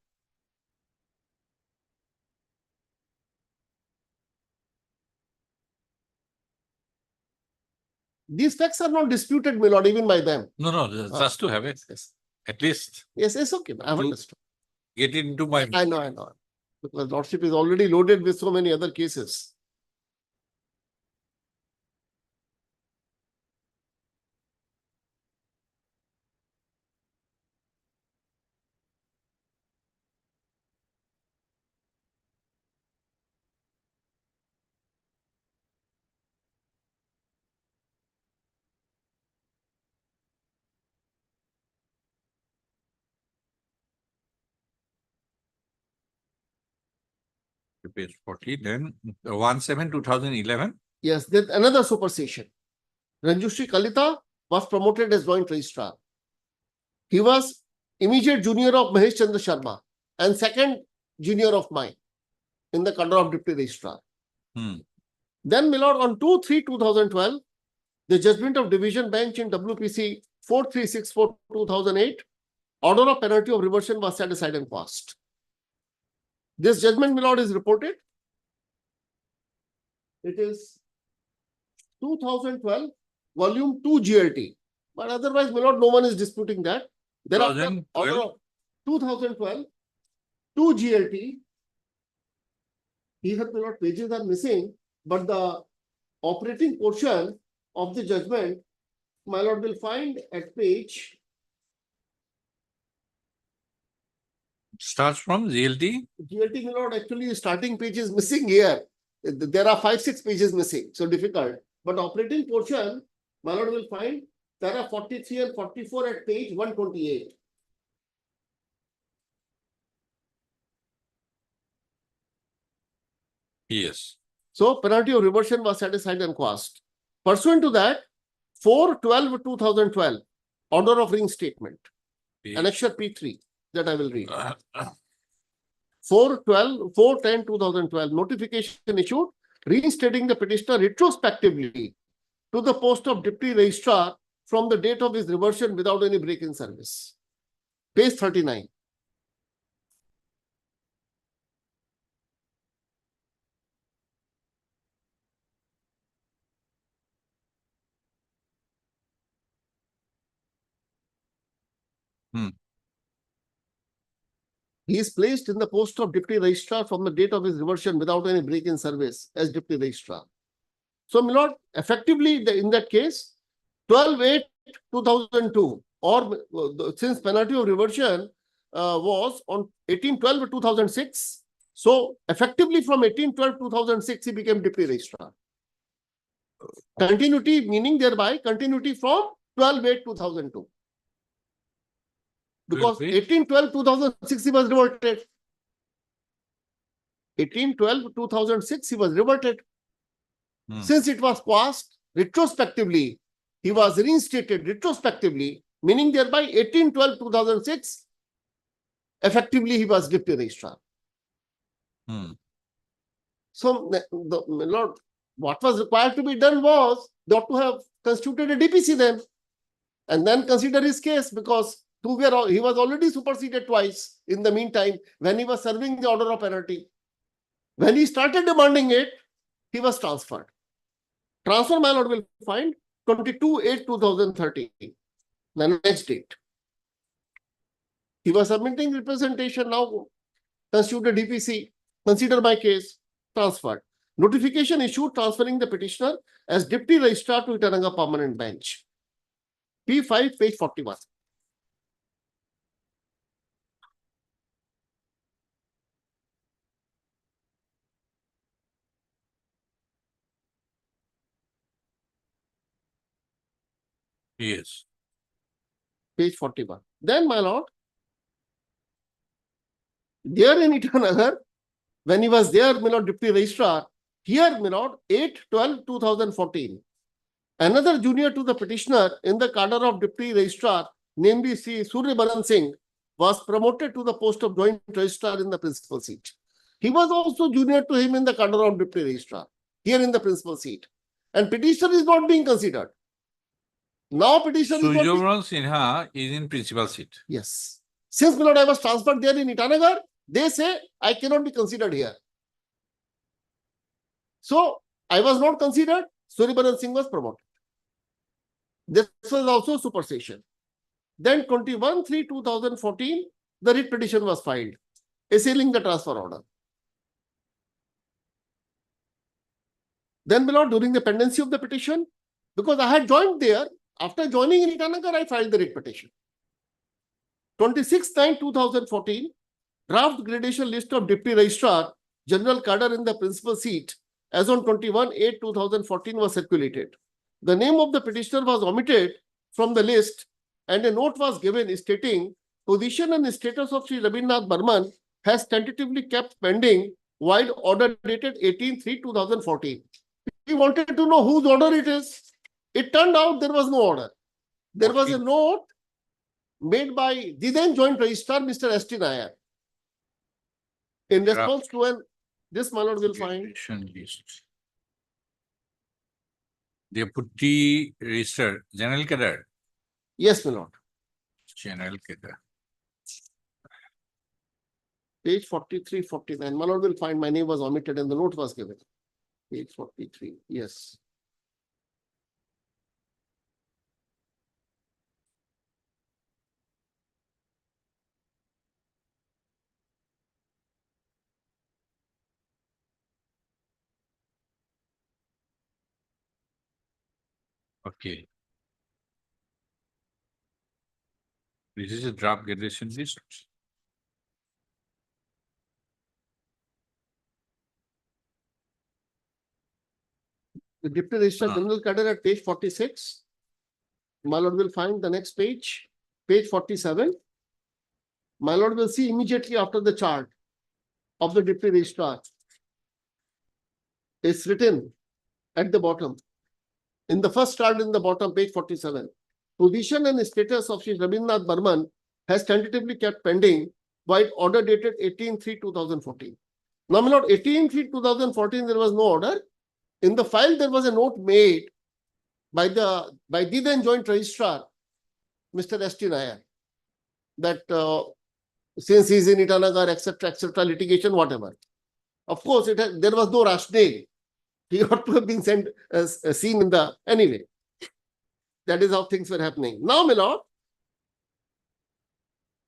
These facts are not disputed, my lord, even by them. No, just to have it, Yes, at least yes, it's okay. I have To- understood. get it into my. I know. Because lordship is already loaded with so many other cases. Page 40, then 1/7/2011. Yes, then another supersession. Ranjushri Kalita was promoted as joint registrar. He was immediate junior of Mahesh Chandra Sharma and second junior of mine in the cadre of deputy registrar. Then, my lord, on 2/3/2012, the judgment of division bench in WPC 4364/2008, order of penalty of reversion was set aside and passed. This judgment, my lord, is reported. It is 2012, volume 2 GLT. But otherwise, my lord, no one is disputing that. Thereafter, 2012? order of 2012, 2 GLT. Here, my lord, pages are missing, but the operating portion of the judgment, my lord, will find at page. Starts from GLT. GLT, my lord, actually starting page is missing here. There are 5-6 pages missing, so difficult. But operating portion, my lord, will find there are 43 and 44 at page 128. Yes. So penalty of reversion was set aside and quashed. Pursuant to that, 4/12/2012, order of reinstatement, annexure P3, that I will read. 4/10/2012, notification issued reinstating the petitioner retrospectively to the post of deputy registrar from the date of his reversion without any break in service. Page 39. He is placed in the post of deputy registrar from the date of his reversion without any break in service as deputy registrar. So, my lord, effectively in that case, 12/8/2002, or since penalty of reversion was on 18/12/2006, so effectively from 18/12/2006, he became deputy registrar. Continuity, meaning thereby continuity from 12/8/2002. Because 18/12/2006 he was reverted. 18/12/2006 he was reverted. Since it was passed retrospectively, he was reinstated retrospectively, meaning thereby 18/12/2006, effectively he was deputy registrar. So the my lord, what was required to be done was they ought to have constituted a DPC then, and then consider his case, because he was already superseded twice in the meantime when he was serving the order of penalty. When he started demanding it, he was transferred. Transfer, my lord will find 22/8/2013, the next date. He was submitting representation, now constituted DPC, consider my case, transferred. Notification issued transferring the petitioner as deputy registrar to Itananga Permanent Bench. P5, page 41. Yes. Page 41. Then, my lord, there in Itanagar, when he was there, my lord, deputy registrar, here, my lord, 8/12/2014, another junior to the petitioner in the cadre of deputy registrar, namely Sri Suryabaran Singh, was promoted to the post of joint registrar in the principal seat. He was also junior to him in the cadre of deputy registrar, here in the principal seat. And petitioner is not being considered. Now petitioner is not being... Suryabaran Sinha is in principal seat. Yes. Since, my lord, I was transferred there in Itanagar, they say I cannot be considered here. So I was not considered, Suryabaran Singh was promoted. This was also supersession. Then 21/3/2014, the writ petition was filed, assailing the transfer order. Then, my lord, during the pendency of the petition, because I had joined there, after joining in Itanagar, I filed the writ petition. 26/9/2014, draft gradation list of deputy registrar, general cadre in the principal seat, as on 21/8/2014 was circulated. The name of the petitioner was omitted from the list, and a note was given stating position and status of Sri Rabindranath Burman has tentatively kept pending while order dated 18/3/2014. We wanted to know whose order it is. It turned out there was no order. There was a note made by the then joint registrar, Mr. S.T. Nair. In response to this, my lord will find. Gradation list. Deputy Registrar, General Cadre. Yes, my lord. General Cadre. Page 43/49. My lord will find my name was omitted and the note was given. Page 43. Yes. Okay. This is a draft gradation list. The deputy registrar general cadre at page 46. My lord will find the next page, page 47. My lord will see immediately after the chart of the deputy registrar. It's written at the bottom. In the first chart in the bottom, page 47. Position and status of Sri Rabindranath Burman has tentatively kept pending by order dated 18/3/2014. Now, my lord, 18/3/2014, there was no order. In the file, there was a note made by the then joint registrar, Mr. S.T. Nair, that since he is in Itanagar, etc., litigation, whatever. Of course, there was no rationale. He ought to have been seen in the anyway. That is how things were happening. Now, my lord,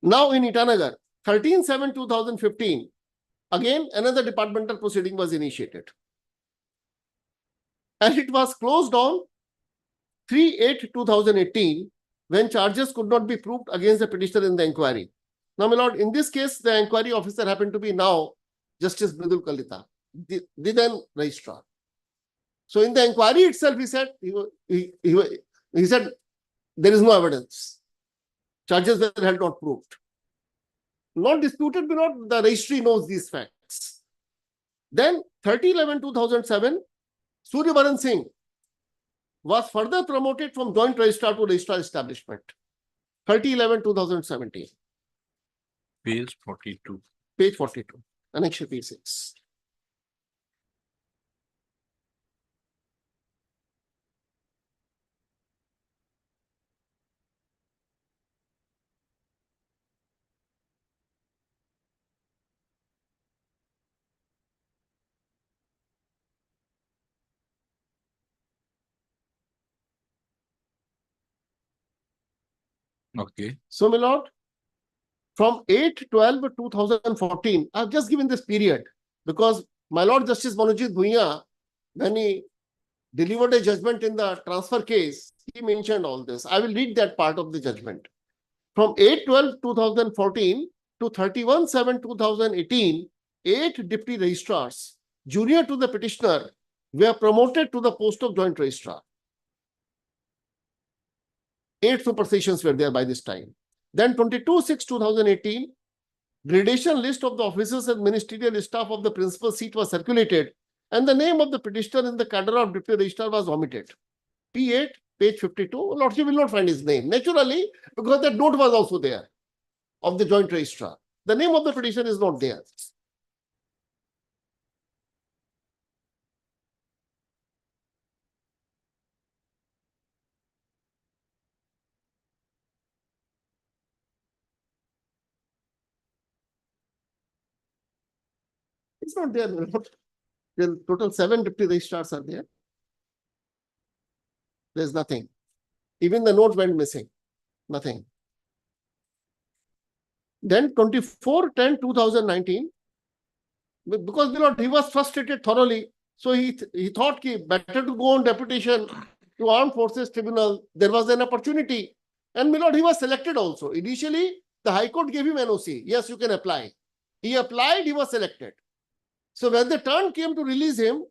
now in Itanagar, 13/7/2015, again another departmental proceeding was initiated. And it was closed on 3/8/2018 when charges could not be proved against the petitioner in the inquiry. Now, my lord, in this case, the inquiry officer happened to be now Justice Mridul Kalita, the then registrar. So, in the inquiry itself, he said, he said, there is no evidence. Charges were held not proved. Not disputed, because the registry knows these facts. Then, 30/11/2007, Suryabaran Singh was further promoted from joint registrar to registrar establishment. 30/11/2017. Page 42. Page 42. Annexure P6. Okay. So, my lord, from 8/12/2014, I've just given this period because my Lord Justice Manojit Bhuiya, when he delivered a judgment in the transfer case, he mentioned all this. I will read that part of the judgment. From 8/12/2014 to 31/7/2018, 8 deputy registrars junior to the petitioner were promoted to the post of joint registrar. 8 supersessions were there by this time. Then 22/6/2018, gradation list of the officers and ministerial staff of the principal seat was circulated, and the name of the petitioner in the cadre of deputy registrar was omitted. P8, page 52, Lordship will not find his name. Naturally, because that note was also there of the joint registrar. The name of the petitioner is not there. It's not there. The total 7 deputy registrars are there. There's nothing. Even the note went missing. Nothing. Then 24/10/2019, because my lord, he was frustrated thoroughly. So he thought better to go on deputation to Armed Forces Tribunal. There was an opportunity. And my lord, he was selected also. Initially, the High Court gave him NOC. Yes, you can apply. He applied, he was selected. So when the turn came to release him,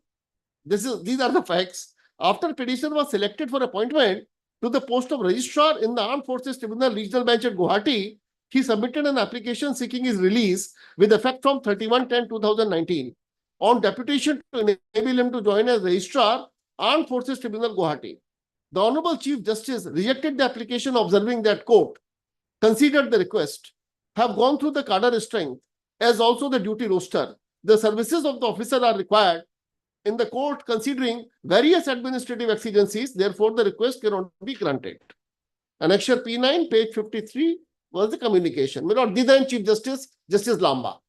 these are the facts. After petitioner was selected for appointment to the post of registrar in the Armed Forces Tribunal Regional Bench at Guwahati, he submitted an application seeking his release with effect from 31/10/2019 on deputation to enable him to join as registrar, Armed Forces Tribunal Guwahati. The Honorable Chief Justice rejected the application, observing that court considered the request, have gone through the cadre strength as also the duty roster. The services of the officer are required in the court considering various administrative exigencies. Therefore, the request cannot be granted. Annexure P9, page 53 was the communication. My Lord, then Chief Justice, Justice Lamba.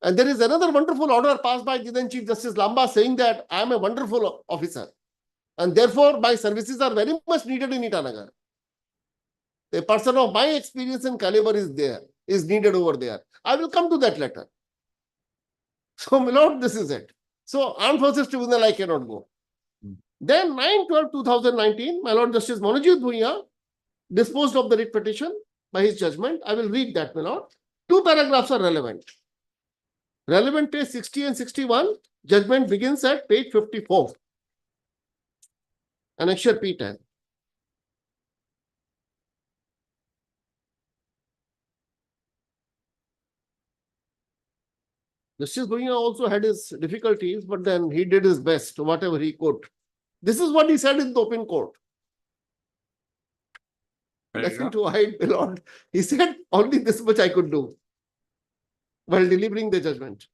And there is another wonderful order passed by then Chief Justice Lamba saying that I am a wonderful officer. And therefore, my services are very much needed in Itanagar. A person of my experience and caliber is needed over there. I will come to that later. So, my lord, this is it. So, Armed Forces Tribunal, I cannot go. Then, 9/12/2019, my Lord Justice Manojit Bhuiya disposed of the writ petition by his judgment. I will read that, my lord. 2 paragraphs are relevant. Relevant page 60 and 61. Judgment begins at page 54. Annexure P10. Justice Bhuiya also had his difficulties, but then he did his best, whatever he could. This is what he said in the open court. Nothing to hide, my lord. He said only this much I could do while delivering the judgment.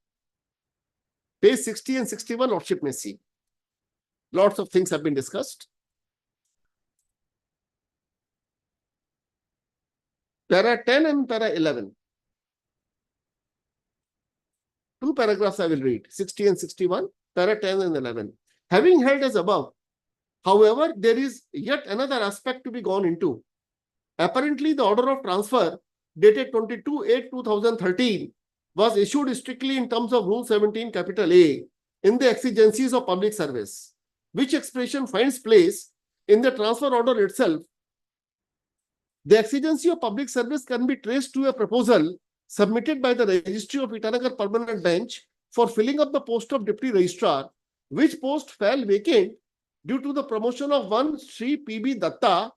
Page 60 and 61, Lordship may see. Lots of things have been discussed. Para 10 and para 11. 2 paragraphs I will read, 60 and 61, para 10 and 11. Having held as above, however, there is yet another aspect to be gone into. Apparently, the order of transfer dated 22/8/2013 was issued strictly in terms of Rule 17, capital A, in the exigencies of public service, which expression finds place in the transfer order itself. The exigency of public service can be traced to a proposal submitted by the Registry of Itanagar Permanent Bench for filling up the post of Deputy Registrar, which post fell vacant due to the promotion of one Sri P.B. Datta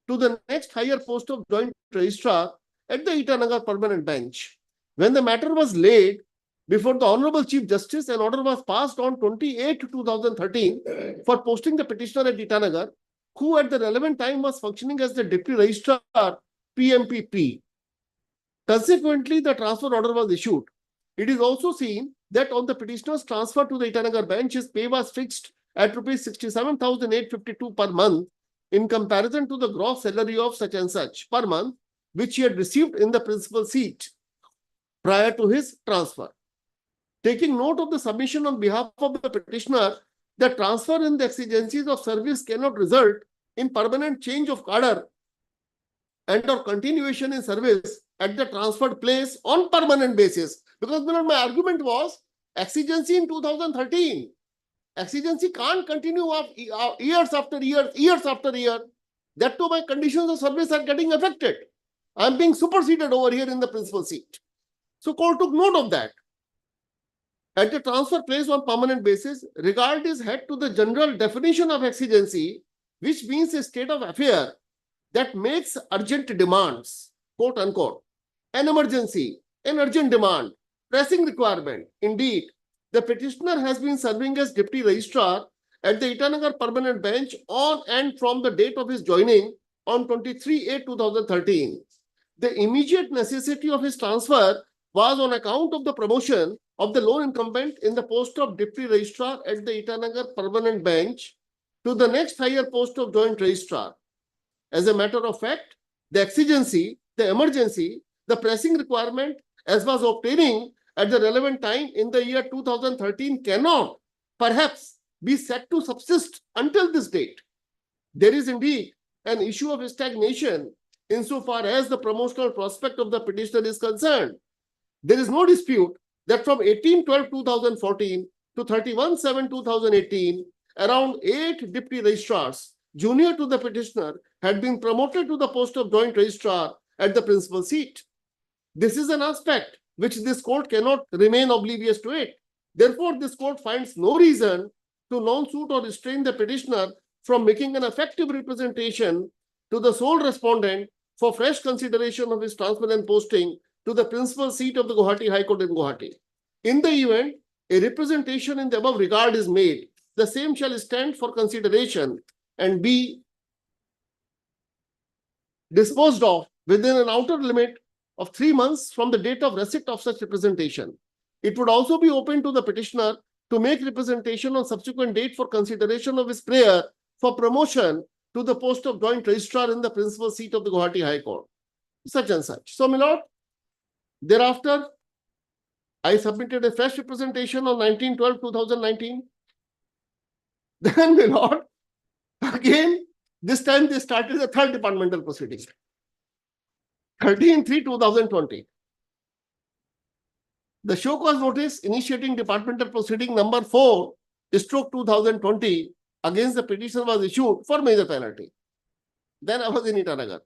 to the next higher post of Joint Registrar at the Itanagar Permanent Bench. When the matter was laid before the Honorable Chief Justice, an order was passed on 28/2013 for posting the petitioner at Itanagar, who at the relevant time was functioning as the Deputy Registrar PMPP. Consequently, the transfer order was issued. It is also seen that on the petitioner's transfer to the Itanagar bench, his pay was fixed at rupees 67,852 per month in comparison to the gross salary of such and such per month, which he had received in the principal seat prior to his transfer. Taking note of the submission on behalf of the petitioner, the transfer in the exigencies of service cannot result in permanent change of cadre and or continuation in service at the transferred place on permanent basis. Because my lord, my argument was exigency in 2013. Exigency can't continue of years after years after year. That too, my conditions of service are getting affected. I'm being superseded over here in the principal seat. So court took note of that. At the transfer place on permanent basis, regard is had to the general definition of exigency, which means a state of affair that makes urgent demands, quote unquote, an emergency, an urgent demand, pressing requirement. Indeed, the petitioner has been serving as deputy registrar at the Itanagar permanent bench on and from the date of his joining on 23/8/2013. The immediate necessity of his transfer was on account of the promotion of the lone incumbent in the post of deputy registrar at the Itanagar permanent bench to the next higher post of joint registrar. As a matter of fact, the exigency, the emergency, the pressing requirement as was obtaining at the relevant time in the year 2013 cannot perhaps be said to subsist until this date. There is indeed an issue of stagnation insofar as the promotional prospect of the petitioner is concerned. There is no dispute that from 18/12/2014 to 31/7/2018, around 8 deputy registrars junior to the petitioner had been promoted to the post of joint registrar at the principal seat. This is an aspect which this court cannot remain oblivious to it. Therefore, this court finds no reason to non-suit or restrain the petitioner from making an effective representation to the sole respondent for fresh consideration of his transfer and posting to the principal seat of the Guwahati High Court in Guwahati. In the event a representation in the above regard is made, the same shall stand for consideration and be disposed of within an outer limit of 3 months from the date of receipt of such representation. It would also be open to the petitioner to make representation on subsequent date for consideration of his prayer for promotion to the post of joint registrar in the principal seat of the Guwahati High Court, such and such. So, my lord, thereafter, I submitted a fresh representation on 19/12/2019. Then, my lord, again, this time they started the third departmental proceeding. 13/3/2020. The show cause notice initiating departmental proceeding number 4/2020 against the petition was issued for major penalty. Then I was in Itanagar.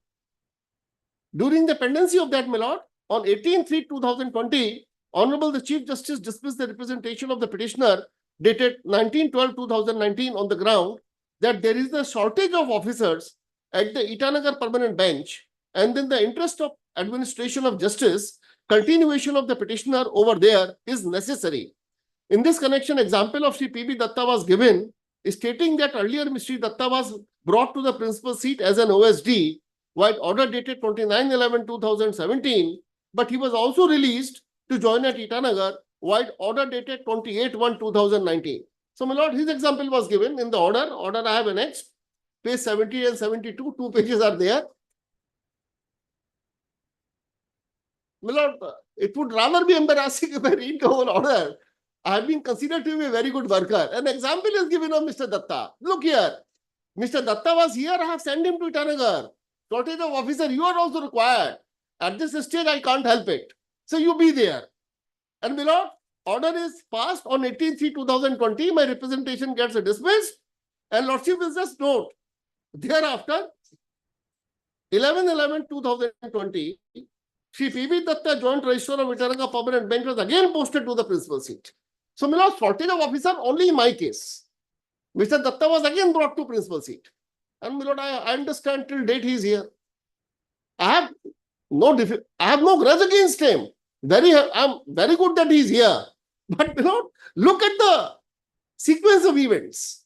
During the pendency of that, my lord, on 18/3/2020, Honorable the Chief Justice dismissed the representation of the petitioner dated 19/12/2019 on the ground that there is a shortage of officers at the Itanagar permanent bench, and in the interest of administration of justice, continuation of the petitioner over there is necessary. In this connection, example of Sri P.B. Datta was given, stating that earlier Mr. Datta was brought to the principal seat as an OSD, while order dated 29/11/2017, but he was also released to join at Itanagar, while order dated 28/1/2019. So, my lord, his example was given in the order. Order I have annexed, page 70 and 72, 2 pages are there. My lord, it would rather be embarrassing if I read the whole order. I have been considered to be a very good worker. An example is given of Mr. Datta. Look here, Mr. Datta was here, I have sent him to Itanagar. Shortage of officer, you are also required. At this stage, I can't help it. So you be there. And my lord, order is passed on 18/3/2020. My representation gets dismissed. And lordship will just note, thereafter, 11/11/2020, Sri P.B. Datta, joint registrar of Itanagar permanent bench, was again posted to the principal seat. So, my lord, shortage of officer only in my case. Mr. Datta was again brought to principal seat. And my lord, I understand till date he is here. I have no grudge against him. I'm very good that he is here. But my lord, look at the sequence of events.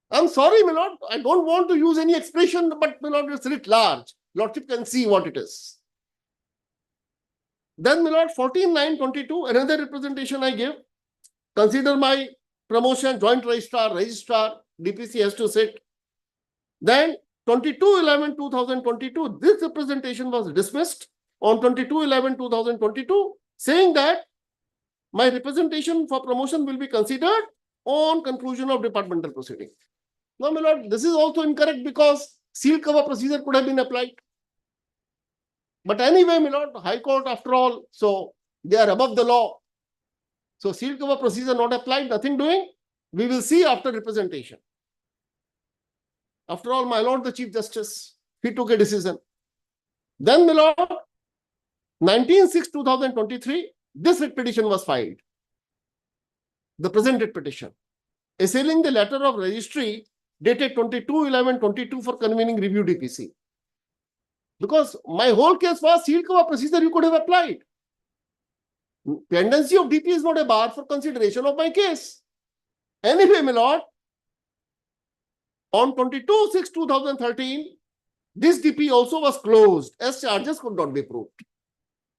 I'm sorry, my lord, I don't want to use any expression, but my lord, it's writ large. Lordship can see what it is. Then, my lord, 14/9/22, another representation I give. Consider my promotion, joint registrar, DPC has to sit. Then, 22/11/2022, this representation was dismissed on 22/11/2022, saying that my representation for promotion will be considered on conclusion of departmental proceeding. Now, my lord, this is also incorrect because Seal cover procedure could have been applied. But anyway, my lord, High Court after all, so they are above the law. So seal cover procedure not applied, nothing doing. We will see after representation. After all, my lord, the Chief Justice, he took a decision. Then, my lord, 19/6/2023, this writ petition was filed. The presented petition, assailing the letter of registry dated 22/11/22 for convening review DPC. Because my whole case was seal cover procedure you could have applied. Pendency of DP is not a bar for consideration of my case. Anyway, my lord, on 22/6/2013, this DP also was closed as charges could not be proved.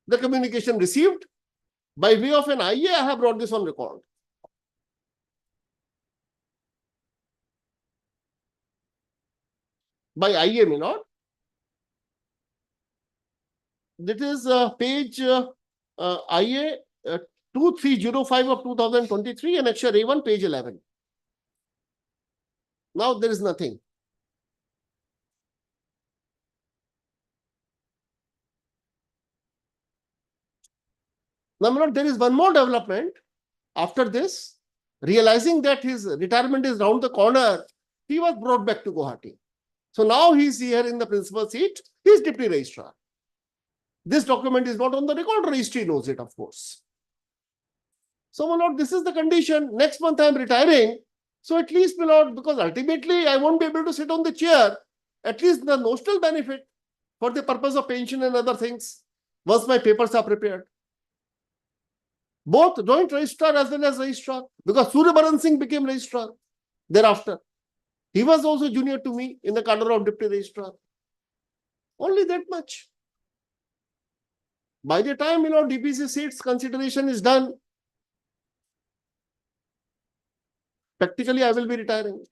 The communication received by way of an IA, I have brought this on record. By IA, my lord. That is page IA 2305 of 2023 and Annexure A1, page 11. Now there is nothing. Now, my lord, there is one more development. After this, realizing that his retirement is round the corner, he was brought back to Guwahati. So now he is here in the principal seat. He is deputy registrar. This document is not on the record. Registry knows it, of course. So, my lord, this is the condition. Next month I am retiring. So at least, my lord, because ultimately I won't be able to sit on the chair, at least the notional benefit for the purpose of pension and other things, once my papers are prepared. Both joint registrar as well as registrar, because Suryabaran Singh became registrar thereafter. He was also junior to me in the cadre of deputy registrar. Only that much. By the time, DPC seats consideration is done, practically I will be retiring.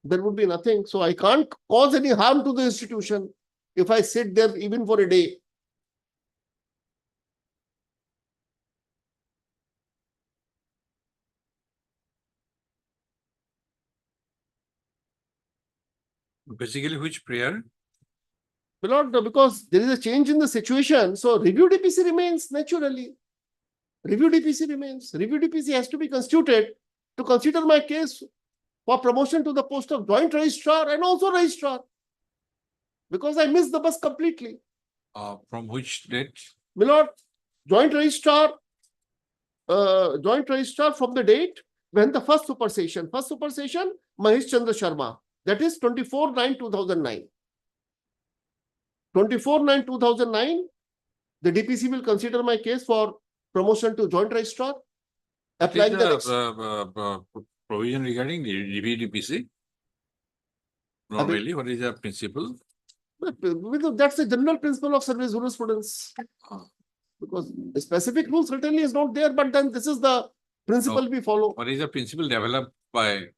There would be nothing. So I can't cause any harm to the institution if I sit there even for a day. Basically, which prayer? My lord, because there is a change in the situation, so review DPC remains naturally. Review DPC remains. Review DPC has to be constituted to consider my case for promotion to the post of joint registrar and also registrar. Because I missed the bus completely. From which date? My lord, joint registrar from the date when the first supersession, Mahesh Chandra Sharma, that is 24/9/2009. 24/9/2009, the DPC will consider my case for promotion to joint registrar. Applying the next. Provision regarding the review DPC? Normally, what is the principle? That's the general principle of service jurisprudence. Because the specific rule certainly is not there, but then this is the principle we follow. What is the principle developed by?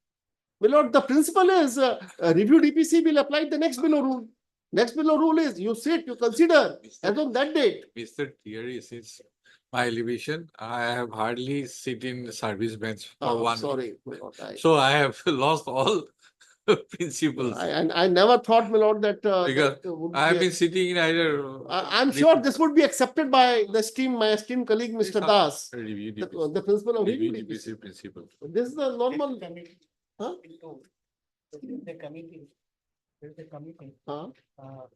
My lord, the principle is review DPC will apply the next below rule. Next below rule is you sit, you consider as on that date. Mr. Thierry, since my elevation, I have hardly sit in the service bench for one. Sorry. So I have lost all principles. I never thought, my lord, that. Because I have been sitting in either. I'm sure this would be accepted by my esteemed colleague, Mr. Das. Review The principle of review review DPC DPC. principle. This is the normal. Huh? The committee. There's a committee.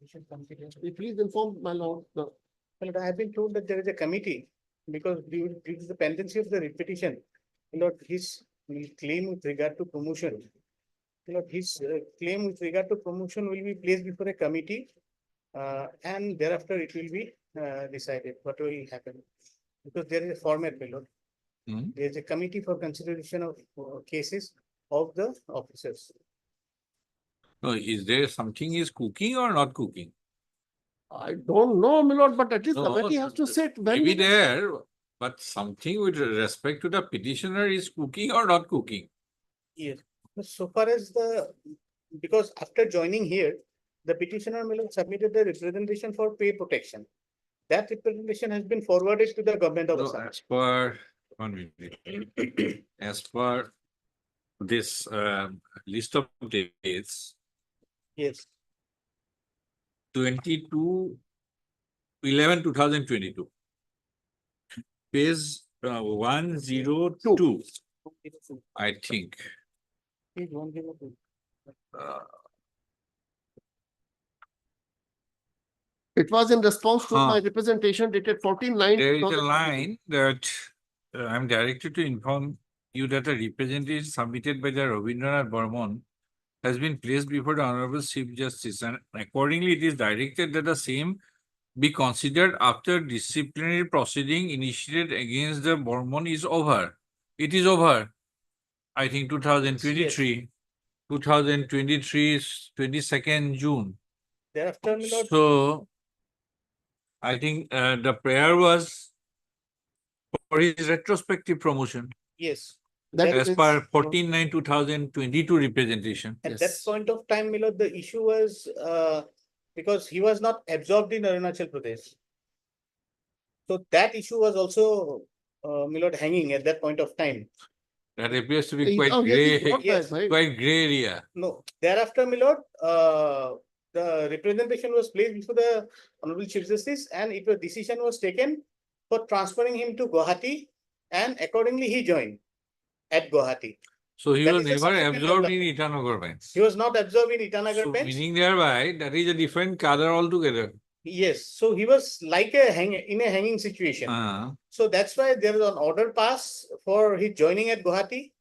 We should consider. Please inform my lord. Well, I have been told that there is a committee because due to the pendency of the repetition, his claim with regard to promotion, his claim with regard to promotion will be placed before a committee, and thereafter it will be decided what will happen. Because there is a format below. There is a committee for consideration of cases of the officers. No, is there something is cooking or not cooking? I don't know, my lord, but at least No, committee has to sit. when Maybe we- there, but something with respect to the petitioner is cooking or not cooking? Yes, but so far as because after joining here, the petitioner submitted a representation for pay protection. That representation has been forwarded to the government of No, Assam. as per, 1 minute. As per this list of dates, Yes. 2022. Page 102, I think. Page 102. Uh, It was in response to my Huh. representation dated 14/9. There is a 2022. line that I'm directed to inform you that a representative submitted by the Rabindranath Burman has been placed before the Honorable Chief Justice, and accordingly it is directed that the same be considered after disciplinary proceeding initiated against the Burman is over. It is over. I think 2023, 2023 22nd June. Thereafter, my lord, So I think the prayer was for his retrospective promotion yes. That as is- per 14/9/2022 representation. At that Yes. point of time, my lord, the issue was because he was not absorbed in Arunachal Pradesh. So that issue was also, my lord, hanging at that point of time. That appears to be quite Oh, yes, he gray, got that, right? quite gray area. No, thereafter, my lord, the representation was placed before the Honorable Chief Justice and it was decision was taken for transferring him to Guwahati and accordingly he joined at Guwahati. So he That was is a never subsequent absorbed in development. Itanagar bench. He was not absorbed in Itanagar So bench. meaning thereby that is a different cadre altogether. Yes, so he was like a in a hanging situation. So that's why there is an order pass for his joining at Guwahati.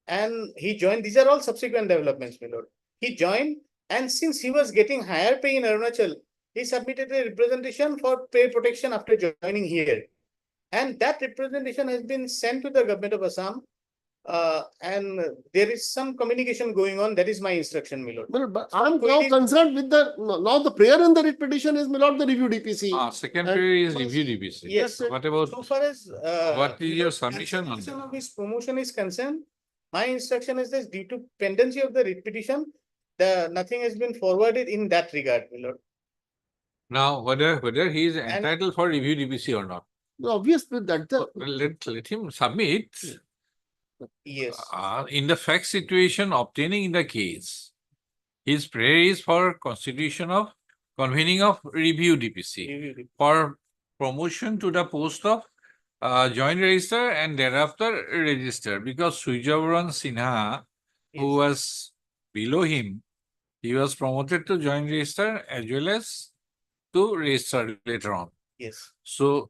And he joined, these are all subsequent developments, my lord. He joined, and since he was getting higher pay in Arunachal, he submitted a representation for pay protection after joining here. And that representation has been sent to the government of Assam. And there is some communication going on. That is my instruction, my lord. But I'm now query- concerned with the, now the prayer and the writ petition is my lord the review DPC. Second And- prayer is review DPC. Yes. What about, So far as what is your submission on cancellation that? of his promotion is concerned, my instruction is this: due to pendency of the writ petition, nothing has been forwarded in that regard, my lord. Now, whether he is entitled for review DPC or not, Obviously, that the, let him submit. Yes. In the fact situation obtaining in the case, his prayer is for constitution of convening of review DPC Review. for promotion to the post of joint register and thereafter register, because Suryavarman Sinha, who was below him, he was promoted to joint register as well as to register later on. Yes. So,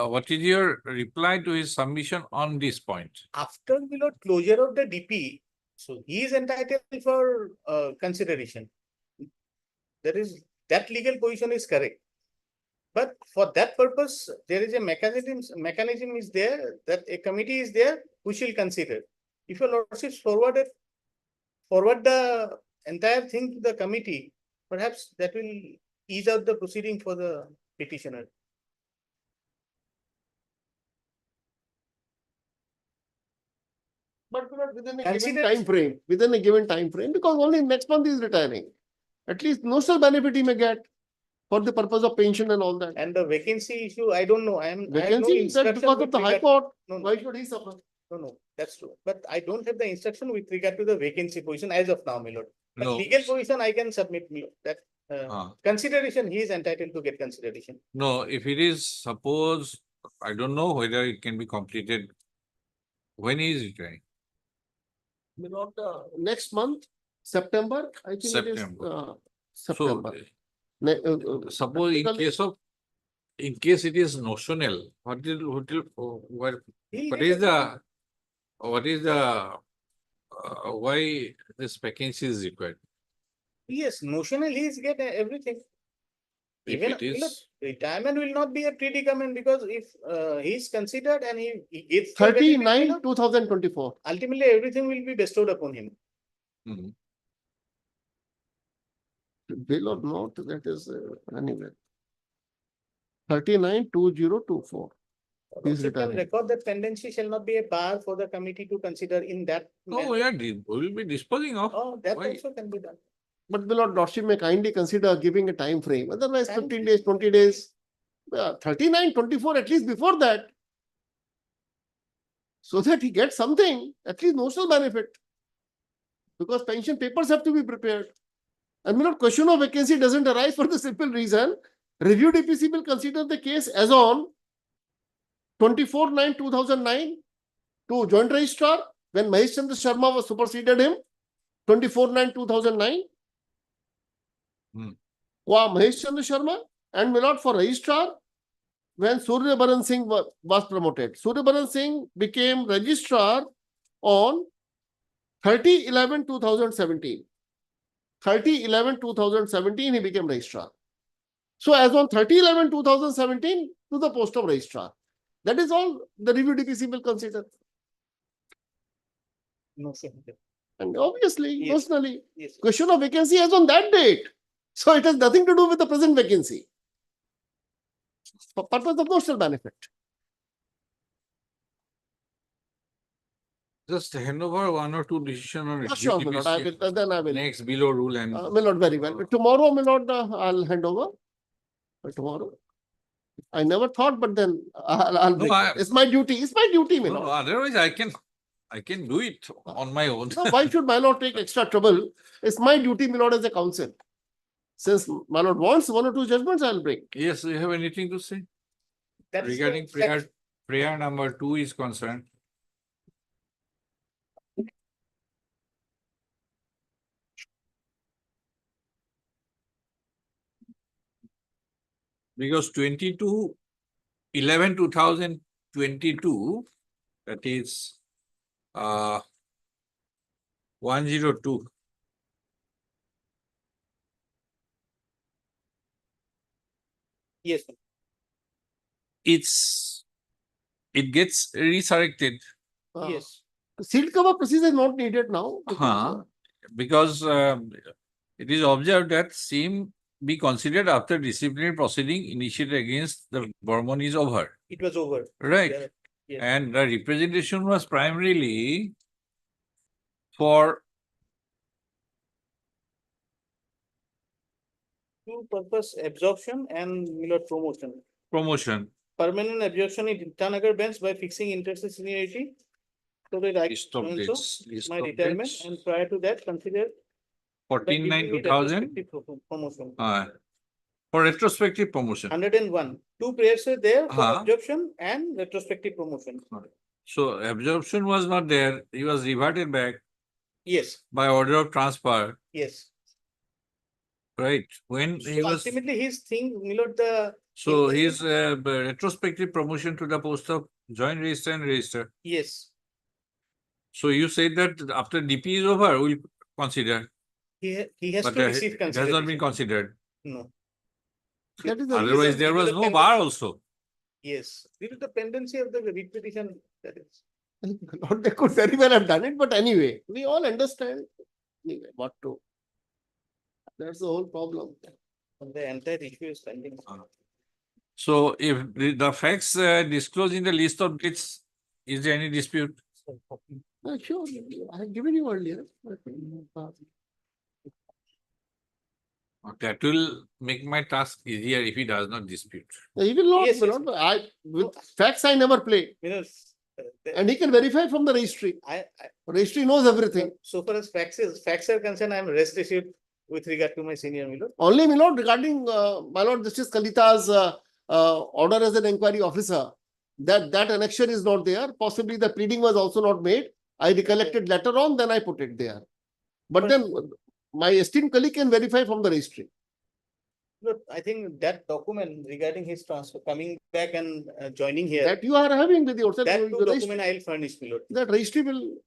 what is your reply to his submission on this point? After my lord closure of the DP, so he is entitled for consideration. That legal position is correct. But for that purpose, there is a mechanism is there that a committee is there who shall consider. If your lordships forward the entire thing to the committee, perhaps that will ease out the proceeding for the petitioner. but within a given Consider- time frame, because only next month he is retiring. At least notional benefit he may get for the purpose of pension and all that. And the vacancy issue, I don't know. I have no Vacancy, that instruction because with of the High regard- Court, No, no. why should he suffer? No, that's true. But I don't have the instruction with regard to the vacancy position as of now, my lord. But No. legal position, I can submit, my lord, that Ah. consideration, he is entitled to get consideration. No, if it is, suppose, I don't know whether it can be completed. When he is retiring? My lord, next month, September, I think it is, September. So, September. suppose in practically- case it is notional, what is the, why this vacancy is required? Yes, notional, he is get everything. If Even, it is, retirement will not be a predicament because if he is considered and he gets. the benefit, 39, 2024. ultimately, everything will be bestowed upon him. hmm, Bill or not, that is anyway. 39, 2024. He is Also can retiring. record that pendency shall not be a bar for the committee to consider in that. no, manner. we will be disposing of. Oh, that Why? also can be done. But the Lord Lordship may kindly consider giving a time frame, otherwise Time 15 days, 20 days. 39, 24, at least before that. So that he gets something, at least notional benefit. Because pension papers have to be prepared. And my lord, question of vacancy doesn't arise for the simple reason, review DPC will consider the case as on 24/9/2009 to joint registrar when Mahesh Chandra Sharma was superseded him, 24/9/2009. Hmm. Mahesh Chandra Sharma, and my lord, for registrar when Surya Baran Singh was promoted. Surya Baran Singh became registrar on 30/11/2017. 30/11/2017 he became registrar. So as on 30/11/2017 to the post of registrar. That is all the review DPC will consider. No, sir. And obviously, Yes. personally, Yes. question of vacancy as on that date. So it has nothing to do with the present vacancy. For purpose of notional benefit. Just hand over one or two decision on Sure, my lord, I GTPC, will, then I will. next below rule and My lord, very well. Tomorrow, my lord, I'll hand over. Tomorrow. I never thought, but then I'll No, break it. It's my duty. It's my duty, my no, lord. otherwise I can do it on my own. No, why should my lord take extra trouble? It's my duty, my lord, as a counsel. Since my lord wants one or two judgments, I'll break. Yes, you have anything to say That's the regarding fact. prayer number 2 is concerned? Because 22/11/2022, that is 102. Yes, sir. It gets resurrected. Yes. Seat cover procedure is not needed now. Because it is observed that same be considered after disciplinary proceeding initiated against the Burman is over. It was over. Right. Yeah. Yes. And the representation was primarily for Two purpose absorption and Miller promotion. promotion. Permanent absorption in Itanagar bench by fixing interest seniority. So the right, List of so dates. List my of retirement, dates. and prior to that, consider. by 14/9/2000 giving me retrospective Promotion. for retrospective promotion. 101. Two prayers are there for Uh-huh. absorption and retrospective promotion. So absorption was not there. He was reverted back Yes, by order of transfer. yes. Right. When he So was, ultimately, his thing, Milord, the. so in- his retrospective promotion to the post of joint registrar and registrar. Yes, So you said that after DP is over, we'll consider, he has but to receive it has not been consideration. considered. No, That is the Otherwise, reason. there was Because no the bar pendency- also. yes, due to the pendency of the repetition, that is. Lord, they could very well have done it, but anyway, we all understand anyway, what to. That's the whole problem. The entire issue is pending. So if the facts disclosed in the list of dates, is there any dispute? Sure, I have given you earlier. That will make my task easier if he does not dispute. He will not, Yes, my yes. lord, with facts I never play. And he can verify from the registry. I, Registry knows everything. so far as facts are concerned, I am rest assured with regard to my senior Milord. Only, my lord, regarding my lord Justice Kalita's order as an inquiry officer, that annexure is not there. Possibly the pleading was also not made. I recollected later on, then I put it there. But then my esteemed colleague can verify from the registry. Look, I think that document regarding his transfer, coming back and joining here, That you are having with yourself. that the two registry. document I will furnish, Milord. That registry will.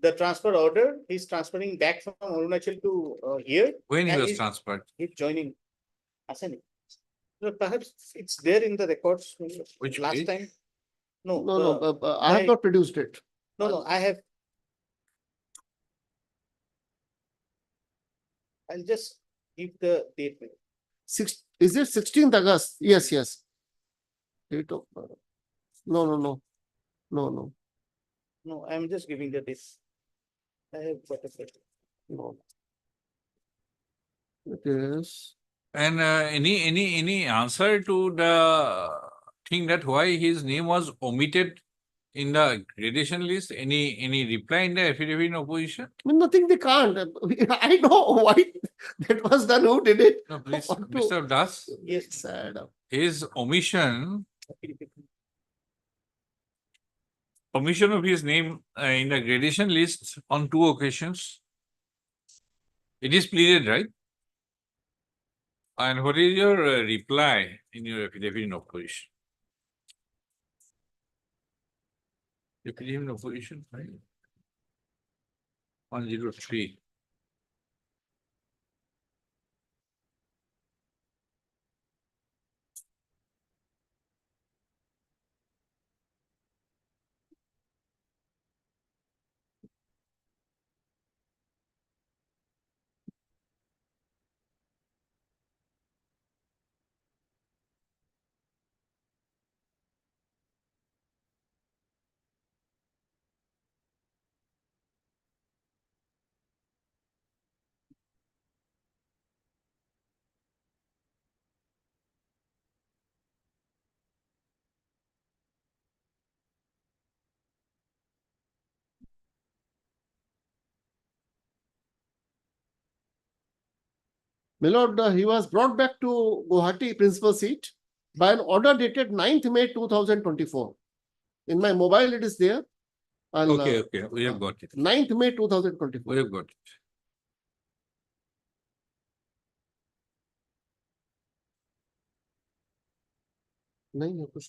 The transfer order, he's transferring back from Arunachal to here. When he and was he's- transferred, He's joining. Asani. Look, perhaps it's there in the records. Milord. Which Last page? time. No, No, I have my- not produced it. no, I have. I'll just give the date. Milord. Is it 16th August? Yes, yes. Date of, no. No, I'm just giving the date. I have got it. No. It is. and any answer to the thing that why his name was omitted in the gradation list, any reply in the affidavit in opposition? I mean, nothing they can't. I know why that was done, who did it. No, please, What to- Mr. Das, Yes, sad. his omission of his name in the gradation list on 2 occasions. It is pleaded, right? And what is your reply in your affidavit in opposition? Affidavit in opposition, right? 103. My lord, he was brought back to Guwahati principal seat by an order dated 9th May 2024. In my mobile, it is there. Okay, okay, we have got it. 9th May 2024. We have got it. नहीं है कुछ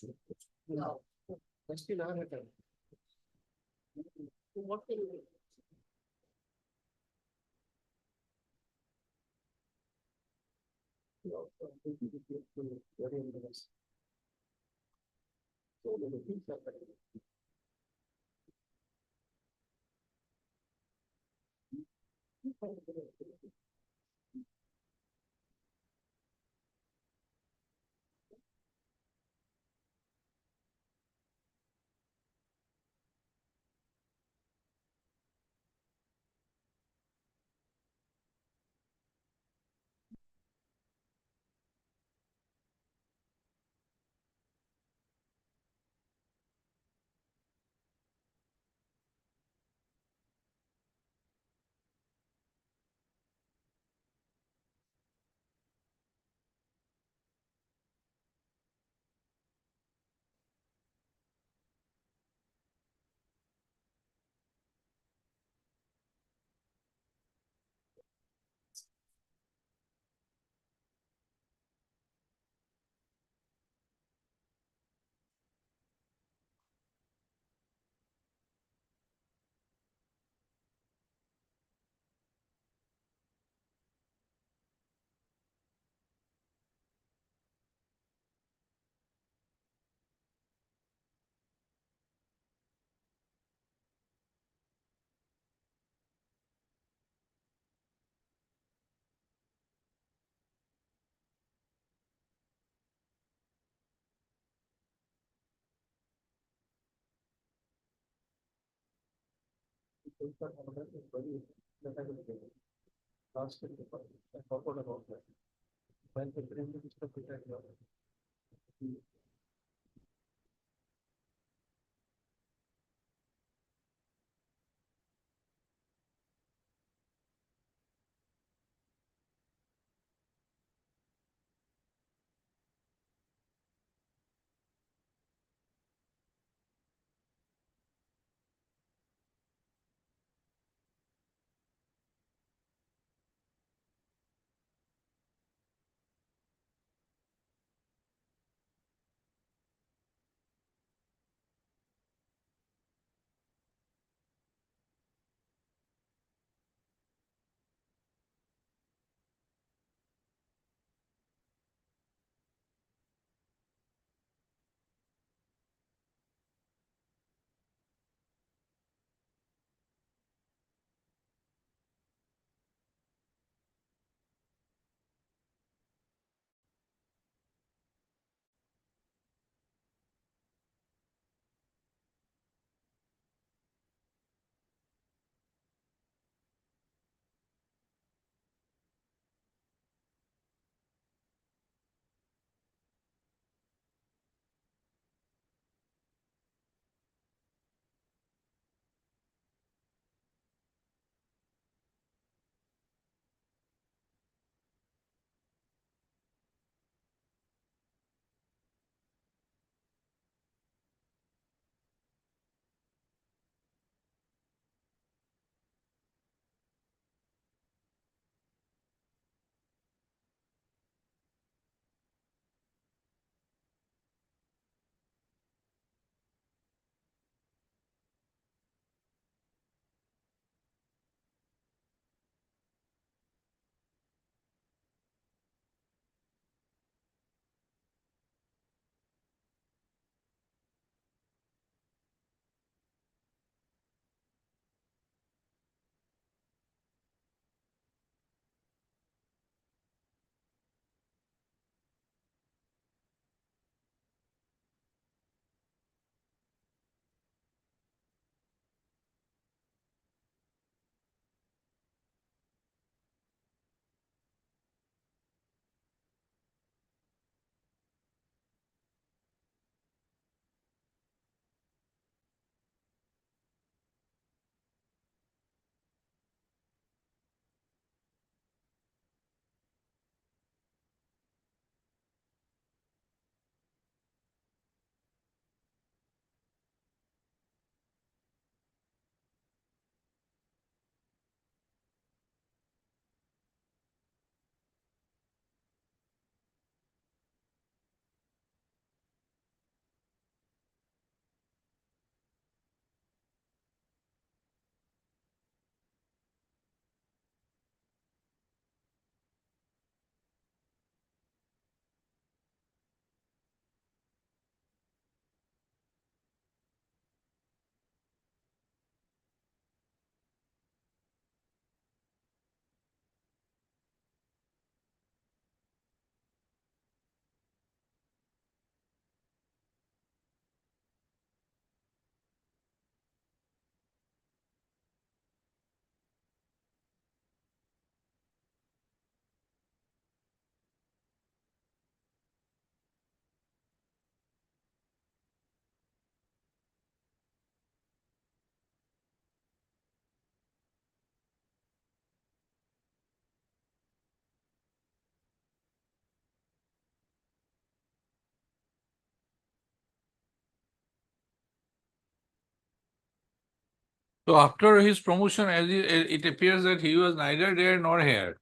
So after his promotion, it appears that he was neither there nor here.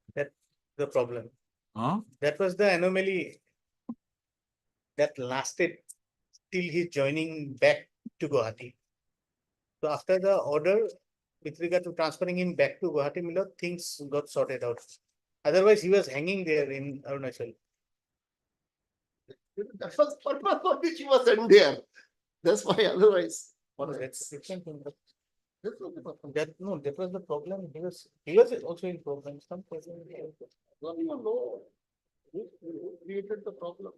The problem. Huh? That was the anomaly that lasted till his joining back to Guwahati. So after the order with regard to transferring him back to Guwahati, Milord, things got sorted out. Otherwise, he was hanging there in Arunachal. That was purpose for which he was sent there. That's why otherwise. That's different thing, but This was the purpose. that was the problem. He was also in problem. Some problem. Don't even know who created the problem.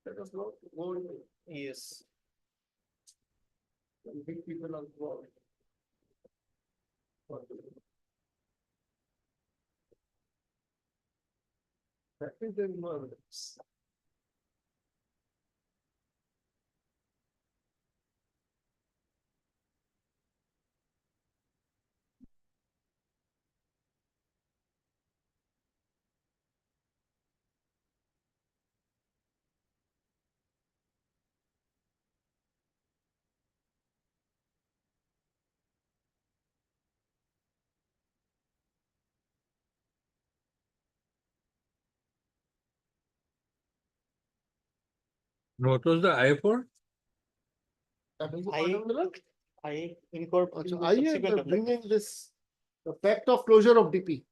Let us not go into Yes. big people are involved. That is there is no evidence. What was the I for? That is the I- part of the law. I incorporated. I am bringing this, the fact of closure of DP.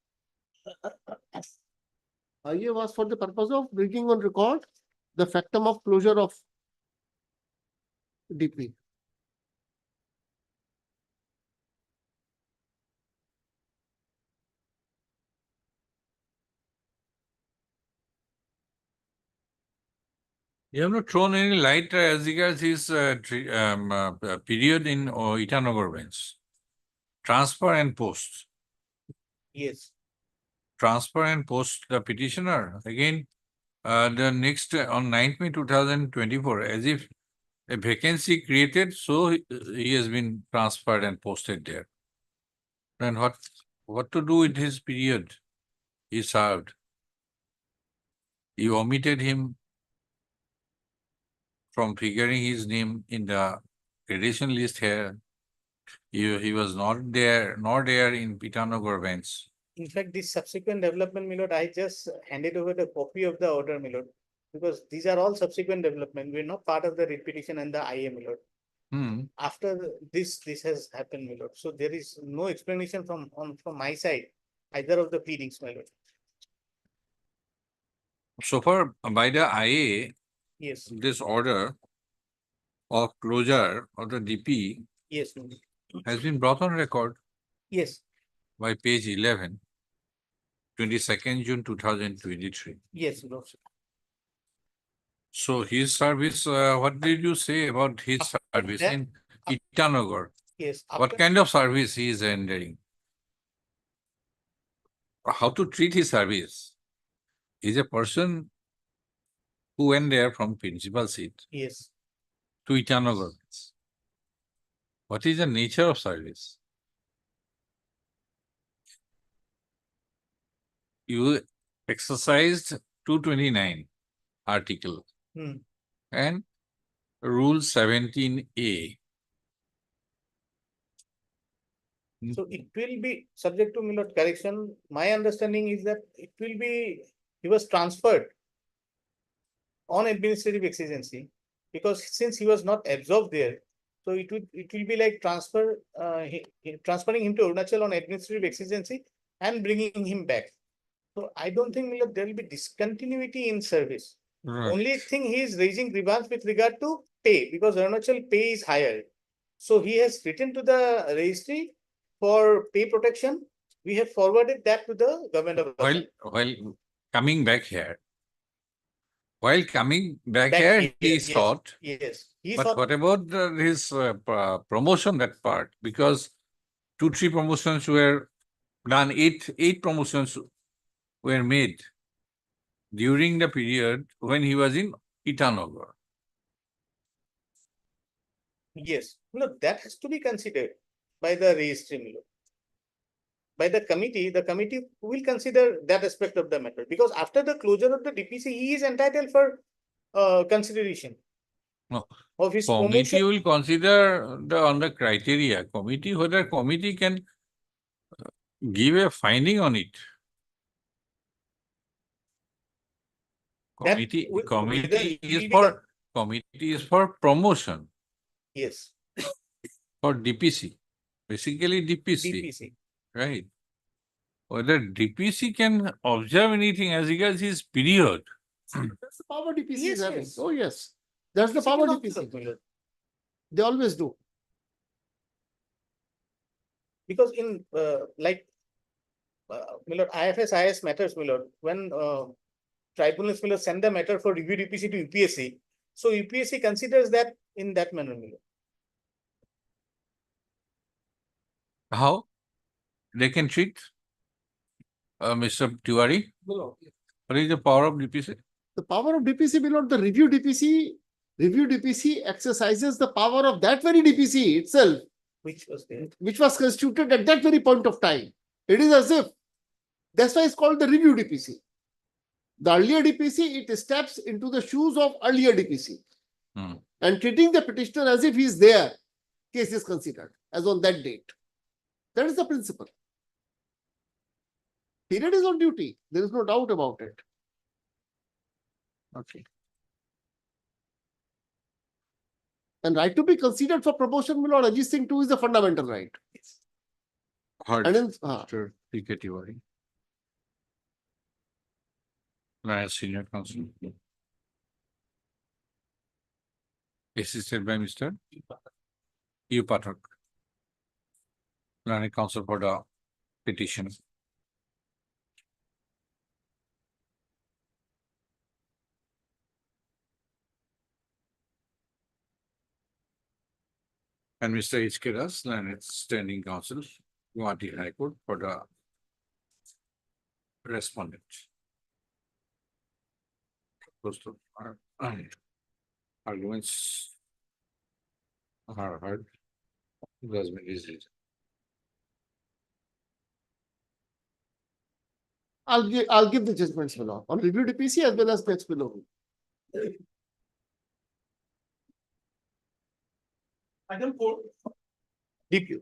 IA was for the purpose of bringing on record the factum of closure of DP. You have not thrown any light as regards his period in Itanagar bench. Transfer and post. Yes. Transfer and post the petitioner. Again, the next on 9th May 2024, as if a vacancy created, so he has been transferred and posted there. Then what to do with his period he served? You omitted him from figuring his name in the gradation list here. He was not there, nor there in Itanagar bench. In fact, this subsequent development, Milord, I just handed over the copy of the order, Milord. Because these are all subsequent development. We're not part of the repetition and the IA, Milord. Hmm. After this has happened, Milord. So there is no explanation from my side, either of the pleadings, my lord. So far, by the IA, Yes, this order of closure of the DP yes, my lord. has been brought on record Yes, by page 11, 22nd June 2023. yes, Lord. So his service, what did you say about his service that- in Itanagar? Yes. What after- kind of service he is rendering? How to treat his service? He is a person who went there from principal seat Yes, to Itanagar. What is the nature of service? You exercised 229 article Hmm. and rule 17A. So it will be subject to Milord correction. My understanding is that it will be, he was transferred on administrative exigency, because since he was not absorbed there, so it will be like transferring him to Arunachal on administrative exigency and bringing him back. So I don't think, Milord, there will be discontinuity in service. Right. Only thing he is raising grievance with regard to pay, because Arunachal pay is higher. So he has written to the registry for pay protection. We have forwarded that to the government of Assam. While coming back here, Back here, here, he yes, sought. Yes, he But sought, what about his promotion, that part? Because 2-3 promotions were done, eight promotions were made during the period when he was in Itanagar. yes, no, that has to be considered by the registry, Milord. By the committee will consider that aspect of the matter, because after the closure of the DPC, he is entitled for consideration. No, of his committee promotion. will consider on the criteria, committee, whether committee can give a finding on it. That Committee, whether committee is ED for, committee is for promotion, Yes, for DPC, basically DPC, DPC. right? Whether DPC can observe anything as regards his period. That's the power DPC is Yes, having. yes. Oh, yes. That's the Second power officer, DPC. my lord. They always do. Because in like my lord, IFS, IS matters, my lord, when tribunals will send the matter for review DPC to UPSC. So UPSC considers that in that manner, my lord. How? They can treat Mr. Tiwari? No. What is the power of DPC? The power of DPC below the review DPC exercises the power of that very DPC itself, Which was there. which was constituted at that very point of time. It is as if, that's why it's called the review DPC. The earlier DPC, it steps into the shoes of earlier DPC. Hmm. And treating the petitioner as if he is there, case is considered as on that date. That is the principle. Period is on duty. There is no doubt about it. Okay. And right to be considered for promotion, Lord Ajit Singh too, is a fundamental right. Heard, And in, Mr. P.K. Tiwari. As senior counsel. Assisted by Mr. U. Pathak. Learned counsel for the petition. And Mr. H.K. Das, learned standing counsel, Guwahati High Court for the respondent. Close to our arguments are heard. Judgment is reached. I'll give the judgments below on review DPC as well as next below. Item 4. DPU.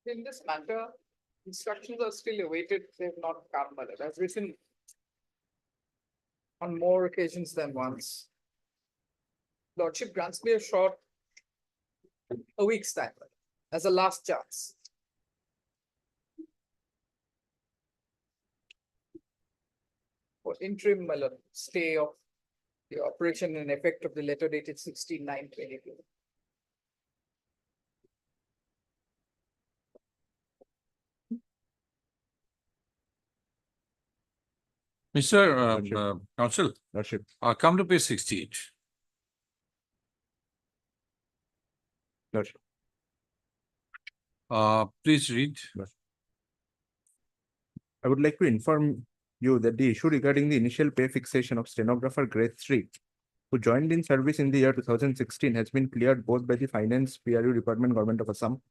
In this matter, instructions are still awaited, they have not come, but as written on more occasions than once. Lordship grants me a week's time as a last chance. For interim stay of the operation and effect of the letter dated 16/9/22. Mr. Counsel, Lordship. come to page 68. Lordship. Please read. I would like to inform you that the issue regarding the initial pay fixation of stenographer grade 3 who joined in service in the year 2016 has been cleared both by the Finance PRU Department, Government of Assam,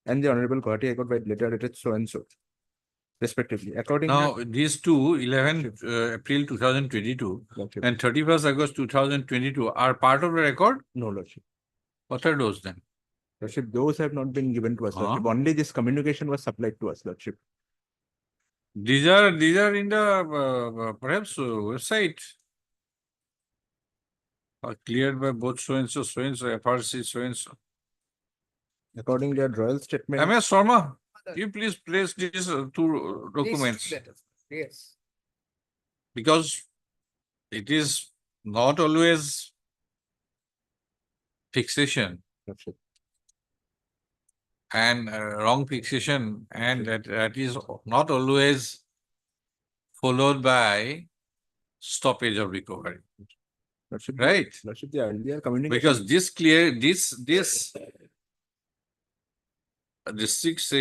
and the Honorable Guwahati High Court by letter dated so and so, respectively. According Now, these two, 11 April 2022 Lordship. and 31st August 2022 are part of the record? No, Lordship. What are those then? Lordship, those have not been given to us, Lordship. Only this communication was supplied to us, Lordship. These are in the perhaps website. Cleared by both so and so, FRC, so and so. According to their royal statement. MS Sharma, you please place these two These documents, letters, yes. because it is not always fixation Lordship. and wrong fixation, and that is not always followed by stoppage of recovery, Lordship, right? Lordship, the earlier communication. Because this district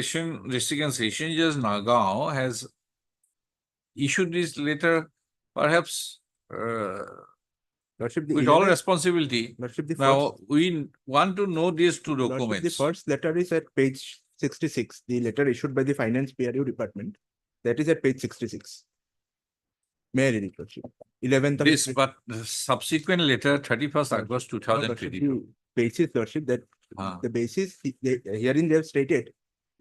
and session judge Nagaon has issued this letter, perhaps Lordship, the with all 11th responsibility. Lordship, the Now, first, we want to know these two Lordship, the documents. first letter is at page 66, the letter issued by the Finance PRU Department. That is at page 66. May I read it, Lordship? 11th of This, April. but the subsequent letter, 31st August No, 2022. Lordship, the basis, Lordship, that Ah. the basis, herein they have stated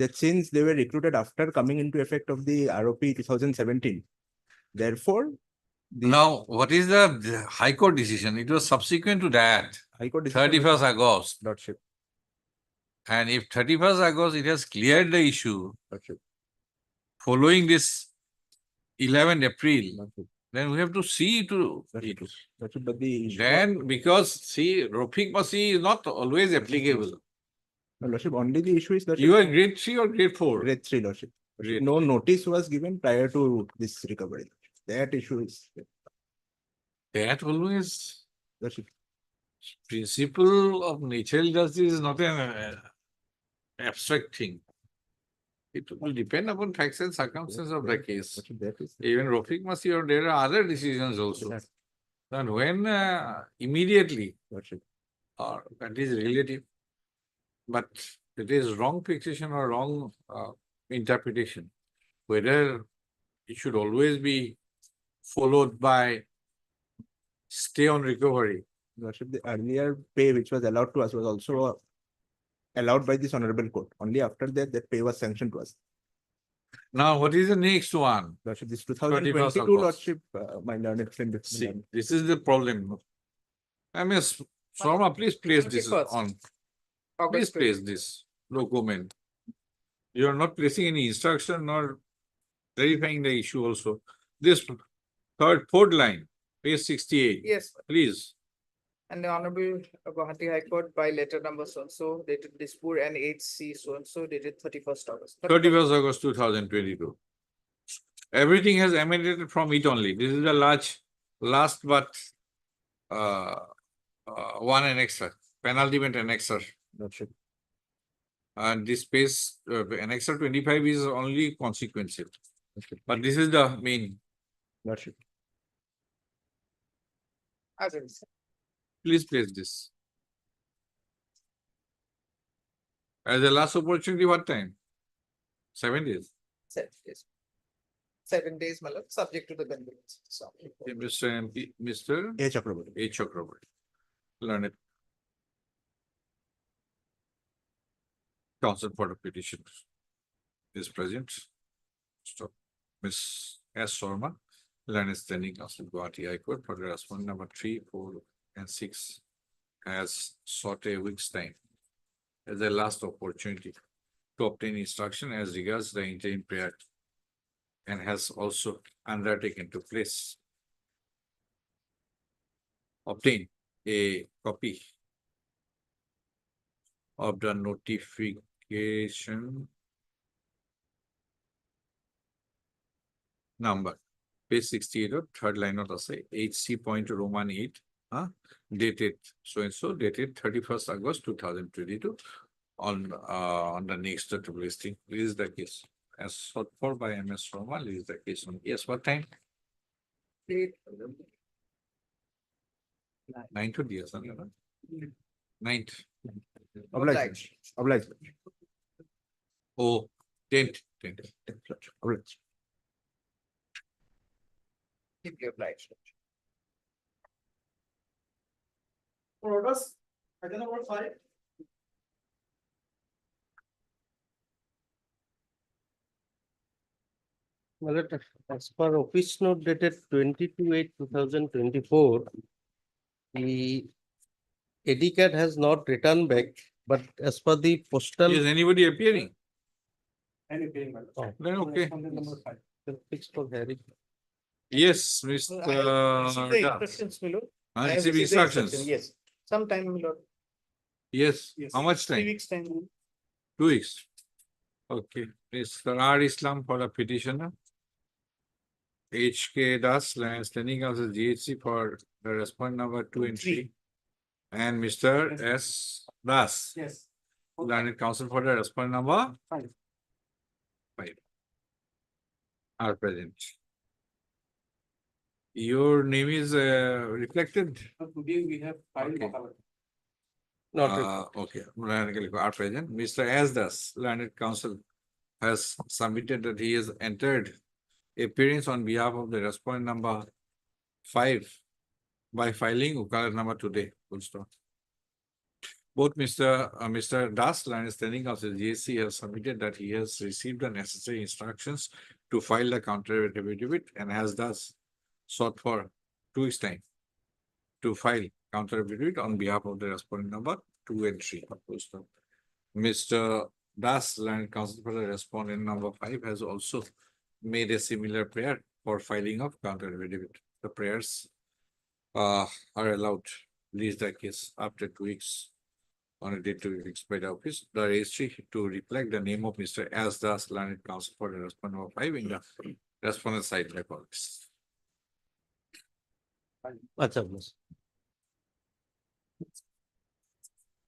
that since they were recruited after coming into effect of the ROP 2017, therefore, the Now, what is the High Court decision? It was subsequent to that, High Court decision. 31st August. Lordship, And if 31st August, it has cleared the issue, Lordship, following this 11th April, Lordship, then we have to see to it. Lordship, but the issue. Then, because see, Rafik Masi is not always applicable. No, Lordship, only the issue is that. You are grade 3 or grade 4? Grade 3, Lordship. Grade No notice was given prior to this recovery. That issue is. That always, Lordship, principle of natural justice is not an abstract thing. It will depend upon facts and circumstances of the case. Lordship, that is. Even Rafik Masi, or there are other decisions also. Yes. And when immediately, Lordship, or that is relative, but it is wrong fixation or wrong interpretation, whether it should always be followed by stay on recovery. Lordship, the earlier pay which was allowed to us was also allowed by this honorable court. Only after that, that pay was sanctioned to us. Now, what is the next one? Lordship, this 31st 2022, August. Lordship, my learned friend. See, this is the problem. I mean, Sharma, please place this 31st. on. Please August place this document. You are not placing any instruction nor clarifying the issue also. This fourth line, page 68, Yes, please. and the Honorable Guwahati High Court by letter number so and so dated Dispur and HC so and so dated 31st August. 31st August 2022. Everything has emanated from it only. This is the last but one annexer, penultimate annexer. Lordship, And this page, annexer 25 is only consequential. But this is the main. Lordship, As it is. Please place this. As a last opportunity, what time? 7 days. 7 days. 7 days, my lord, subject to the benefits. So. Okay, Mr. MP, Mr. A. Chakraborty. A. Chakraborty. Learned counsel for the petition is present. Stop. Ms. S. Sharma, learned standing counsel, Guwahati High Court, for the respondent number 3, 4, and 6 has sought a week's time as a last opportunity to obtain instruction as regards the interim prayer, and has also undertaken to place obtain a copy of the notification number, page 68 of third line of the say HC point Roman 8, dated so and so, dated 31st August 2022 on the next listing. This is the case as sought for by MS Roma. This is the case on. Yes, what time? 9 to DS. 9th. Oblige. Oblige. Oh, 10th. Oblige. Keep your obliged. For orders, item number 5. Well, as per office note dated 22/8/2024, the EDCAT has not returned back, but as per the postal. Is anybody appearing? Any paying, my lord. Oh. Then okay. Respondent number 5. Fixed for hearing. Yes, I have Mr. received the Das. instructions, my lord. I I have received received the instructions. instruction, yes. Sometime, my lord. Yes. Yes. How much 3 time? weeks time. 2 weeks. Okay. Mr. R. Islam for the petitioner. HK Das, standing as a GHC for the respondent number 2 and 3. And Mr. S. Das, Yes. learned counsel for the respondent number 5. 5 are present. Your name is reflected? Today we have 5. Okay. Not Okay, are present. Mr. S. Das, learned counsel, has submitted that he has entered appearance on behalf of the respondent number 5 by filing Ukalat number today. Full stop. Both Mr. Das, line standing counsel GSC, has submitted that he has received the necessary instructions to file the counter affidavit and has thus sought for 2 weeks' time to file counter affidavit on behalf of the respondent number 2 and 3. Full stop. Mr. Das, line counsel for the respondent number 5, has also made a similar prayer for filing of counter affidavit. The prayers are allowed, release the case after 2 weeks on a date to be fixed by the office. The registry to reflect the name of Mr. S. Das, learned counsel for the respondent number 5 in the respondent side records. আচ্ছা,